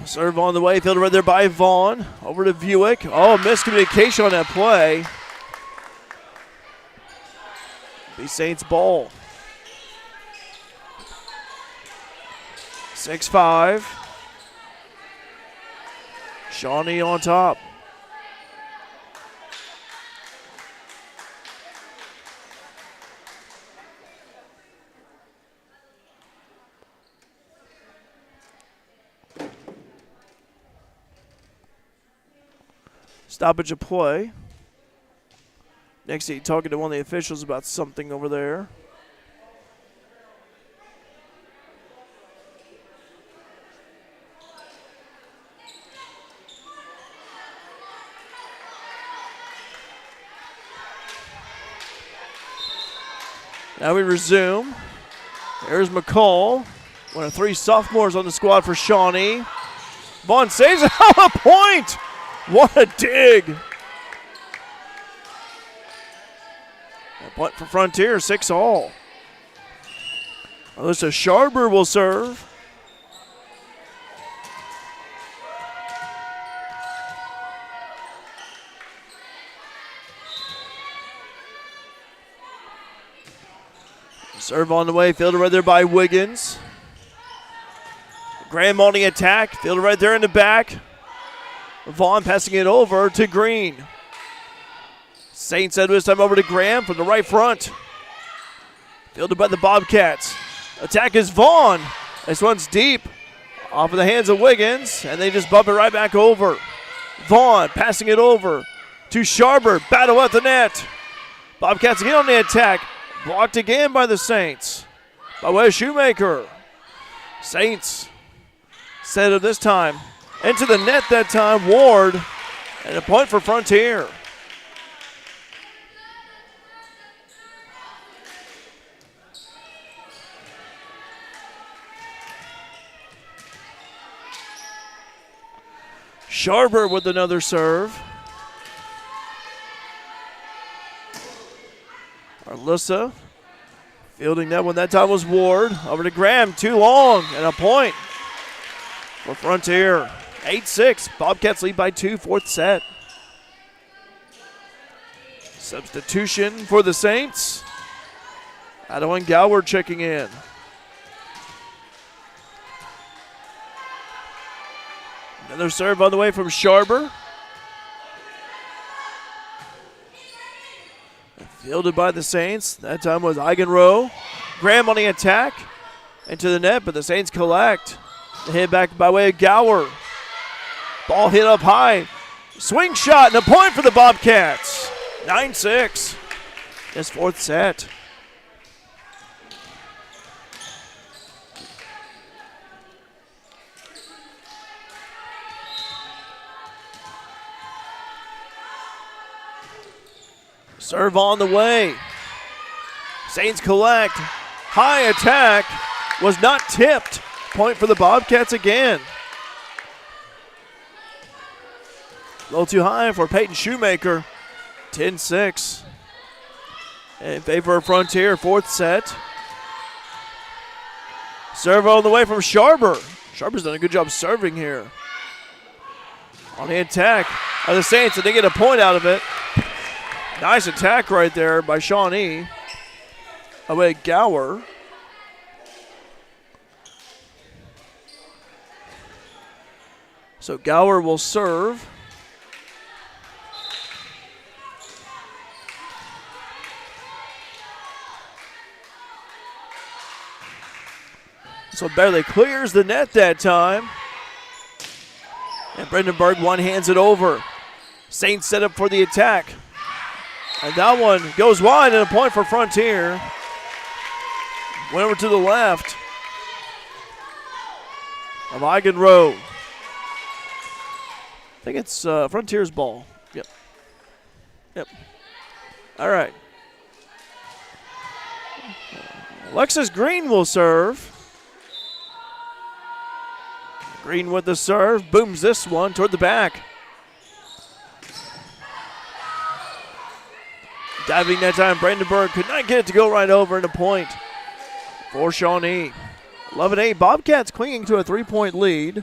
S1: Serve on the way, fielded right there by Vaughn. Over to Buick. Oh, miscommunication on that play. Be Saints ball. 6-5. Shawnee on top. Stoppage of play. Next, he's talking to one of the officials about something over there. Now we resume. There's McCall. One of three sophomores on the squad for Shawnee. Vaughn saves it. A point! What a dig! A point for Frontier, 6-all. Alyssa Sharber will serve. Serve on the way, fielded right there by Wiggins. Graham on the attack, fielded right there in the back. Vaughn passing it over to Green. Saints head this time over to Graham from the right front. Fielded by the Bobcats. Attack is Vaughn. This one's deep. Off of the hands of Wiggins, and they just bump it right back over. Vaughn passing it over to Sharber. Battle at the net. Bobcats again on the attack. Blocked again by the Saints. By way of Shoemaker. Saints set it this time. Into the net that time, Ward. And a point for Frontier. Sharber with another serve. Arlissa fielding that one. That time was Ward. Over to Graham. Too long. And a point for Frontier. 8-6. Bobcats lead by 2. Fourth set. Substitution for the Saints. Adeline Gower checking in. Another serve on the way from Sharber. Fielded by the Saints. That time was Eigenrow. Graham on the attack. Into the net, but the Saints collect. The hit back by way of Gower. Ball hit up high. Swing shot and a point for the Bobcats. 9-6. This fourth set. Serve on the way. Saints collect. High attack was not tipped. Point for the Bobcats again. A little too high for Peyton Shoemaker. 10-6. In favor of Frontier, fourth set. Serve on the way from Sharber. Sharber's done a good job serving here. On the attack of the Saints, and they get a point out of it. Nice attack right there by Shawnee. Away Gower. So Gower will serve. So barely clears the net that time. And Brandenburg one-hands it over. Saints set up for the attack. And that one goes wide and a point for Frontier. Went over to the left of Eigenrow. I think it's Frontier's ball. Yep. All right. Alexis Green will serve. Green with the serve. Booms this one toward the back. Diving that time, Brandenburg could not get it to go right over, and a point for Shawnee. 11-8. Bobcats clinging to a 3-point lead.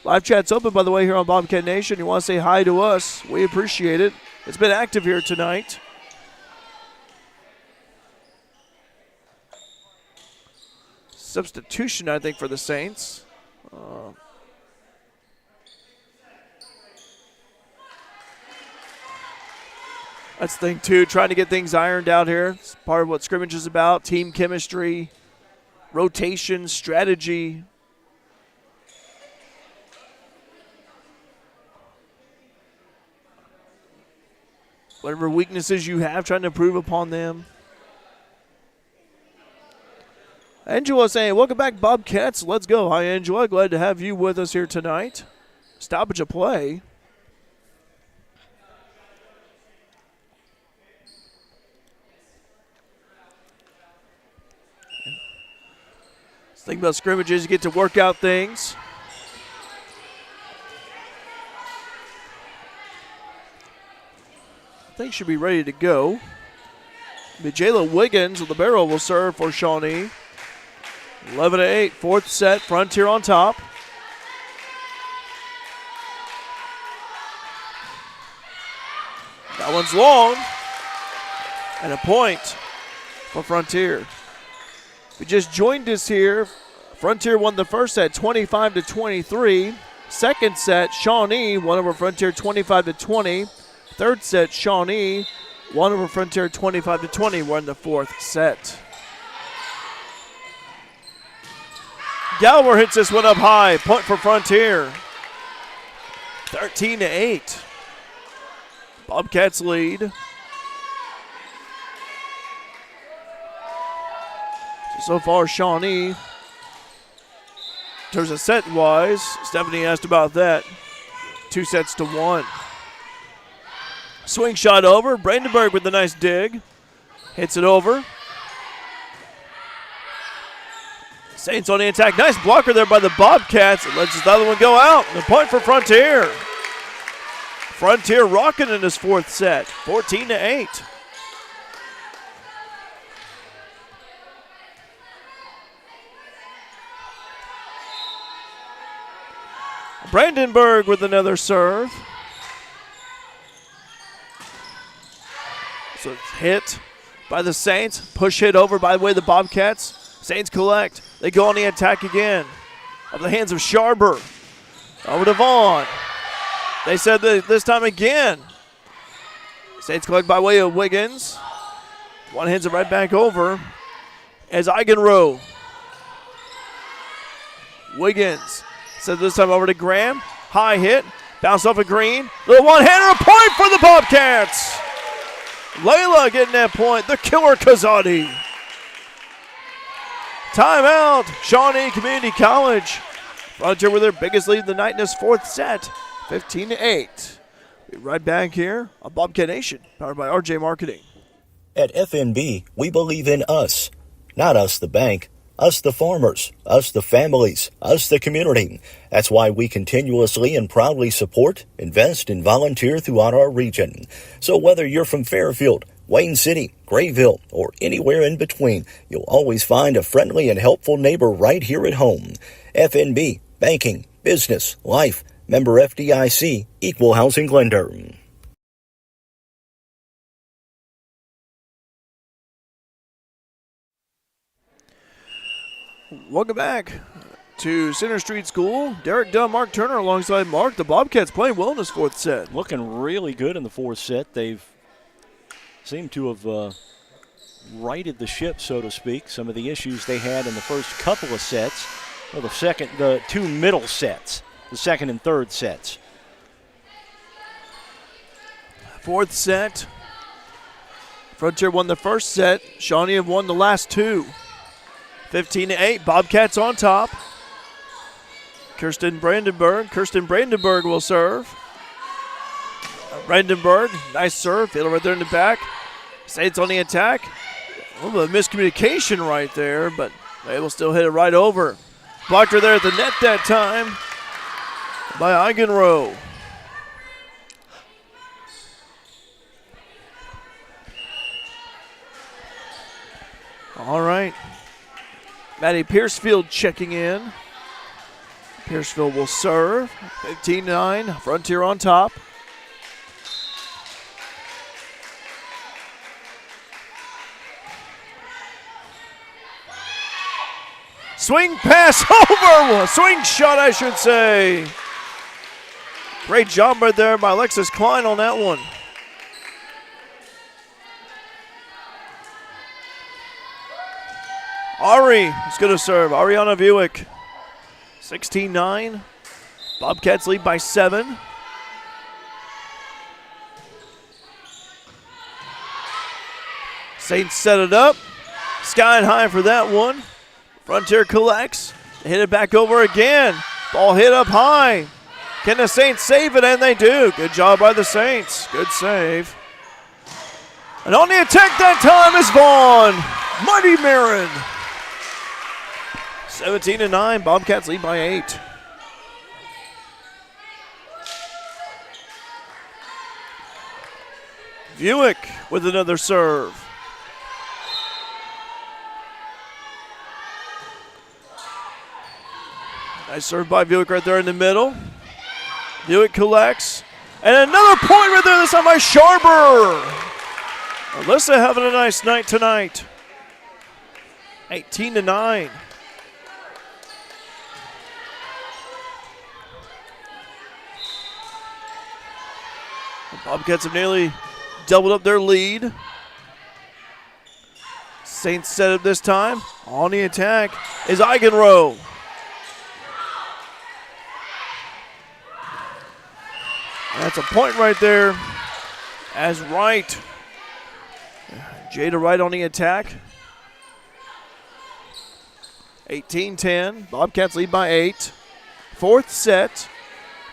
S1: Live chat's open, by the way, here on Bobcat Nation. You want to say hi to us, we appreciate it. It's been active here tonight. Substitution, I think, for the Saints. That's the thing, too, trying to get things ironed out here. It's part of what scrimmage is about, team chemistry, rotation, strategy. Whatever weaknesses you have, trying to improve upon them. Angela saying, welcome back, Bobcats. Let's go. Hi, Angela. Glad to have you with us here tonight. Stoppage of play. Thing about scrimmages, you get to work out things. Things should be ready to go. Jayla Wiggins with the barrel will serve for Shawnee. 11-8, fourth set, Frontier on top. That one's long. And a point for Frontier. If you just joined us here, Frontier won the first set 25-23. Second set, Shawnee won over Frontier 25-20. Third set, Shawnee won over Frontier 25-20. We're in the fourth set. Gower hits this one up high. Point for Frontier. 13-8. Bobcats lead. So far, Shawnee, in terms of set-wise, Stephanie asked about that. 2-1. Swing shot over. Brandenburg with a nice dig. Hits it over. Saints on the attack. Nice blocker there by the Bobcats. It lets the other one go out. The point for Frontier. Frontier rocking in this fourth set, 14-8. Brandenburg with another serve. So it's hit by the Saints. Push hit over by the way of the Bobcats. Saints collect. They go on the attack again. Of the hands of Sharber. Over to Vaughn. They said that this time again. Saints collect by way of Wiggins. One hands it right back over as Eigenrow. Wiggins. Said this time over to Graham. High hit. Bounce off of Green. Little one-hander. A point for the Bobcats. Layla getting that point. The killer Kazadi. Timeout. Shawnee Community College. Frontier with their biggest lead of the night in this fourth set. 15-8. We'll be right back here on Bobcat Nation, powered by RJ Marketing.
S3: At FNB, we believe in us. Not us the bank. Us the farmers, us the families, us the community. That's why we continuously and proudly support, invest, and volunteer throughout our region. So whether you're from Fairfield, Wayne City, Grayville, or anywhere in between, you'll always find a friendly and helpful neighbor right here at home. FNB, banking, business, life, member FDIC, equal housing lender.
S1: Welcome back to Center Street School. Derek Dunn, Mark Turner alongside Mark. The Bobcats playing well in this fourth set.
S2: Looking really good in the fourth set. They've seemed to have righted the ship, so to speak. Some of the issues they had in the first couple of sets, or the two middle sets, the second and third sets.
S1: Fourth set. Frontier won the first set. Shawnee have won the last two. 15-8, Bobcats on top. Kirsten Brandenburg will serve. Brandenburg, nice serve, field right there in the back. Saints on the attack. A little bit of miscommunication right there, but they will still hit it right over. Blocked her there at the net that time by Eigenrow. All right. Maddie Piercefield checking in. Piercefield will serve. 15-9, Frontier on top. Swing pass over. Swing shot, I should say. Great job right there by Alexis Klein on that one. Ari is going to serve. Ariana Buick. 16-9. Bobcats lead by 7. Saints set it up. Sky and high for that one. Frontier collects. Hit it back over again. Ball hit up high. Can the Saints save it? And they do. Good job by the Saints. Good save. And on the attack that time is Vaughn. Mighty Marin. 17-9, Bobcats lead by 8. Buick with another serve. Nice serve by Buick right there in the middle. Buick collects. And another point right there, this time by Sharber. Alyssa having a nice night tonight. 18-9. The Bobcats have nearly doubled up their lead. Saints set up this time. On the attack is Eigenrow. That's a point right there as Wright. Jada Wright on the attack. 18-10. Bobcats lead by 8. Fourth set.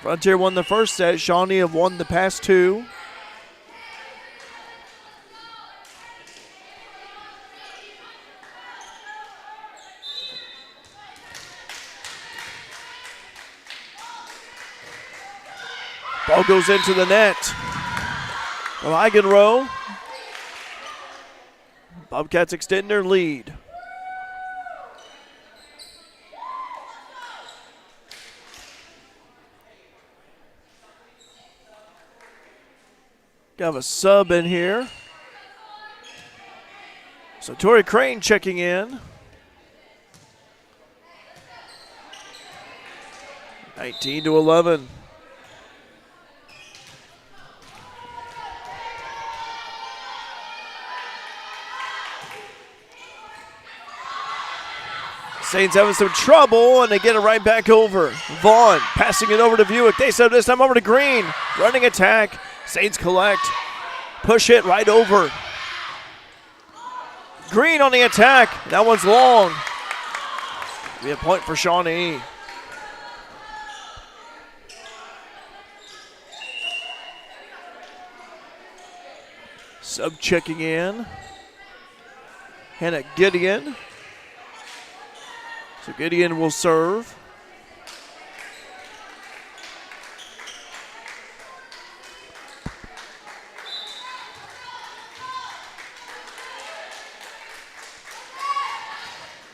S1: Frontier won the first set. Shawnee have won the past two. Ball goes into the net. Eigenrow. Bobcats extend their lead. Got a sub in here. So Tori Crane checking in. 19-11. Saints having some trouble, and they get it right back over. Vaughn passing it over to Buick. They sub this time over to Green. Running attack. Saints collect. Push it right over. Green on the attack. That one's long. Be a point for Shawnee. Sub checking in. Hannah Gideon. So Gideon will serve.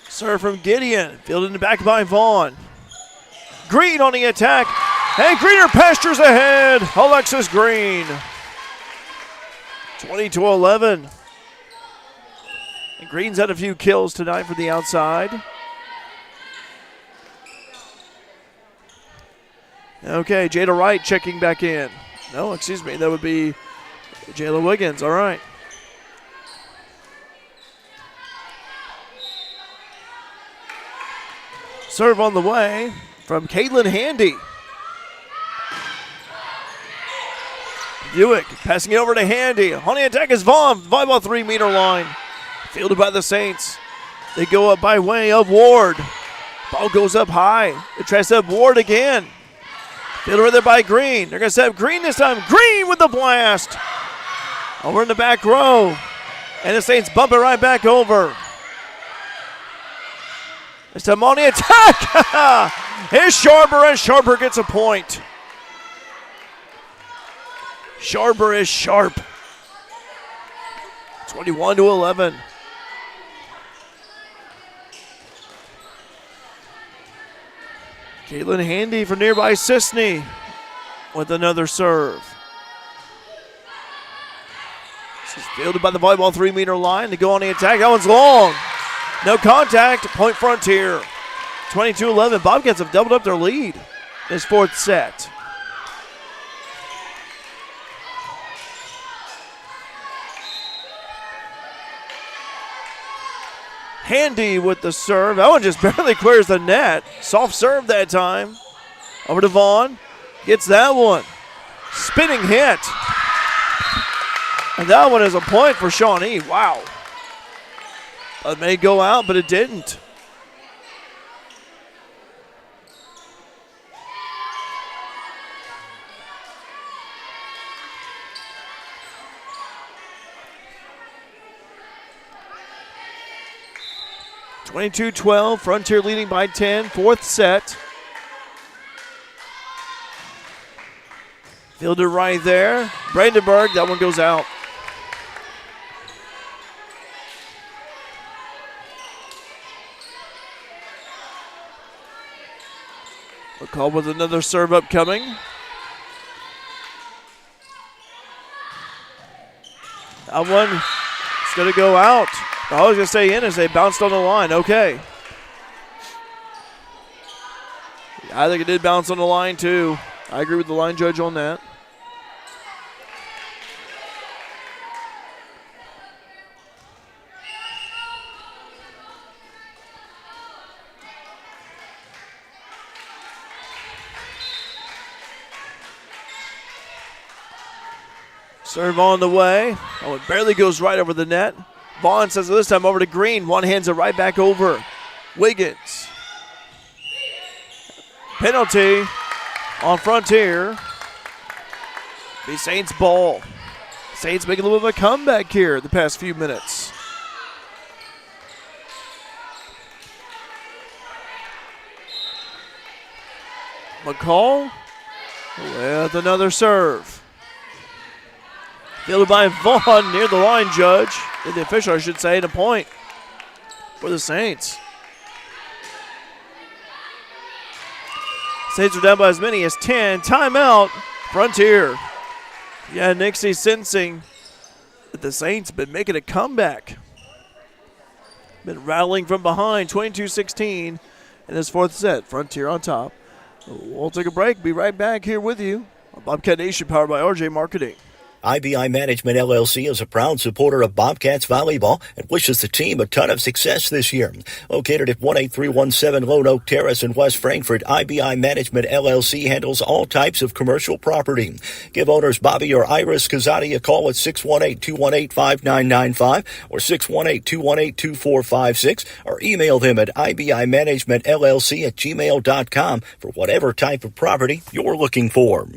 S1: Serve from Gideon. Fielded in the back by Vaughn. Green on the attack. And Greener pastures ahead. Alexis Green. 20-11. And Green's had a few kills tonight from the outside. Okay, Jada Wright checking back in. No, excuse me, that would be Jayla Wiggins. All right. Serve on the way from Caitlin Handy. Buick passing it over to Handy. On the attack is Vaughn. Volleyball 3-meter line. Fielded by the Saints. They go up by way of Ward. Ball goes up high. It tries to up Ward again. Fielded right there by Green. They're going to set up Green this time. Green with the blast. Over in the back row. And the Saints bump it right back over. This time on the attack. Here's Sharper, and Sharper gets a point. Sharper is sharp. 21-11. Caitlin Handy from nearby Sisney with another serve. This is fielded by the volleyball 3-meter line to go on the attack. That one's long. No contact. Point Frontier. 22-11. Bobcats have doubled up their lead in this fourth set. Handy with the serve. That one just barely clears the net. Soft serve that time. Over to Vaughn. Gets that one. Spinning hit. And that one is a point for Shawnee. Wow. It may go out, but it didn't. (22-12), Frontier leading by 10, fourth set. Fielded right there. Brandenburg, that one goes out. McCall with another serve upcoming. That one is going to go out. I was going to stay in as they bounced on the line. Okay. I think it did bounce on the line, too. I agree with the line judge on that. Serve on the way. Oh, it barely goes right over the net. Vaughn says this time over to Green. One hands it right back over. Wiggins. Penalty on Frontier. Be Saints ball. Saints making a little bit of a comeback here the past few minutes. McCall with another serve. Fielded by Vaughn near the line, judge. The official, I should say, and a point for the Saints. Saints are down by as many as 10. Timeout, Frontier. Yeah, Nixie sensing that the Saints have been making a comeback. Been rattling from behind, 22-16 in this fourth set. Frontier on top. We'll take a break. Be right back here with you on Bobcat Nation, powered by RJ Marketing.
S3: IBI Management LLC is a proud supporter of Bobcats Volleyball and wishes the team a ton of success this year. Located at 18317 Lone Oak Terrace in West Frankfort, IBI Management LLC handles all types of commercial property. Give owners Bobby or Iris Kazadi a call at 618-218-5995 or 618-218-2456 or email them at ibimanagementllc@gmail.com for whatever type of property you're looking for.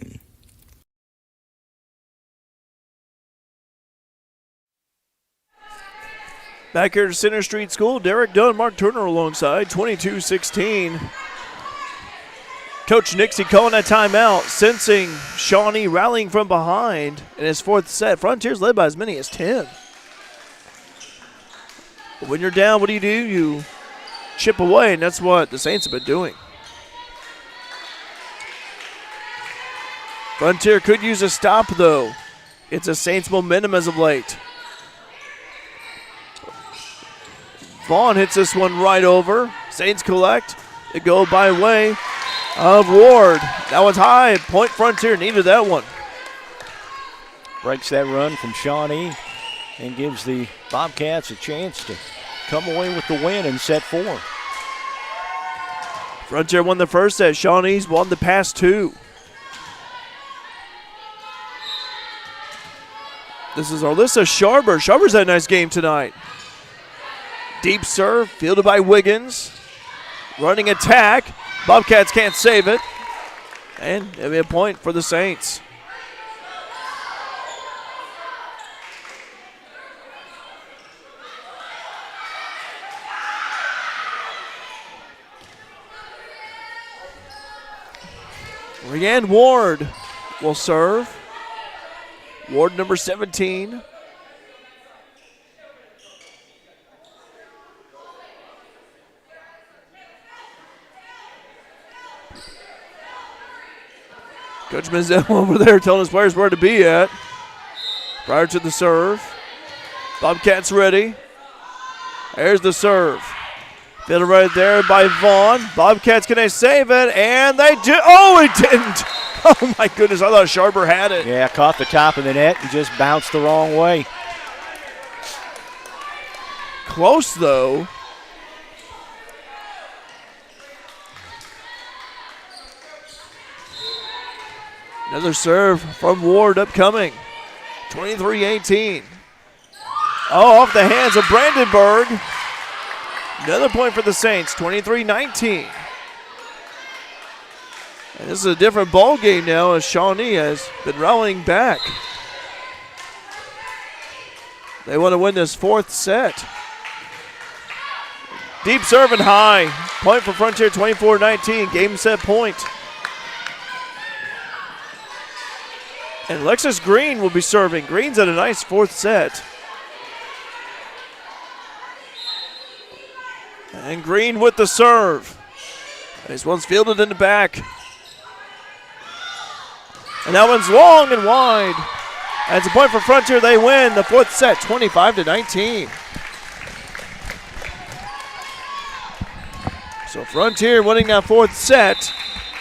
S1: Back here to Center Street School, Derek Dunn, Mark Turner alongside, 22-16. Coach Nixie calling a timeout, sensing Shawnee rallying from behind in his fourth set. Frontiers led by as many as 10. But when you're down, what do? You chip away, and that's what the Saints have been doing. Frontier could use a stop, though. It's a Saints momentum as of late. Vaughn hits this one right over. Saints collect. They go by way of Ward. That was high. Point Frontier needed that one.
S2: Breaks that run from Shawnee and gives the Bobcats a chance to come away with the win in set 4.
S1: Frontier won the first set. Shawnee's won the past 2. This is Alyssa Sharber. Sharber's had a nice game tonight. Deep serve, fielded by Wiggins. Running attack. Bobcats can't save it. And it'll be a point for the Saints. Rianne Ward will serve. Ward number 17. Coach Mizell over there telling his players where to be at prior to the serve. Bobcats ready. There's the serve. Fielded right there by Vaughn. Bobcats, can they save it? And they do. Oh, it didn't. Oh, my goodness. I thought Sharber had it.
S2: Yeah, caught the top of the net and just bounced the wrong way.
S1: Close, though. Another serve from Ward upcoming. 23-18. Oh, off the hands of Brandenburg. Another point for the Saints, 23-19. And this is a different ball game now as Shawnee has been rallying back. They want to win this fourth set. Deep serve and high. Point for Frontier, 24-19. Game set point. And Alexis Green will be serving. Green's at a nice fourth set. And Green with the serve. This one's fielded in the back. And that one's long and wide. And it's a point for Frontier. They win the fourth set, 25-19. So Frontier winning that fourth set,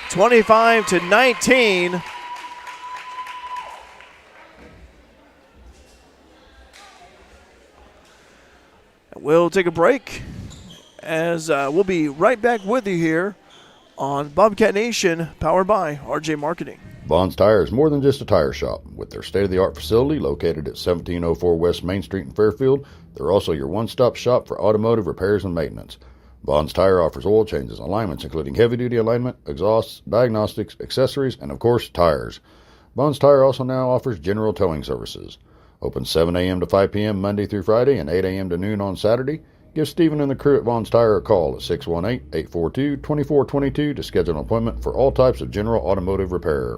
S1: 25-19. We'll take a break as we'll be right back with you here on Bobcat Nation, powered by RJ Marketing.
S4: Vaughn's Tire is more than just a tire shop. With their state-of-the-art facility located at 1704 West Main Street in Fairfield, they're also your one-stop shop for automotive repairs and maintenance. Vaughn's Tire offers oil changes, alignments including heavy-duty alignment, exhausts, diagnostics, accessories, and of course, tires. Vaughn's Tire also now offers general towing services. Open 7 a.m. to 5 p.m. Monday through Friday and 8 a.m. to noon on Saturday. Give Stephen and the crew at Vaughn's Tire a call at 618-842-2422 to schedule an appointment for all types of general automotive repair.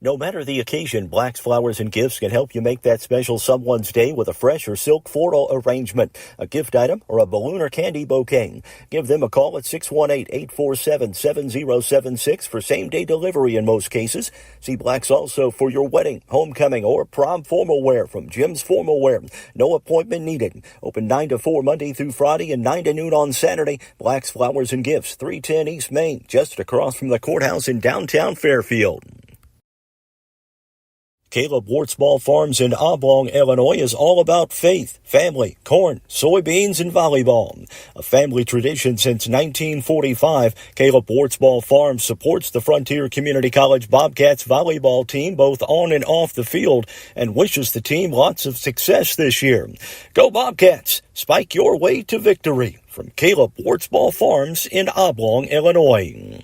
S3: No matter the occasion, Black's Flowers and Gifts can help you make that special someone's day with a fresh or silk floral arrangement, a gift item, or a balloon or candy bouquet. Give them a call at 618-847-7076 for same-day delivery in most cases. See Black's also for your wedding, homecoming, or prom formal wear from Jim's Formal Wear. No appointment needed. Open 9 to 4 Monday through Friday and 9 to noon on Saturday. Black's Flowers and Gifts, 310 East Main, just across from the courthouse in downtown Fairfield. Caleb Wartsball Farms in Oblong, Illinois is all about faith, family, corn, soybeans, and volleyball. A family tradition since 1945, Caleb Wartsball Farms supports the Frontier Community College Bobcats volleyball team both on and off the field and wishes the team lots of success this year. Go Bobcats! Spike your way to victory. From Caleb Wartsball Farms in Oblong, Illinois.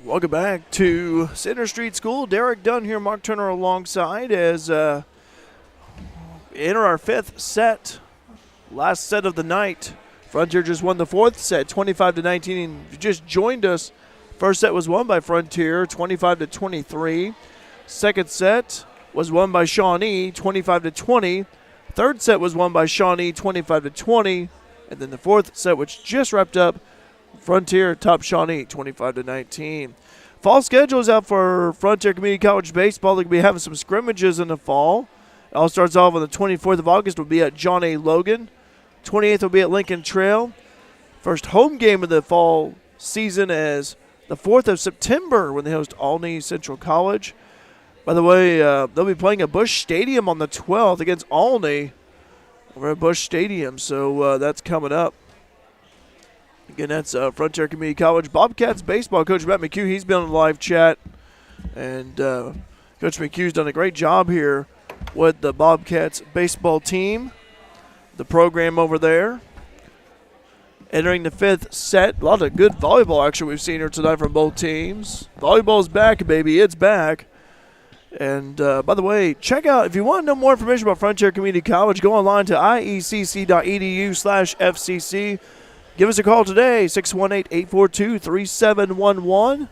S1: Welcome back to Center Street School. Derek Dunn here, Mark Turner alongside as enter our fifth set, last set of the night. Frontier just won the fourth set, 25-19. And if you just joined us, first set was won by Frontier, 25-23. Second set was won by Shawnee, 25-20. Third set was won by Shawnee, 25-20. And then the fourth set, which just wrapped up, Frontier topped Shawnee 25-19. Fall schedule is out for Frontier Community College baseball. They're going to be having some scrimmages in the fall. It all starts off on the 24th of August. Will be at John A. Logan. 28th will be at Lincoln Trail. First home game of the fall season is the 4th of September when they host Alney Central College. By the way, they'll be playing at Busch Stadium on the 12th against Alney over at Busch Stadium. So that's coming up. Again, that's Frontier Community College Bobcats baseball. Coach Matt McHugh, he's been on the live chat. And Coach McHugh's done a great job here with the Bobcats baseball team, the program over there. Entering the fifth set, a lot of good volleyball action we've seen here tonight from both teams. Volleyball's back, baby. It's back. And by the way, check out, if you want to know more information about Frontier Community College, go online to iecc.edu/FCC. Give us a call today, 618-842-3711.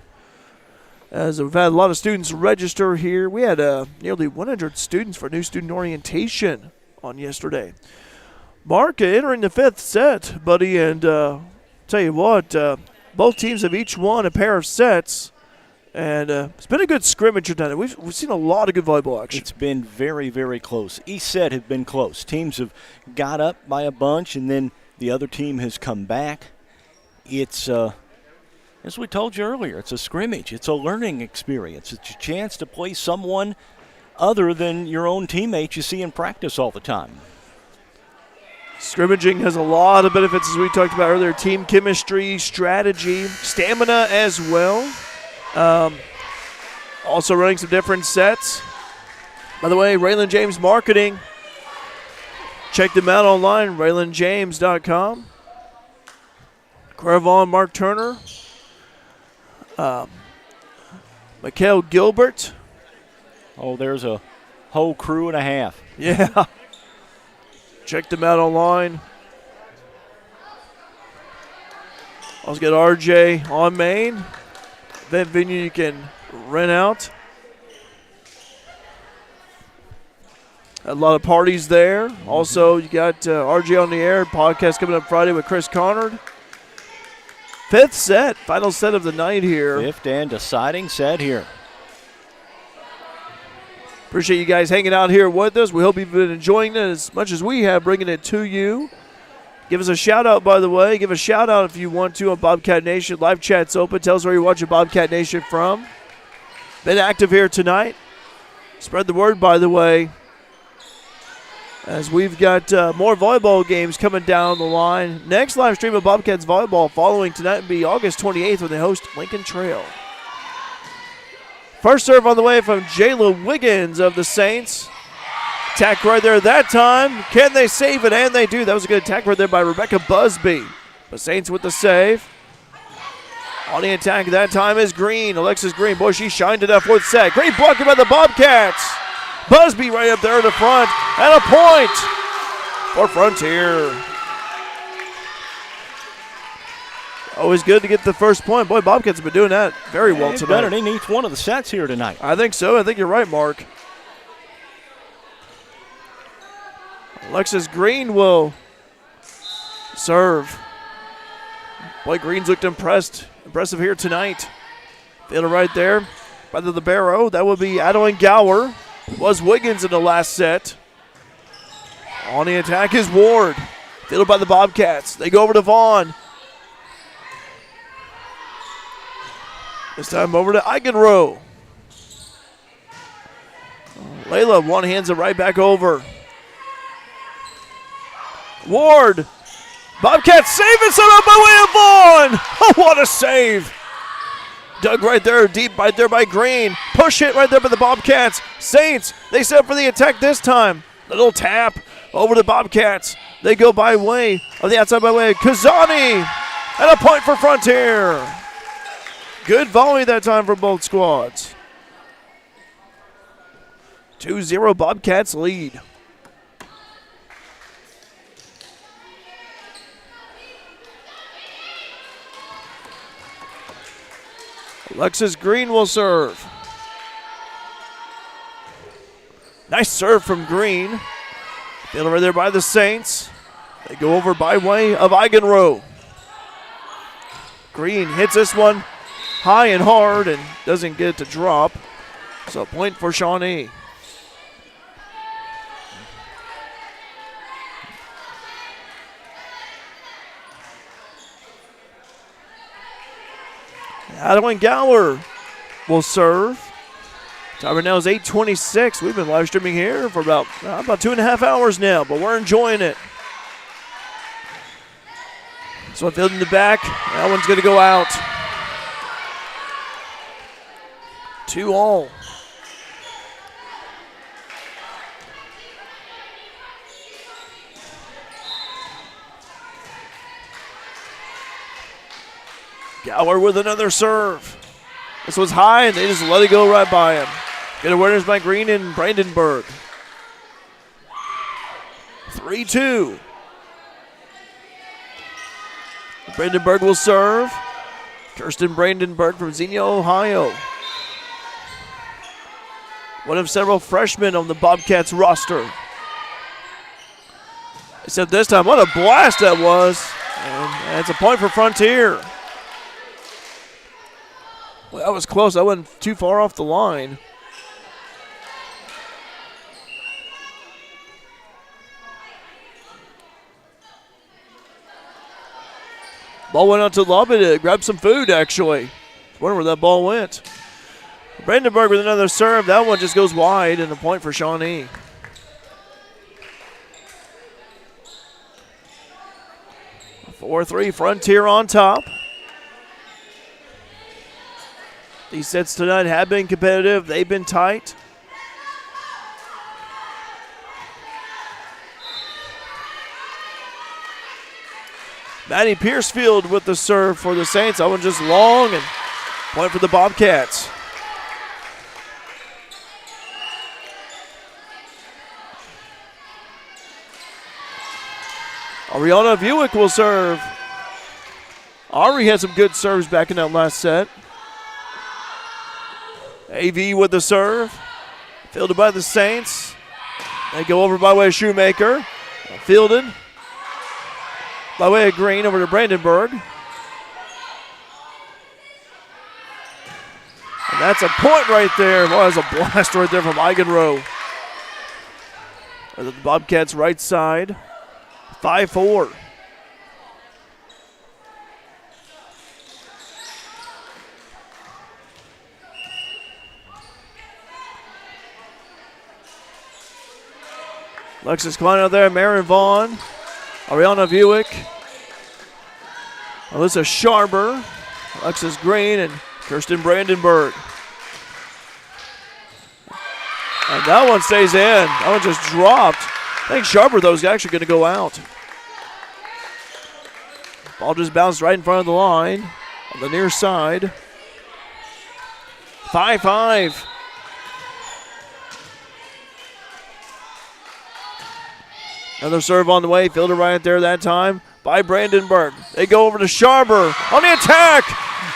S1: As we've had a lot of students register here. We had nearly 100 students for new student orientation on yesterday. Mark, entering the fifth set, buddy, and tell you what, both teams have each won a pair of sets. And it's been a good scrimmage tonight. We've seen a lot of good volleyball action.
S2: It's been very, very close. Each set have been close. Teams have got up by a bunch, and then the other team has come back. It's, as we told you earlier, it's a scrimmage. It's a learning experience. It's a chance to play someone other than your own teammates you see in practice all the time.
S1: Scrimmaging has a lot of benefits, as we talked about earlier. Team chemistry, strategy, stamina as well. Also running some different sets. By the way, Raylan James Marketing. Check them out online, RaylanJames.com. Crevon, Mark Turner. Mikhail Gilbert.
S2: Oh, there's a whole crew and a half.
S1: Yeah. Check them out online. Also got RJ on Main. Event venue you can rent out. A lot of parties there. Also, you got RJ on the Air podcast coming up Friday with Chris Connard. Fifth set, final set of the night here.
S2: Fifth and deciding set here.
S1: Appreciate you guys hanging out here with us. We hope you've been enjoying it as much as we have, bringing it to you. Give us a shout-out, by the way. Give a shout-out if you want to on Bobcat Nation. Live chat's open. Tell us where you're watching Bobcat Nation from. Been active here tonight. Spread the word, by the way, as we've got more volleyball games coming down the line. Next live stream of Bobcats Volleyball following tonight will be August 28th when they host Lincoln Trail. First serve on the way from Jayla Wiggins of the Saints. Attack right there that time. Can they save it? And they do. That was a good attack right there by Rebecca Busby. The Saints with the save. On the attack that time is Green. Alexis Green. Boy, she shined in that fourth set. Great blocking by the Bobcats. Busby right up there in the front. And a point for Frontier. Always good to get the first point. Boy, Bobcats have been doing that very well
S2: They've
S1: tonight.
S2: done it in each one of the sets here tonight.
S1: I think so. I think you're right, Mark. Alexis Green will serve. Boy, Green's looked impressive here tonight. Feel it right there by the libero. That would be Adeline Gower. Was Wiggins in the last set. On the attack is Ward. Fielded by the Bobcats. They go over to Vaughn. This time over to Eigenrow. Layla one-hands it right back over. Ward. Bobcats save it, set up by way of Vaughn. Oh, what a save. Dug right there, deep right there by Green. Push hit right there by the Bobcats. Saints, they set up for the attack this time. Little tap over the Bobcats. They go by way of the outside by way of Kazani. And a point for Frontier. Good volley that time for both squads. 2-0 Bobcats lead. Alexis Green will serve. Nice serve from Green. Fielded right there by the Saints. They go over by way of Eigenrow. Green hits this one high and hard and doesn't get it to drop. So a point for Shawnee. Adeline Gower will serve. Time right now is 8:26. We've been live streaming here for about 2.5 hours now, but we're enjoying it. So one field in the back. That one's going to go out. 2-all. Gower with another serve. This was high, and they just let it go right by him. Good awareness by Green and Brandenburg. 3-2. Brandenburg will serve. Kirsten Brandenburg from Xenia, Ohio. One of several freshmen on the Bobcats roster. Except this time, what a blast that was. And it's a point for Frontier. Well, that was close. I wasn't too far off the line. Ball went out to the lobby to grab some food, actually. Wonder where that ball went. Brandenburg with another serve. That one just goes wide, and a point for Shawnee. A 4-3 Frontier on top. These sets tonight have been competitive. They've been tight. Maddie Piercefield with the serve for the Saints. That one just long, and point for the Bobcats. Ariana Buick will serve. Ari had some good serves back in that last set. AV with the serve. Fielded by the Saints. They go over by way of Shoemaker. Fielded by way of Green over to Brandenburg. And that's a point right there. Well, that's a blast right there from Eigenrow. The Bobcats' right side. 5-4. Alexis Klein out there, Marin Vaughn, Ariana Buick, Alyssa Sharber, Alexis Green, and Kirsten Brandenburg. And that one stays in. That one just dropped. I think Sharber, though, is actually going to go out. Ball just bounced right in front of the line on the near side. 5-5. Another serve on the way. Fielded right there that time by Brandenburg. They go over to Sharber on the attack,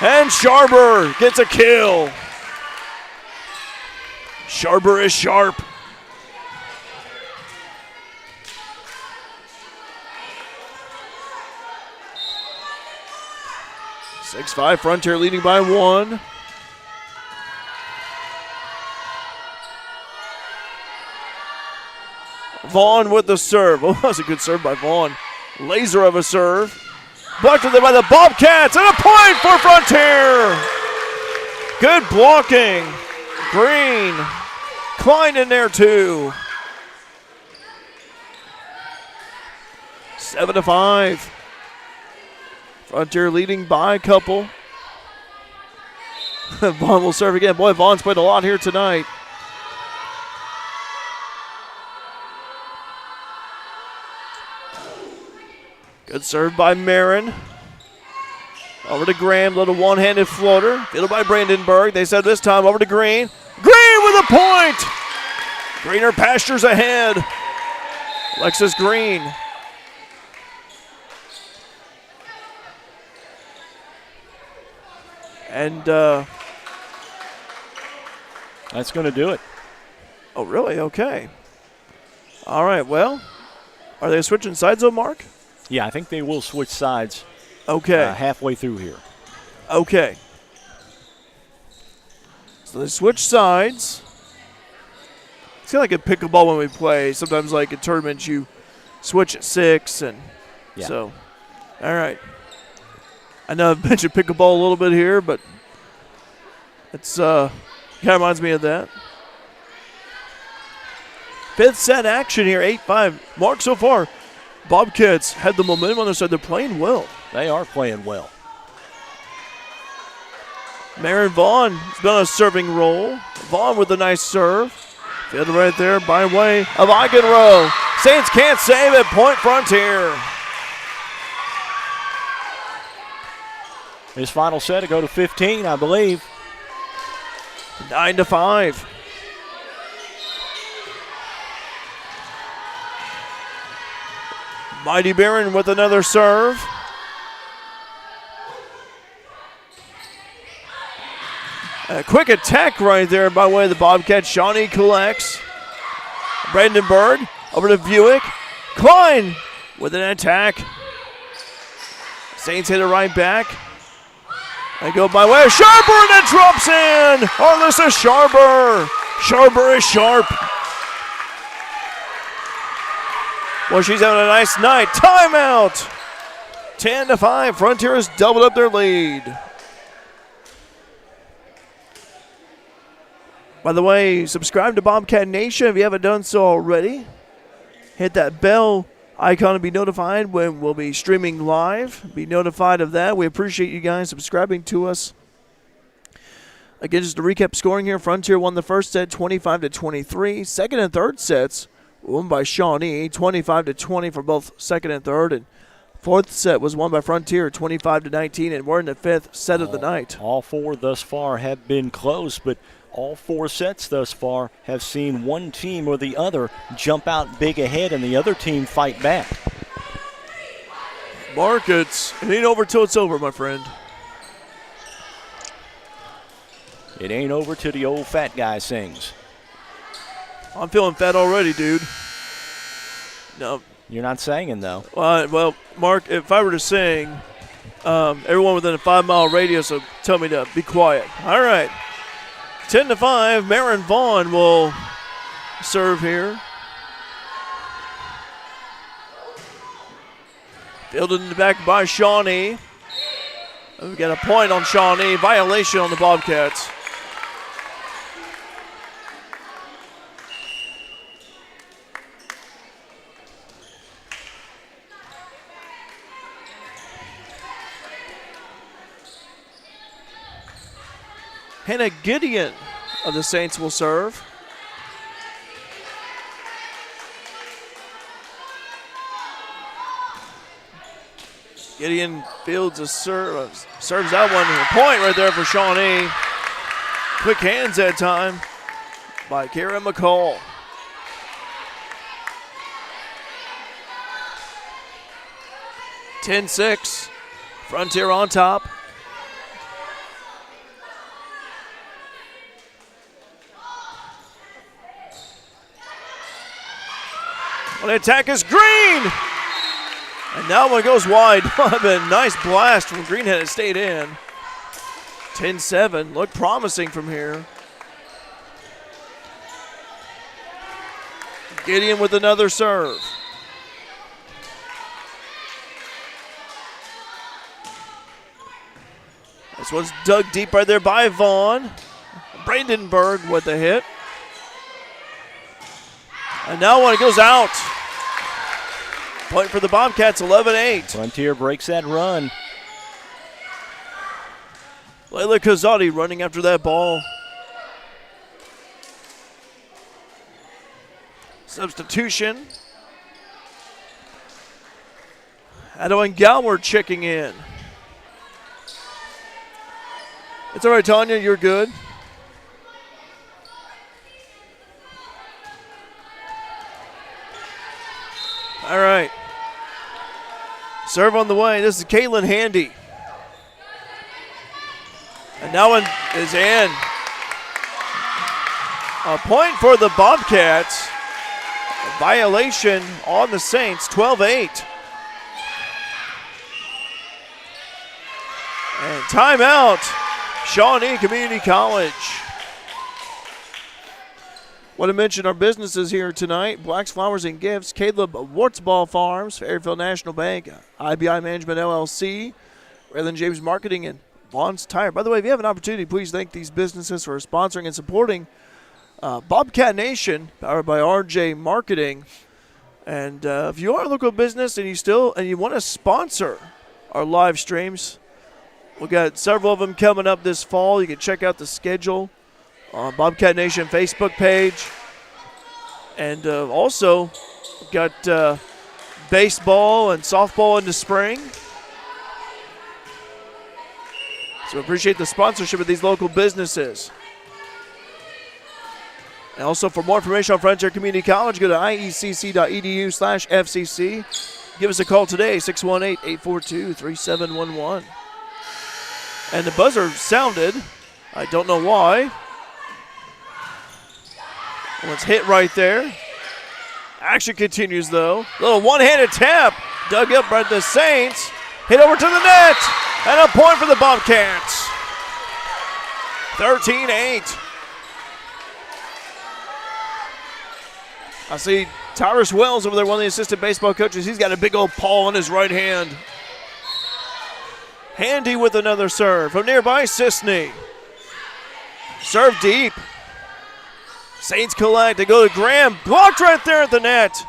S1: and Sharber gets a kill. Sharber is sharp. Six-5 Frontier leading by 1. Vaughn with the serve. Oh, that was a good serve by Vaughn. Laser of a serve. Blocked there by the Bobcats, and a point for Frontier. Good blocking. Green. Klein in there too. 7-5. Frontier leading by a couple. Vaughn will serve again. Boy, Vaughn's played a lot here tonight. Good serve by Marin. Over to Graham, little one-handed floater. Fielded by Brandenburg. They said this time over to Green. Green with a point! Greener pastures ahead. Alexis Green. And
S2: that's going to do it.
S1: Oh, really? Okay. All right, well, are they switching sides though, Mark?
S2: Yeah, I think they will switch sides halfway through here.
S1: Okay. So they switch sides. It's kind of like a pickleball when we play. Sometimes like in tournaments you switch at 6 and so. All right. I know I've mentioned pickleball a little bit here, but it's kind of reminds me of that. Fifth set action here, 8-5. Mark, so far, Bobcats had the momentum on their side. They're playing well.
S2: They are playing well.
S1: Marin Vaughn has been on a serving role. Vaughn with a nice serve. Fielded right there by way of Eigenrow. Saints can't save it. Point Frontier.
S2: His final set to go to 15, I believe.
S1: 9-5. Mighty Baron with another serve. A quick attack right there by way of the Bobcats. Shawnee collects. Brandenburg over to Buick. Klein with an attack. Saints hit it right back. They go by way of Sharper, and it drops in. Arlissa Sharper. Sharper is sharp. Well, she's having a nice night. Timeout. 10-5. Frontier has doubled up their lead. By the way, subscribe to Bobcat Nation if you haven't done so already. Hit that bell icon to be notified when we'll be streaming live. Be notified of that. We appreciate you guys subscribing to us. Again, just to recap scoring here, Frontier won the first set 25-23. Second and third sets were won by Shawnee, 25-20 for both second and third. And fourth set was won by Frontier, 25-19. And we're in the fifth set of the night.
S2: All four thus far have been close, but all four sets thus far have seen one team or the other jump out big ahead and the other team fight back.
S1: Mark, it ain't over till it's over, my friend.
S2: It ain't over till the old fat guy sings.
S1: I'm feeling fat already, dude. No.
S2: You're not singing, though.
S1: Well, Mark, if I were to sing, everyone within a 5-mile radius will tell me to be quiet. All right. 10-5, Marin Vaughn will serve here. Fielded in the back by Shawnee. We've got a point on Shawnee. Violation on the Bobcats. Hannah Gideon of the Saints will serve. Gideon fields a serve, serves that one. A point right there for Shawnee. Quick hands that time by Kara McCall. 10-6. Frontier on top. On the attack is Green. And that one goes wide. A nice blast from Green had it stayed in. 10-7. Look promising from here. Gideon with another serve. This one's dug deep right there by Vaughn. Brandenburg with the hit. And now one goes out. Point for the Bobcats, 11-8.
S2: Frontier breaks that run.
S1: Layla Kazadi running after that ball. Substitution. Ado and Galward checking in. It's all right, Tanya, you're good. All right. Serve on the way. This is Caitlin Handy. And that one is in. A point for the Bobcats. A violation on the Saints, 12-8. And timeout, Shawnee Community College. Want to mention our businesses here tonight: Black's Flowers and Gifts, Caleb Wartsball Farms, Fairfield National Bank, IBI Management LLC, Raylan James Marketing, and Vaughn's Tire. By the way, if you have an opportunity, please thank these businesses for sponsoring and supporting Bobcat Nation, powered by RJ Marketing. And if you are a local business and you want to sponsor our live streams, we got several of them coming up this fall. You can check out the schedule on Bobcat Nation Facebook page. And also got baseball and softball in the spring. So appreciate the sponsorship of these local businesses. And also for more information on Frontier Community College, go to iecc.edu/FCC. Give us a call today, 618-842-3711. And the buzzer sounded. I don't know why. Let's hit right there. Action continues, though. Little one-handed tap. Dug up by the Saints. Hit over to the net. And a point for the Bobcats. 13-8. I see Tyrus Wells over there, one of the assistant baseball coaches. He's got a big old paw in his right hand. Handy with another serve from nearby Sisney. Serve deep. Saints collect. They go to Graham. Blocked right there at the net.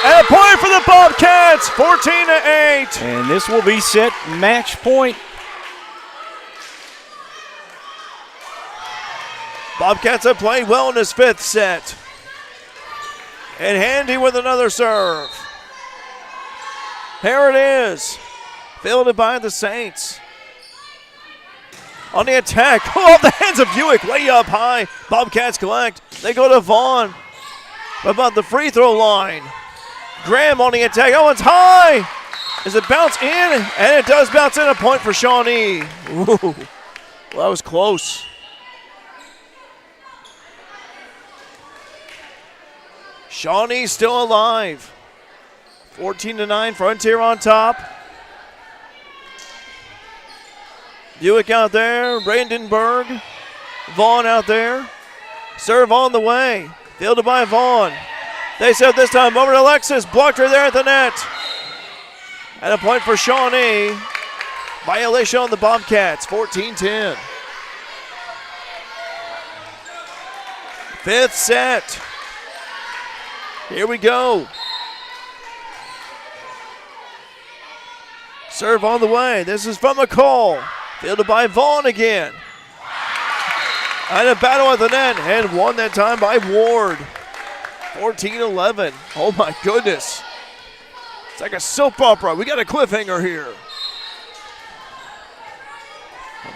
S1: And a point for the Bobcats, 14-8.
S2: And this will be set match point.
S1: Bobcats have played well in this fifth set. And Handy with another serve. Here it is. Fielded by the Saints. On the attack. Oh, the hands of Buick way up high. Bobcats collect. They go to Vaughn. About the free throw line. Graham on the attack. That one's high. Does it bounce in? And it does bounce in. A point for Shawnee. Ooh. Well, that was close. Shawnee still alive. 14-9. Frontier on top. Buick out there. Brandenburg. Vaughn out there. Serve on the way. Fielded by Vaughn. They serve this time over to Alexis. Blocked her there at the net. And a point for Shawnee. Violation on the Bobcats. 14-10. Fifth set. Here we go. Serve on the way. This is from McCall. Fielded by Vaughn again. And a battle at the net. And won that time by Ward. 14-11. Oh my goodness. It's like a soap opera. We got a cliffhanger here.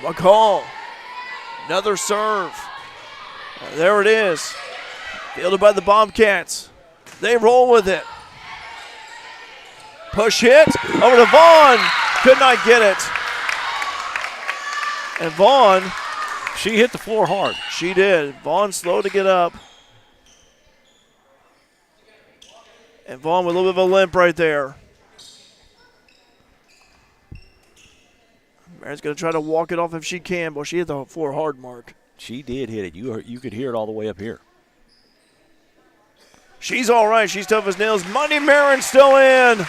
S1: McCall. Another serve. There it is. Fielded by the Bobcats. They roll with it. Push hit over to Vaughn. Could not get it. And Vaughn.
S2: She hit the floor hard.
S1: She did. Vaughn slow to get up. And Vaughn with a little bit of a limp right there. Mary's going to try to walk it off if she can, but she hit the floor hard, Mark.
S2: She did hit it. You could hear it all the way up here.
S1: She's all right. She's tough as nails. Money Marin still in.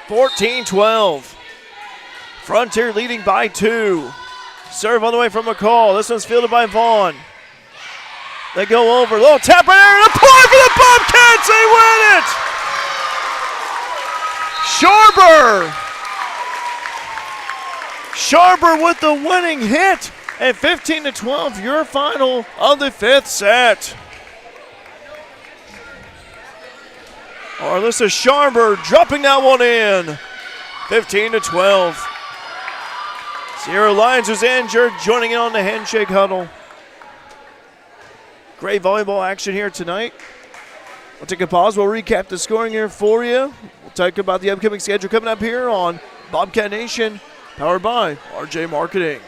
S1: (14-12). Frontier leading by 2. Serve on the way from McCall. This one's fielded by Vaughn. They go over. Little tap right there. And a point for the Bobcats. They win it. Sharber with the winning hit. And 15-12, your final of the 5th set. Arlissa Sharber dropping that one in. 15-12. Sierra Lyons was injured, joining in on the handshake huddle. Great volleyball action here tonight. We'll take a pause. We'll recap the scoring here for you. We'll talk about the upcoming schedule coming up here on Bobcat Nation, powered by RJ Marketing.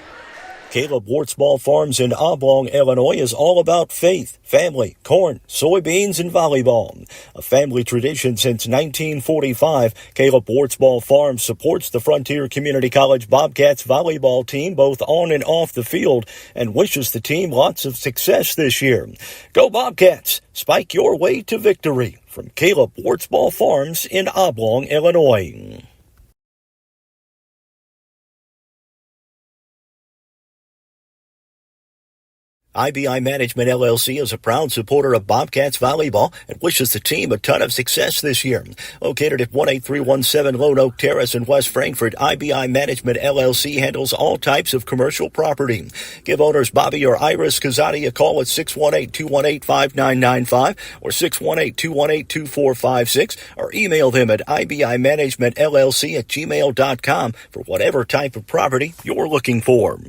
S3: Caleb Wartsball Farms in Oblong, Illinois is all about faith, family, corn, soybeans, and volleyball. A family tradition since 1945, Caleb Wartsball Farms supports the Frontier Community College Bobcats volleyball team both on and off the field and wishes the team lots of success this year. Go Bobcats! Spike your way to victory. From Caleb Wartsball Farms in Oblong, Illinois. IBI Management LLC is a proud supporter of Bobcats Volleyball and wishes the team a ton of success this year. Located at 18317 Lone Oak Terrace in West Frankfort, IBI Management LLC handles all types of commercial property. Give owners Bobby or Iris Kazati a call at 618-218-5995 or 618-218-2456 or email them at ibimanagementllc@gmail.com for whatever type of property you're looking for.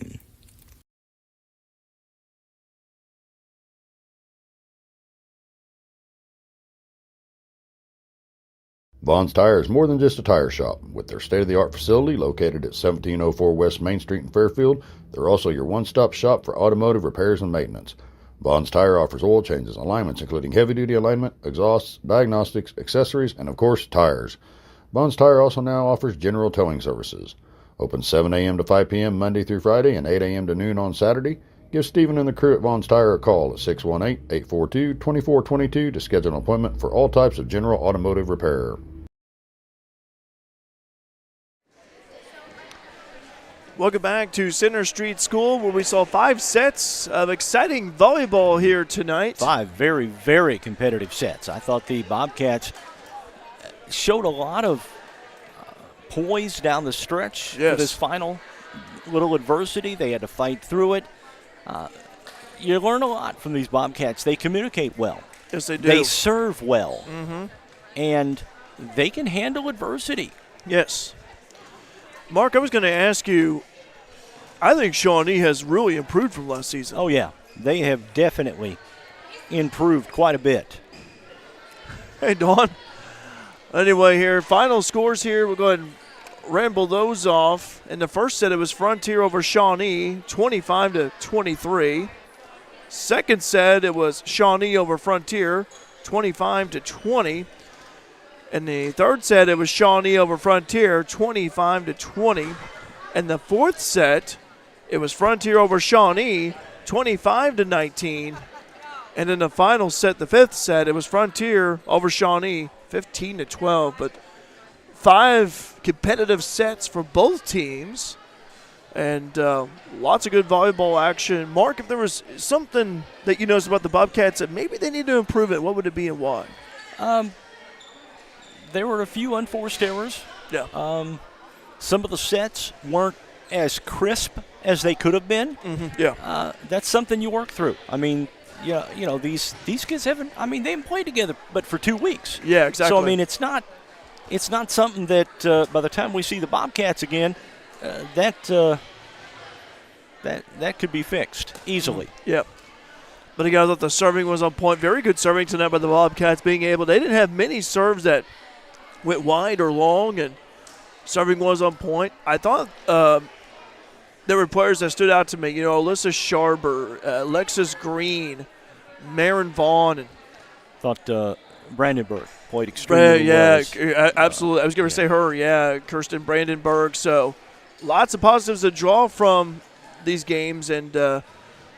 S4: Vaughn's Tire is more than just a tire shop. With their state-of-the-art facility located at 1704 West Main Street in Fairfield, they're also your one-stop shop for automotive repairs and maintenance. Vaughn's Tire offers oil changes and alignments, including heavy-duty alignment, exhausts, diagnostics, accessories, and, of course, tires. Vaughn's Tire also now offers general towing services. Open 7 a.m. to 5 p.m. Monday through Friday and 8 a.m. to noon on Saturday. Give Stephen and the crew at Vaughn's Tire a call at 618-842-2422 to schedule an appointment for all types of general automotive repair.
S1: Welcome back to Center Street School, where we saw 5 sets of exciting volleyball here tonight.
S2: 5 very, very competitive sets. I thought the Bobcats showed a lot of poise down the stretch for this final little adversity. They had to fight through it. You learn a lot from these Bobcats. They communicate well.
S1: Yes, they do.
S2: They serve well. Mm-hmm. And they can handle adversity.
S1: Yes. Mark, I was going to ask you, I think Shawnee has really improved from last season.
S2: Oh, yeah. They have definitely improved quite a bit.
S1: Hey, Dawn. Anyway, here, final scores here. We'll go ahead and ramble those off. In the first set, it was Frontier over Shawnee, 25-23. Second set, it was Shawnee over Frontier, 25-20. In the third set, it was Shawnee over Frontier, 25-20. In the fourth set, it was Frontier over Shawnee, 25-19. And in the final set, the fifth set, it was Frontier over Shawnee, 15-12. But 5 competitive sets for both teams, and lots of good volleyball action. Mark, if there was something that you noticed about the Bobcats that maybe they need to improve it, what would it be and why?
S2: There were a few unforced errors.
S1: Yeah.
S2: Some of the sets weren't as crisp as they could have been.
S1: Mm-hmm. Yeah.
S2: That's something you work through. I mean, yeah, you know, these kids haven't. I mean, they haven't played together, but for 2 weeks.
S1: Yeah, exactly.
S2: So I mean, it's not something that by the time we see the Bobcats again, that that could be fixed easily.
S1: Yep. But again, I thought the serving was on point. Very good serving tonight by the Bobcats, they didn't have many serves that went wide or long, and serving was on point. I thought there were players that stood out to me. Alyssa Sharber, Alexis Green, Marin Vaughn. And
S2: thought Brandenburg played extremely well.
S1: Yeah, absolutely. I was going to say her, Kirsten Brandenburg. So lots of positives to draw from these games, and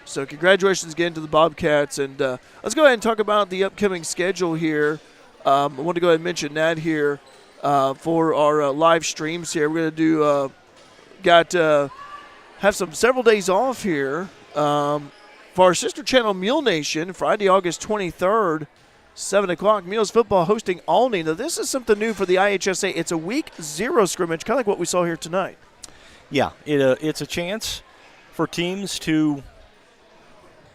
S1: so congratulations again to the Bobcats. And let's go ahead and talk about the upcoming schedule here. I want to go ahead and mention that here for our live streams here. We're going to have several days off here for our sister channel Mule Nation, Friday, August 23rd, 7 o'clock. Mules football hosting Alney. Now, this is something new for the IHSA. It's a week 0 scrimmage, kind of like what we saw here tonight.
S2: Yeah, it's a chance for teams to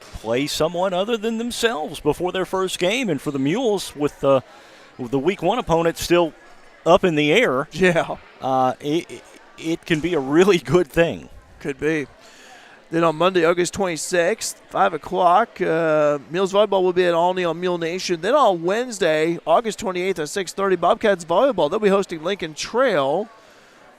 S2: play someone other than themselves before their first game. And for the Mules, with the week 1 opponent still up in the air, it can be a really good thing.
S1: Could be. Then on Monday, August 26th, 5 o'clock, Mules Volleyball will be at Alney on Mule Nation. Then on Wednesday, August 28th at 6:30, Bobcats Volleyball. They'll be hosting Lincoln Trail.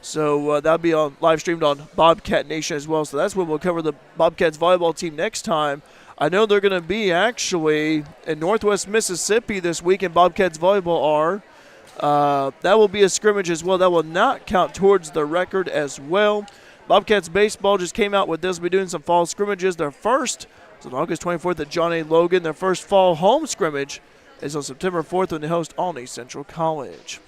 S1: So that'll be live streamed on Bobcat Nation as well. So that's when we'll cover the Bobcats Volleyball team next time. I know they're going to be actually in Northwest Mississippi this weekend. Bobcats Volleyball are. That will be a scrimmage as well. That will not count towards the record as well. Bobcats Baseball just came out with this. We'll be doing some fall scrimmages. Their first is on August 24th at John A. Logan. Their first fall home scrimmage is on September 4th when they host Alney Central College.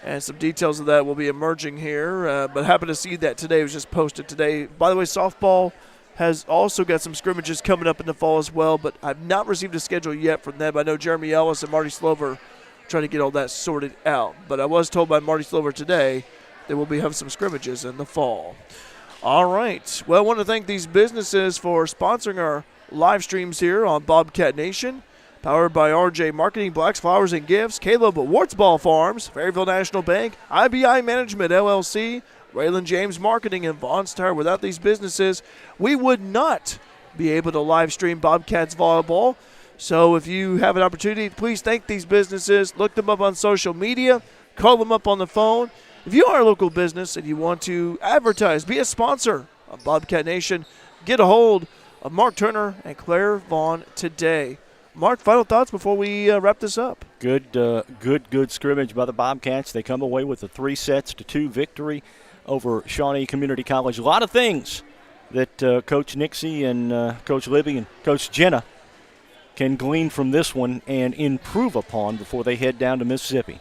S1: And some details of that will be emerging here. But happy to see that today. It was just posted today. By the way, softball has also got some scrimmages coming up in the fall as well, but I've not received a schedule yet from them. I know Jeremy Ellis and Marty Slover are trying to get all that sorted out. But I was told by Marty Slover today that we'll be having some scrimmages in the fall. All right. Well, I want to thank these businesses for sponsoring our live streams here on Bobcat Nation. Powered by RJ Marketing, Blacks, Flowers, and Gifts, Caleb Wartsball Farms, Fairfield National Bank, IBI Management, LLC, Raylan James Marketing, and Vaughn's Tire. Without these businesses, we would not be able to live stream Bobcats Volleyball. So if you have an opportunity, please thank these businesses. Look them up on social media. Call them up on the phone. If you are a local business and you want to advertise, be a sponsor of Bobcat Nation, get a hold of Mark Turner and Claire Vaughn today. Mark, final thoughts before we wrap this up?
S2: Good scrimmage by the Bobcats. They come away with a 3-2 victory over Shawnee Community College. A lot of things that Coach Nixie and Coach Libby and Coach Jenna can glean from this one and improve upon before they head down to Mississippi.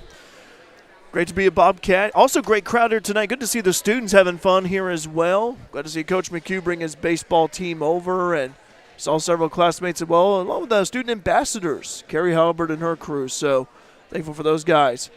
S1: Great to be a Bobcat. Also great crowd here tonight. Good to see the students having fun here as well. Glad to see Coach McHugh bring his baseball team over, and saw several classmates as well, along with the student ambassadors, Carrie Halbert and her crew. So thankful for those guys.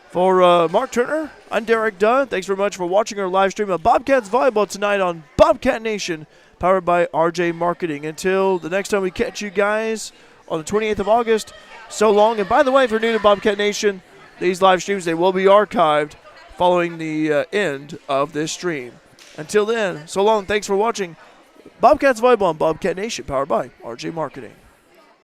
S1: For Mark Turner, I'm Derek Dunn. Thanks very much for watching our live stream of Bobcats Volleyball tonight on Bobcat Nation, powered by RJ Marketing. Until the next time we catch you guys on the 28th of August, so long. And by the way, if you're new to Bobcat Nation, these live streams, they will be archived following the end of this stream. Until then, so long. Thanks for watching Bobcats Volleyball on Bobcat Nation, powered by RJ Marketing.